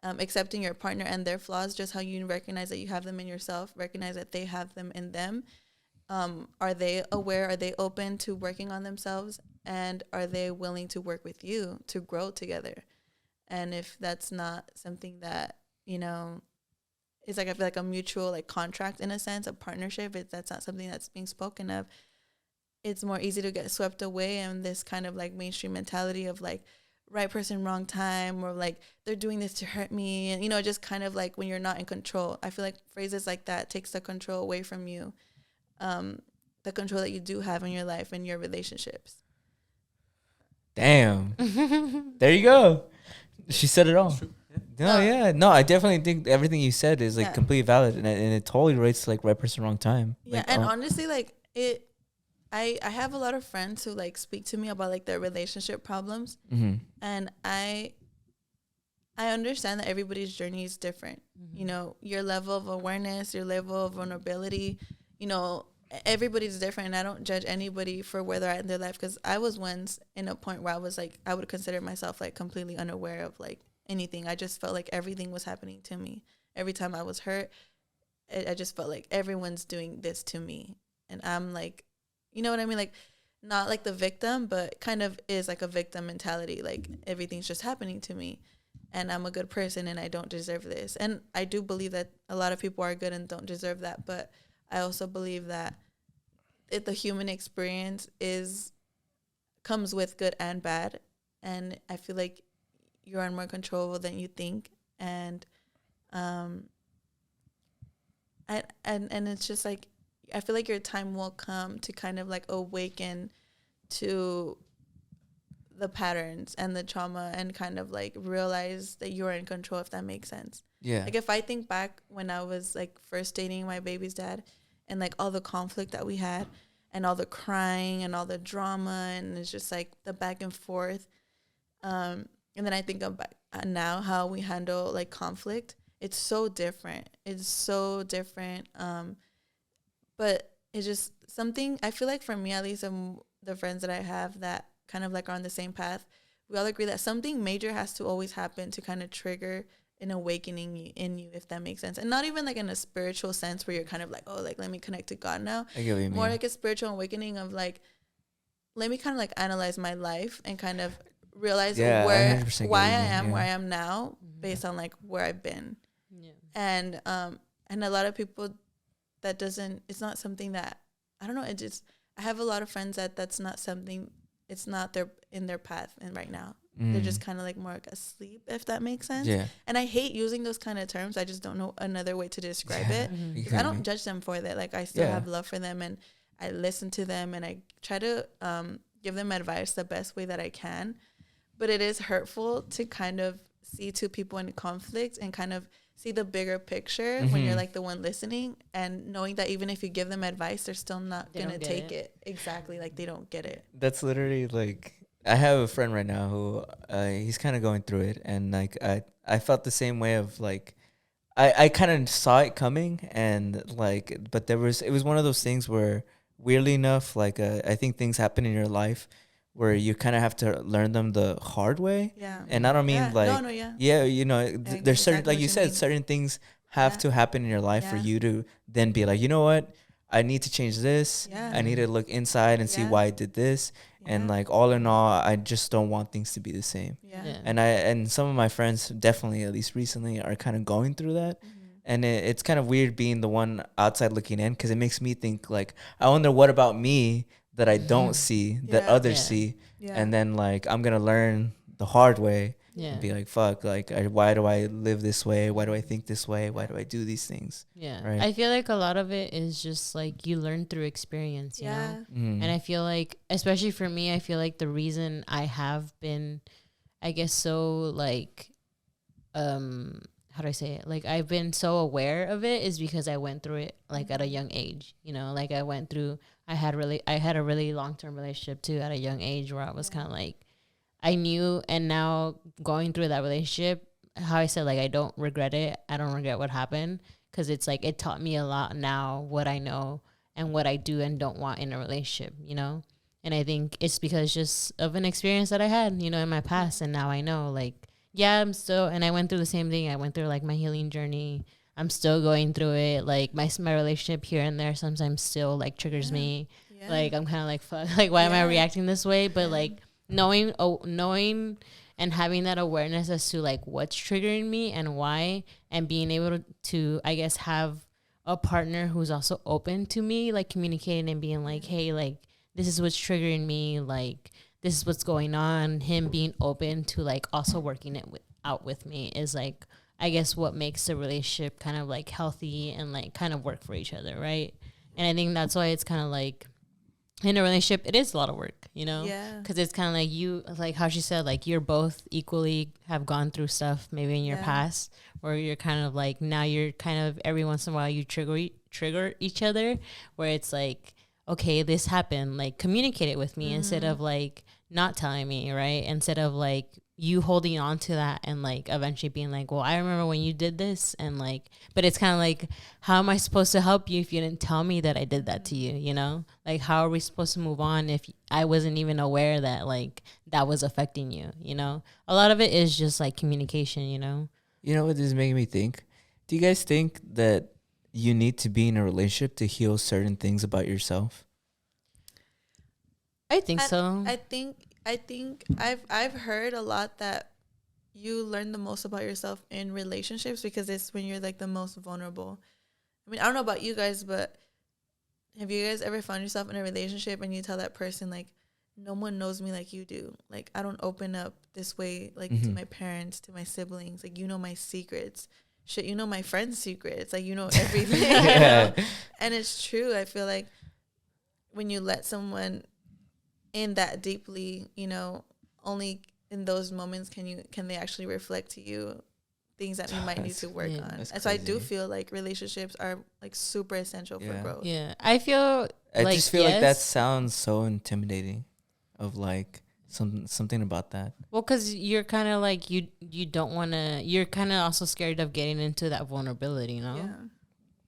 accepting your partner and their flaws, just how you recognize that you have them in yourself, recognize that they have them in them. Are they aware? Are they open to working on themselves? And are they willing to work with you to grow together? And if that's not something that, you know, it's like, I feel like a mutual like contract in a sense, a partnership, that's not something that's being spoken of, it's more easy to get swept away in this kind of like mainstream mentality of like right person, wrong time, or like they're doing this to hurt me. And, you know, just kind of like when you're not in control. I feel like phrases like that takes the control away from you, the control that you do have in your life and your relationships. Damn. There you go. She said it all. No, I definitely think everything you said is like completely valid, and it totally relates to like right person, wrong time. Yeah, like, and honestly, like I have a lot of friends who like speak to me about like their relationship problems, and I understand that everybody's journey is different. You know, your level of awareness, your level of vulnerability, you know, everybody's different, and I don't judge anybody for where they're at in their life, because I was once in a point where I was like, I would consider myself like completely unaware of like anything. I just felt like everything was happening to me. Every time I was hurt, I just felt like everyone's doing this to me, and I'm like, you know what I mean? Like, not like the victim, but kind of is like a victim mentality. Like everything's just happening to me, and I'm a good person and I don't deserve this. And I do believe that a lot of people are good and don't deserve that, but I also believe that the human experience comes with good and bad, and I feel like you're more control than you think, and and it's just like, I feel like your time will come to kind of like awaken to the patterns and the trauma and kind of like realize that you're in control, if that makes sense. Yeah. Like if I think back when I was like first dating my baby's dad, and like all the conflict that we had and all the crying and all the drama, and it's just like the back and forth. And then I think about now how we handle like conflict. It's so different. It's so different. But it's just something, I feel like for me, at least, the friends that I have that kind of like are on the same path, we all agree that something major has to always happen to kind of trigger an awakening in you, if that makes sense. And not even like in a spiritual sense where you're kind of like, oh, like, let me connect to God now. I get what you mean. More like a spiritual awakening of like, let me kind of like analyze my life and kind of realize why I am where I am now based on like where I've been. Yeah. And a lot of people, it's not something that, I don't know, I have a lot of friends that's not something, it's not in their path and right now. They're just kind of like more like asleep, if that makes sense. Yeah. And I hate using those kind of terms. I just don't know another way to describe it. Mhm. 'Cause I don't judge them for that. Like I still Yeah. have love for them, and I listen to them, and I try to give them advice the best way that I can. But it is hurtful to kind of see two people in conflict and kind of see the bigger picture when you're like the one listening, and knowing that even if you give them advice, they're still not They gonna don't get take it. it exactly, like they don't get it. That's literally like, I have a friend right now who he's kind of going through it, and like I felt the same way of like I kind of saw it coming, and like, but it was one of those things where weirdly enough, like I think things happen in your life where you kind of have to learn them the hard way. Yeah. And I don't mean Yeah. like, No, yeah. yeah, you know, get there's certain, exactly like what you you said, mean. certain things have Yeah. to happen in your life for Yeah. you to then be like, you know what, I need to change this. Yeah. I need to look inside and see Yeah. why I did this. And Yeah. like all in all, I just don't want things to be the same. Yeah. Yeah. And some of my friends definitely, at least recently, are kind of going through that. And it's kind of weird being the one outside looking in, because it makes me think like, I wonder what about me that I don't see that Yeah. others Yeah. see. Yeah. And then like I'm gonna learn the hard way Yeah. and be like, fuck, like why do I live this way? Why do I think this way? Why do I do these things? Yeah. Right. I feel like a lot of it is just like you learn through experience, you Yeah. know? Mm. And I feel like, especially for me, I feel like the reason I have been, I guess, so like, how do I say it? Like, I've been so aware of it is because I went through it like at a young age, you know? Like I had a really long-term relationship too at a young age where I was kind of like, I knew, and now going through that relationship, how I said, like, I don't regret it. I don't regret what happened, because it's like it taught me a lot now, what I know and what I do and don't want in a relationship, you know? And I think it's because just of an experience that I had, you know, in my past. And now I know, like, yeah, and I went through the same thing. I went through like my healing journey. I'm still going through it. Like my relationship here and there sometimes still like triggers me. Yeah. Like I'm kind of like, fuck, like, why am I Yeah. reacting this way? But Yeah. like knowing and having that awareness as to like what's triggering me and why, and being able to I guess have a partner who's also open to me, like communicating and being like, hey, like this is what's triggering me, like this is what's going on. Him being open to like also working it out with me is like, I guess, what makes the relationship kind of like healthy and like kind of work for each other, right? And I think that's why it's kind of like in a relationship, it is a lot of work, you know? Yeah. Because it's kind of like you, like how she said, like you're both equally have gone through stuff maybe in your Yeah. past, where you're kind of like, now you're kind of every once in a while you trigger each other, where it's like, okay, this happened, like communicate it with me instead of like not telling me, right? Instead of like you holding on to that and like eventually being like, well, I remember when you did this, and like, but it's kind of like, how am I supposed to help you if you didn't tell me that I did that to you, you know? Like, how are we supposed to move on if I wasn't even aware that like that was affecting you, you know? A lot of it is just like communication, you know? You know what this is making me think? Do you guys think that you need to be in a relationship to heal certain things about yourself? I think so. I think I've heard a lot that you learn the most about yourself in relationships, because it's when you're like the most vulnerable. I mean, I don't know about you guys, but have you guys ever found yourself in a relationship and you tell that person like, no one knows me like you do. Like, I don't open up this way, like to my parents, to my siblings. Like, you know my secrets. Shit, you know my friends' secrets. Like, you know everything. Yeah. You know? And it's true. I feel like when you let someone in that deeply, you know, only in those moments can they actually reflect to you things that you might need to work on. that's And so I do crazy. feel like relationships are like super essential for Yeah. growth. Yeah. I feel I like, just feel like that yes. sounds so intimidating, of like something about that. Well, because you're kind of like, you don't want to, you're kind of also scared of getting into that vulnerability, you know? Yeah.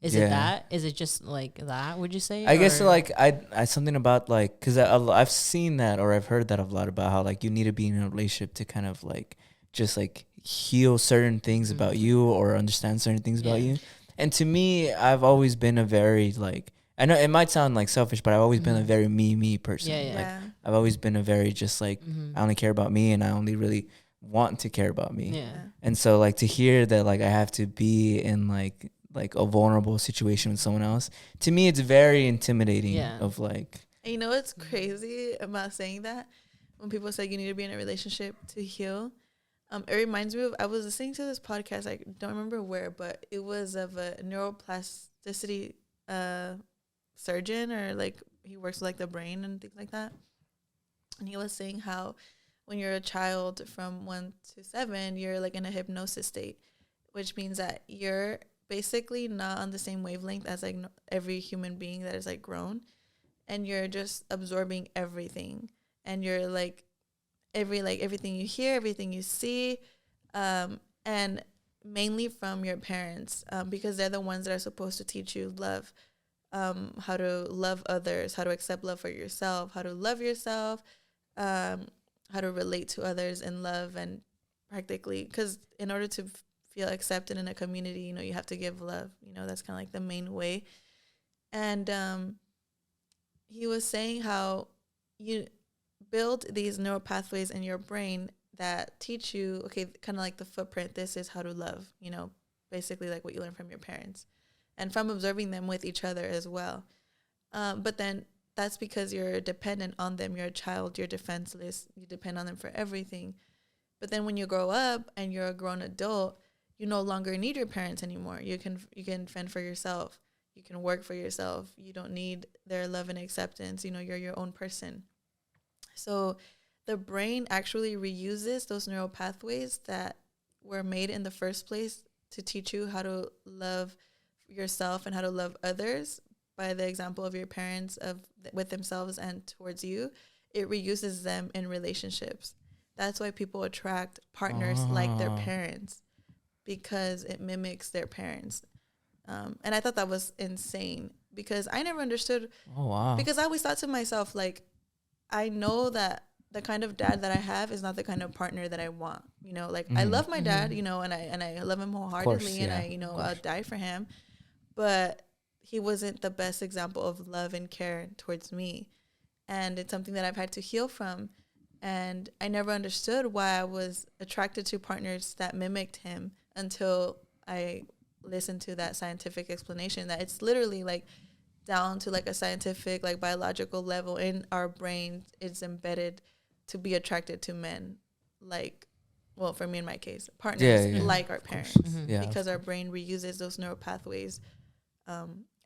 Is Yeah. it that? Is it just like that, would you say? I guess Or- like I something about like, because I've seen that, or I've heard that a lot, about how like you need to be in a relationship to kind of like just like heal certain things about you, or understand certain things about Yeah. you. And to me, I've always been a very like, I know it might sound like selfish, but I've always been a very me person. Yeah, yeah. Like Yeah. I've always been a very just like, I only care about me, and I only really want to care about me. Yeah. And so like to hear that like I have to be in like a vulnerable situation with someone else, to me it's very intimidating. Yeah. Of like, And you know what's crazy about saying that? when people say you need to be in a relationship to heal, it reminds me of, I was listening to this podcast, I don't remember where, but it was of a neuroplasticity surgeon, or like he works with like the brain and things like that. And he was saying how when you're a child from 1 to 7, you're like in a hypnosis state, which means that you're basically not on the same wavelength as like every human being that is like grown, and you're just absorbing everything, and you're like everything you hear, everything you see, and mainly from your parents, because they're the ones that are supposed to teach you love, how to love others, how to accept love for yourself, how to love yourself, how to relate to others in love, and practically, because in order to feel accepted in a community, you know, you have to give love. You know, that's kind of like the main way. And he was saying how you build these neural pathways in your brain that teach you, okay, kind of like the footprint, this is how to love, you know, basically like what you learn from your parents and from observing them with each other as well. But then that's because you're dependent on them. You're a child, you're defenseless, you depend on them for everything. But then when you grow up and you're a grown adult, you no longer need your parents anymore. You can fend for yourself. You can work for yourself. You don't need their love and acceptance. You know, you're your own person. So the brain actually reuses those neural pathways that were made in the first place to teach you how to love yourself and how to love others by the example of your parents with themselves and towards you. It reuses them in relationships. That's why people attract partners like their parents, because it mimics their parents. And I thought that was insane, because I never understood. Oh, wow. Because I always thought to myself, like, I know that the kind of dad that I have is not the kind of partner that I want. You know, like, I love my dad, you know, and I love him wholeheartedly, and I, you know, I'll die for him. But he wasn't the best example of love and care towards me. And it's something that I've had to heal from. And I never understood why I was attracted to partners that mimicked him until I listened to that scientific explanation, that it's literally like down to like a scientific, like biological level in our brains, it's embedded to be attracted to men. Like, well, for me in my case, partners like our parents, because our brain reuses those neural pathways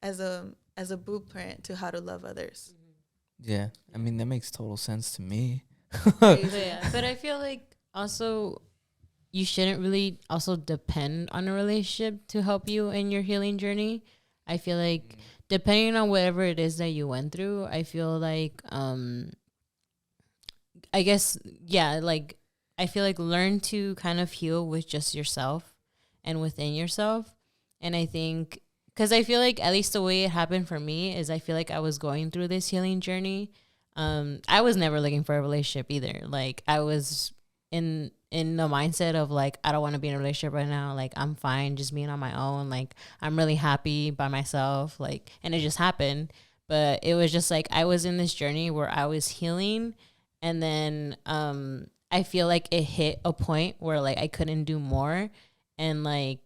as a blueprint to how to love others. Yeah, I mean, that makes total sense to me. But I feel like also you shouldn't really also depend on a relationship to help you in your healing journey. I feel like depending on whatever it is that you went through, I feel like I guess, yeah, like I feel like learn to kind of heal with just yourself and within yourself. And I think, because I feel like at least the way it happened for me is I feel like I was going through this healing journey. I was never looking for a relationship either. Like, I was in the mindset of like, I don't want to be in a relationship right now. Like, I'm fine just being on my own. Like, I'm really happy by myself. Like, and it just happened. But it was just like, I was in this journey where I was healing. And then I feel like it hit a point where like I couldn't do more. And like,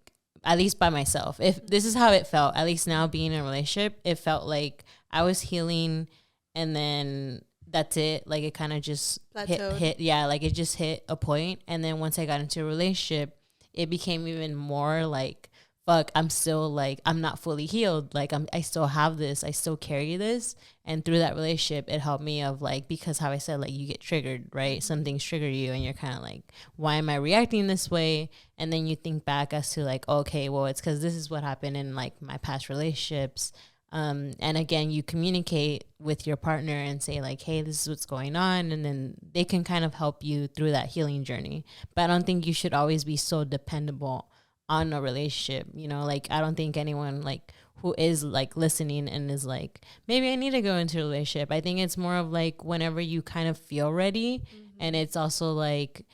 at least by myself, if this is how it felt, at least now being in a relationship, it felt like I was healing, and then that's it. Like, it kind of just hit. Yeah, like it just hit a point. And then once I got into a relationship, it became even more like, fuck, I'm still like, I'm not fully healed. Like, I still have this, I still carry this. And through that relationship, it helped me of like, because how I said, like, you get triggered, right? Some things trigger you and you're kind of like, why am I reacting this way? And then you think back as to like, okay, well, it's because this is what happened in like my past relationships. And again, you communicate with your partner and say like, hey, this is what's going on. And then they can kind of help you through that healing journey. But I don't think you should always be so dependable on a relationship. You know, like, I don't think anyone like who is like listening and is like, maybe I need to go into a relationship. I think it's more of like whenever you kind of feel ready. And it's also like,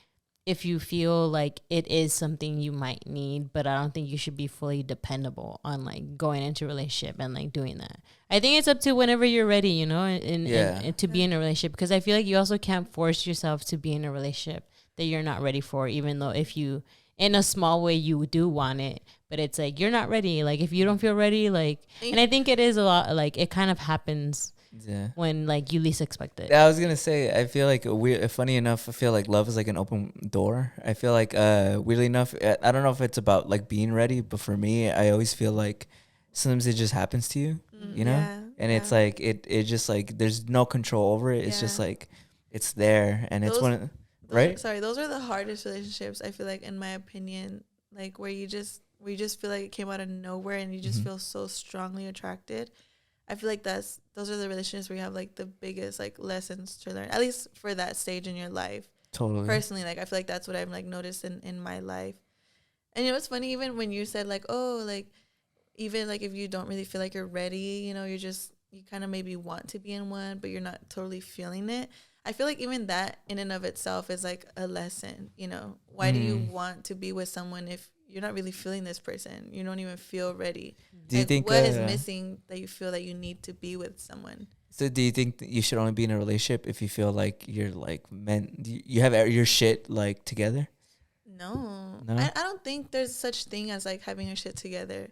if you feel like it is something you might need, but I don't think you should be fully dependable on like going into a relationship and like doing that. I think it's up to whenever you're ready, you know, and to be in a relationship, because I feel like you also can't force yourself to be in a relationship that you're not ready for, even though if you, in a small way, you do want it, but it's like, you're not ready. Like, if you don't feel ready, like, and I think it is a lot, like, it kind of happens Yeah. when like you least expect it. Yeah, I was gonna say, I feel like funny enough, I feel like love is like an open door. I feel like weirdly enough, I don't know if it's about like being ready, but for me, I always feel like sometimes it just happens to you, you know, Yeah, and it's like it just like there's no control over it. It's just Yeah. like it's there, and it's Those- one, right? Sorry, those are the hardest relationships, I feel like, in my opinion, like where you just feel like it came out of nowhere and you just feel so strongly attracted. I feel like those are the relationships where you have like the biggest like lessons to learn, at least for that stage in your life. Totally. Personally, like I feel like that's what I've like noticed in my life. And you know it's funny, even when you said like, oh, like even like if you don't really feel like you're ready, you know, you kind of maybe want to be in one, but you're not totally feeling it. I feel like even that in and of itself is like a lesson, you know. Why do you want to be with someone if you're not really feeling this person? You don't even feel ready. Do you Like, think what is missing that you feel that you need to be with someone? So do you think that you should only be in a relationship if you feel like you're like meant, you have your shit like together? No. No? I don't think there's such thing as like having your shit together.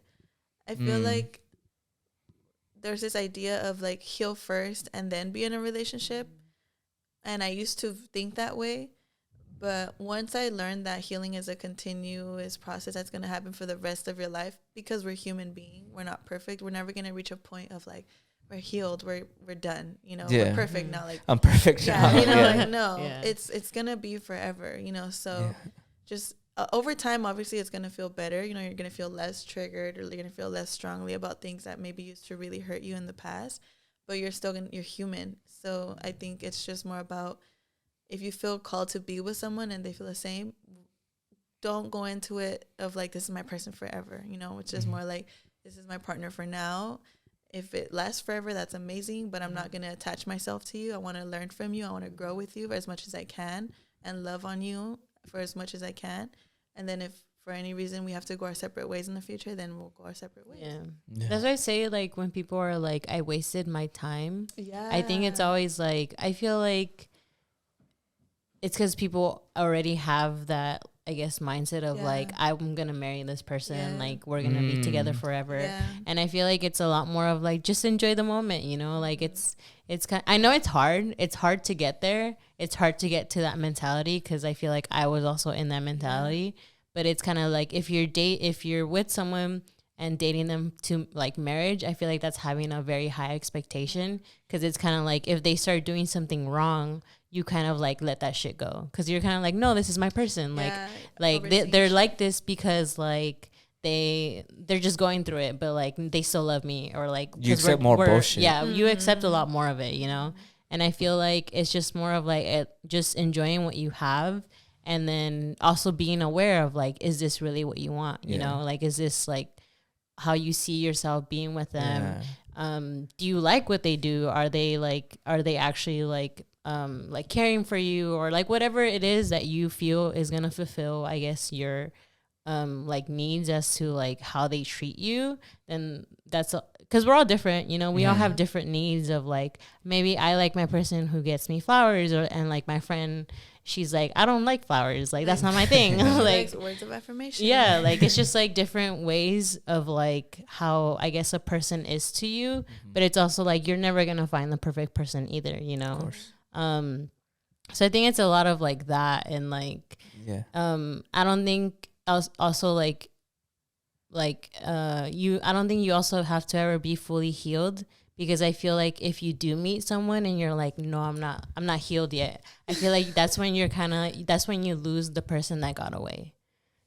I feel like there's this idea of like heal first and then be in a relationship. And I used to think that way. But once I learned that healing is a continuous process that's going to happen for the rest of your life, because we're human beings, we're not perfect. We're never going to reach a point of like, we're healed, we're done, you know, we're perfect now. Like I'm perfect yeah, now. you know, like no, Yeah. it's going to be forever, you know, so just over time, obviously it's going to feel better. You know, you're going to feel less triggered, or you're going to feel less strongly about things that maybe used to really hurt you in the past, but you're still you're human. So I think it's just more about, if you feel called to be with someone and they feel the same, don't go into it of like, this is my person forever, you know, which is more like, this is my partner for now. If it lasts forever, that's amazing, but I'm not going to attach myself to you. I want to learn from you. I want to grow with you for as much as I can and love on you for as much as I can. And then if for any reason we have to go our separate ways in the future, then we'll go our separate ways. Yeah. That's why I say, like, when people are like, I wasted my time. Yeah. I think it's always like, I feel like it's because people already have that, I guess, mindset of like, I'm going to marry this person. Like, we're going to be together forever. Yeah. And I feel like it's a lot more of like, just enjoy the moment, you know, like it's kind I know it's hard. It's hard to get there. It's hard to get to that mentality, because I feel like I was also in that mentality. But it's kind of like, if you're with someone and dating them to like marriage, I feel like that's having a very high expectation, because it's kind of like, if they start doing something wrong, you kind of like let that shit go, because you're kind of like, no, this is my person. Like they're like this because like they're just going through it, but like they still love me, or like you accept more bullshit. Yeah, you accept a lot more of it, you know. And I feel like it's just more of like just enjoying what you have, and then also being aware of like, is this really what you want? You know, like, is this like how you see yourself being with them? Do you like what they do? Are they actually like caring for you, or like whatever it is that you feel is gonna fulfill, I guess, your like needs as to like how they treat you? Then that's because we're all different, you know. We all have different needs of like, maybe I like my person who gets me flowers, and like my friend, she's like, I don't like flowers, like that's not my thing. Like words of affirmation. Yeah, like it's just like different ways of like how I guess a person is to you, but it's also like you're never gonna find the perfect person either, you know. Of course. So I think it's a lot of like that, and like I don't think also like I don't think you also have to ever be fully healed, because I feel like if you do meet someone and you're like, no, I'm not healed yet, I feel like that's when that's when you lose the person that got away,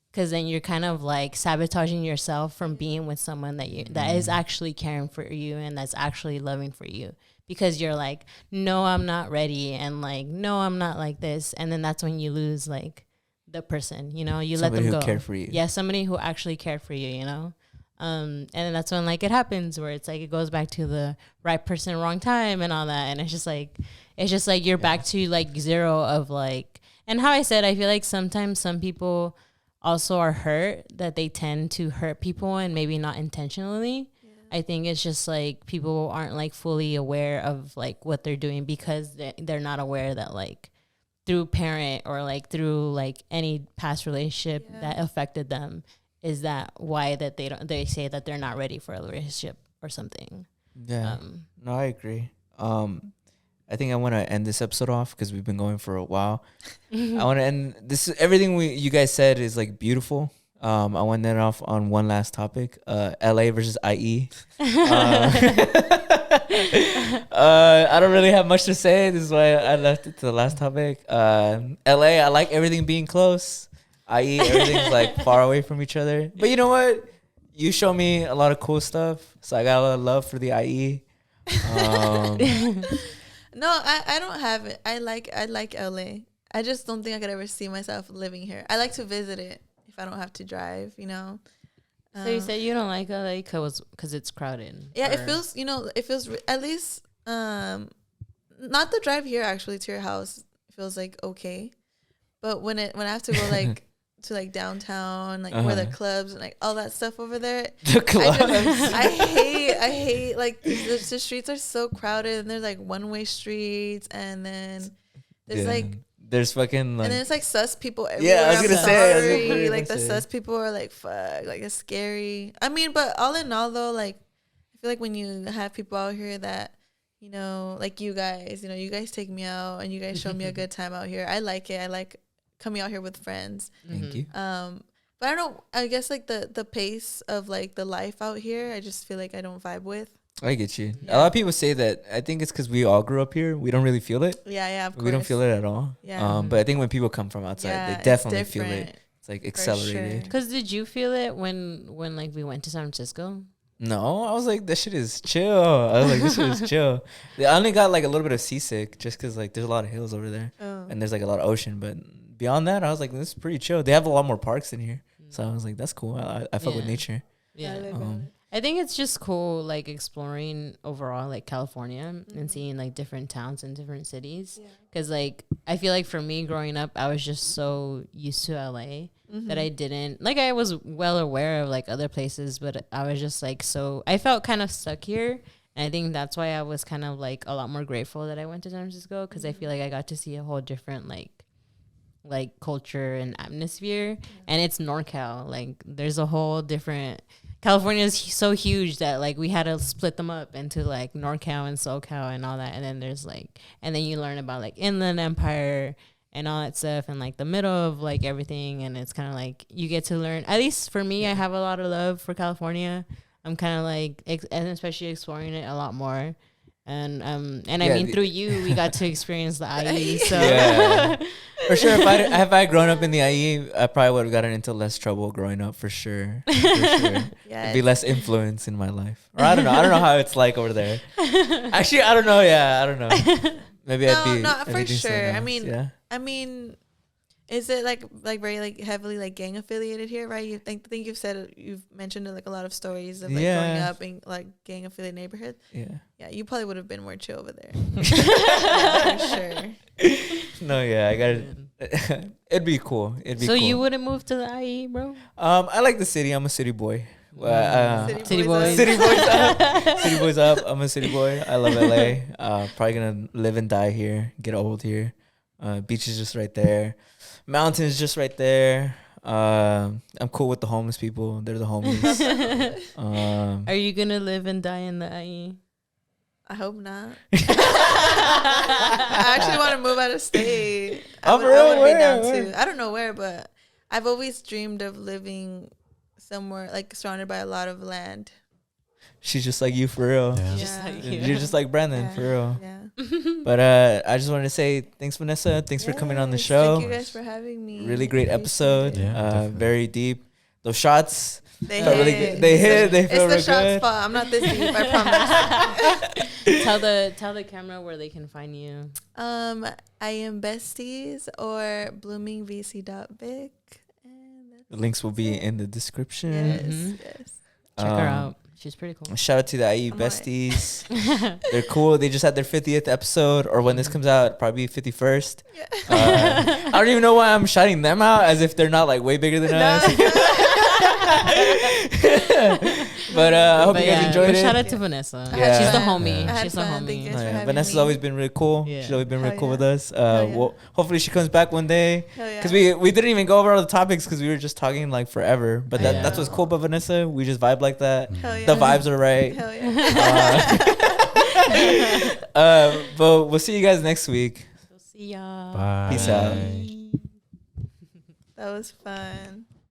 because then you're kind of like sabotaging yourself from being with someone that is actually caring for you and that's actually loving for you, because you're like, no, I'm not ready, and like, no, I'm not like this, and then that's when you lose like the person, you know. You somebody let them go. Who cared for you. Yeah, somebody who actually cared for you, you know. And then that's when like it happens, where it's like it goes back to the right person, wrong time, and all that, and it's just like you're back to like zero of like. And how I said, I feel like sometimes some people also are hurt, that they tend to hurt people, and maybe not intentionally. I think it's just like people aren't like fully aware of like what they're doing, because they're not aware that like through parent or like through like any past relationship that affected them, is that why that they say that they're not ready for a relationship or something. No, I agree. I think I want to end this episode off because we've been going for a while. I want to end this. Everything you guys said is like beautiful. I want to end off on one last topic. LA versus IE. I don't really have much to say. This is why I left it to the last topic. LA, I like everything being close. IE, everything's like far away from each other. But you know what? You show me a lot of cool stuff, so I got a lot of love for the IE. No, I don't have it. I like LA. I just don't think I could ever see myself living here. I like to visit it if I don't have to drive, you know. So you said you don't like LA because it's crowded. Yeah, it feels, at least not the drive here actually to your house feels like okay. But when I have to go like to like downtown, like where the clubs and like all that stuff over there. The clubs. I hate like the streets are so crowded and there's like one-way streets and then there's there's fucking like, and then it's like sus people everywhere. Yeah, I was gonna say like the sus people are like fuck, like it's scary. I mean, but all in all though, like I feel like when you have people out here that like you guys take me out and you guys show me a good time out here. I like it. I like coming out here with friends. Thank you. But I don't know, I guess like the pace of like the life out here, I just feel like I don't vibe with. I get you. Yeah. A lot of people say that. I think it's because we all grew up here. We don't really feel it. Yeah, of course. We don't feel it at all. Yeah. But I think when people come from outside, they definitely feel it. It's like accelerated. Sure. Because did you feel it when like we went to San Francisco? No, I was like, that shit is chill. I was like, this shit is chill. I only got like a little bit of seasick just because like there's a lot of hills over there and there's like a lot of ocean. But beyond that, I was like, this is pretty chill. They have a lot more parks in here. So I was like, that's cool. I fuck with nature. Yeah. I think it's just cool, like exploring overall, like California and seeing like different towns and different cities. Because like I feel like for me growing up, I was just so used to LA that I didn't like. I was well aware of like other places, but I was just like I felt kind of stuck here. And I think that's why I was kind of like a lot more grateful that I went to San Francisco because I feel like I got to see a whole different like culture and atmosphere. And it's NorCal. Like there's a whole different. California is so huge that like we had to split them up into like NorCal and SoCal and all that, and then there's like, and then you learn about like Inland Empire and all that stuff and like the middle of like everything, and it's kind of like you get to learn. At least for me, I have a lot of love for California. I'm kind of like and especially exploring it a lot more. And I mean through you we got to experience the IE. So for sure, if I had grown up in the IE, I probably would have gotten into less trouble growing up for sure. It'd be less influence in my life. Or I don't know how it's like over there. Actually, I don't know. Yeah, I don't know. Maybe I'd be no for sure. I mean, is it like very like heavily like gang affiliated here, right? You think you've mentioned like a lot of stories of like growing up in like gang affiliated neighborhoods. Yeah, you probably would have been more chill over there. For sure. No, I gotta. It'd be cool. So cool. You wouldn't move to the IE, bro? I like the city. I'm a city boy. City boys. City boys up. City boys up. I'm a city boy. I love LA. Probably gonna live and die here. Get old here. Beach is just right there. Mountains just right there. I'm cool with the homeless people. They're the homies. Are you gonna live and die in the IE? I hope not. I actually want to move out of state. I would be down too. I don't know where, but I've always dreamed of living somewhere like surrounded by a lot of land. She's just like you for real. Yeah. Just like you. You're just like Brandon for real. Yeah. But I just wanted to say thanks, Vanessa. Thanks for coming on the show. Thank you guys for having me. Really great episode. Yeah, very deep. Those shots. They felt hit. Really good. They hit. They feel It's the really shot spot. I'm not this deep. I promise. Tell the camera where they can find you. I am Besties or bloomingvc.vic. The links will be in the description. Yes. Check her out. She's pretty cool. Shout out to the IE Besties. They're cool. They just had their 50th episode, or when this comes out, probably 51st. I don't even know why I'm shouting them out as if they're not like way bigger than us. But I hope you guys enjoyed it. Shout out to Vanessa. Yeah. She's the homie. Yeah. She's the homie. Vanessa's always been really cool. Yeah. She's always been really cool with us. Yeah. Well, hopefully she comes back one day. Because we didn't even go over all the topics because we were just talking like forever. But that's what's cool about Vanessa. We just vibe like that. Hell yeah. The vibes are right. Hell yeah. But we'll see you guys next week. See y'all. Bye. Peace out. That was fun.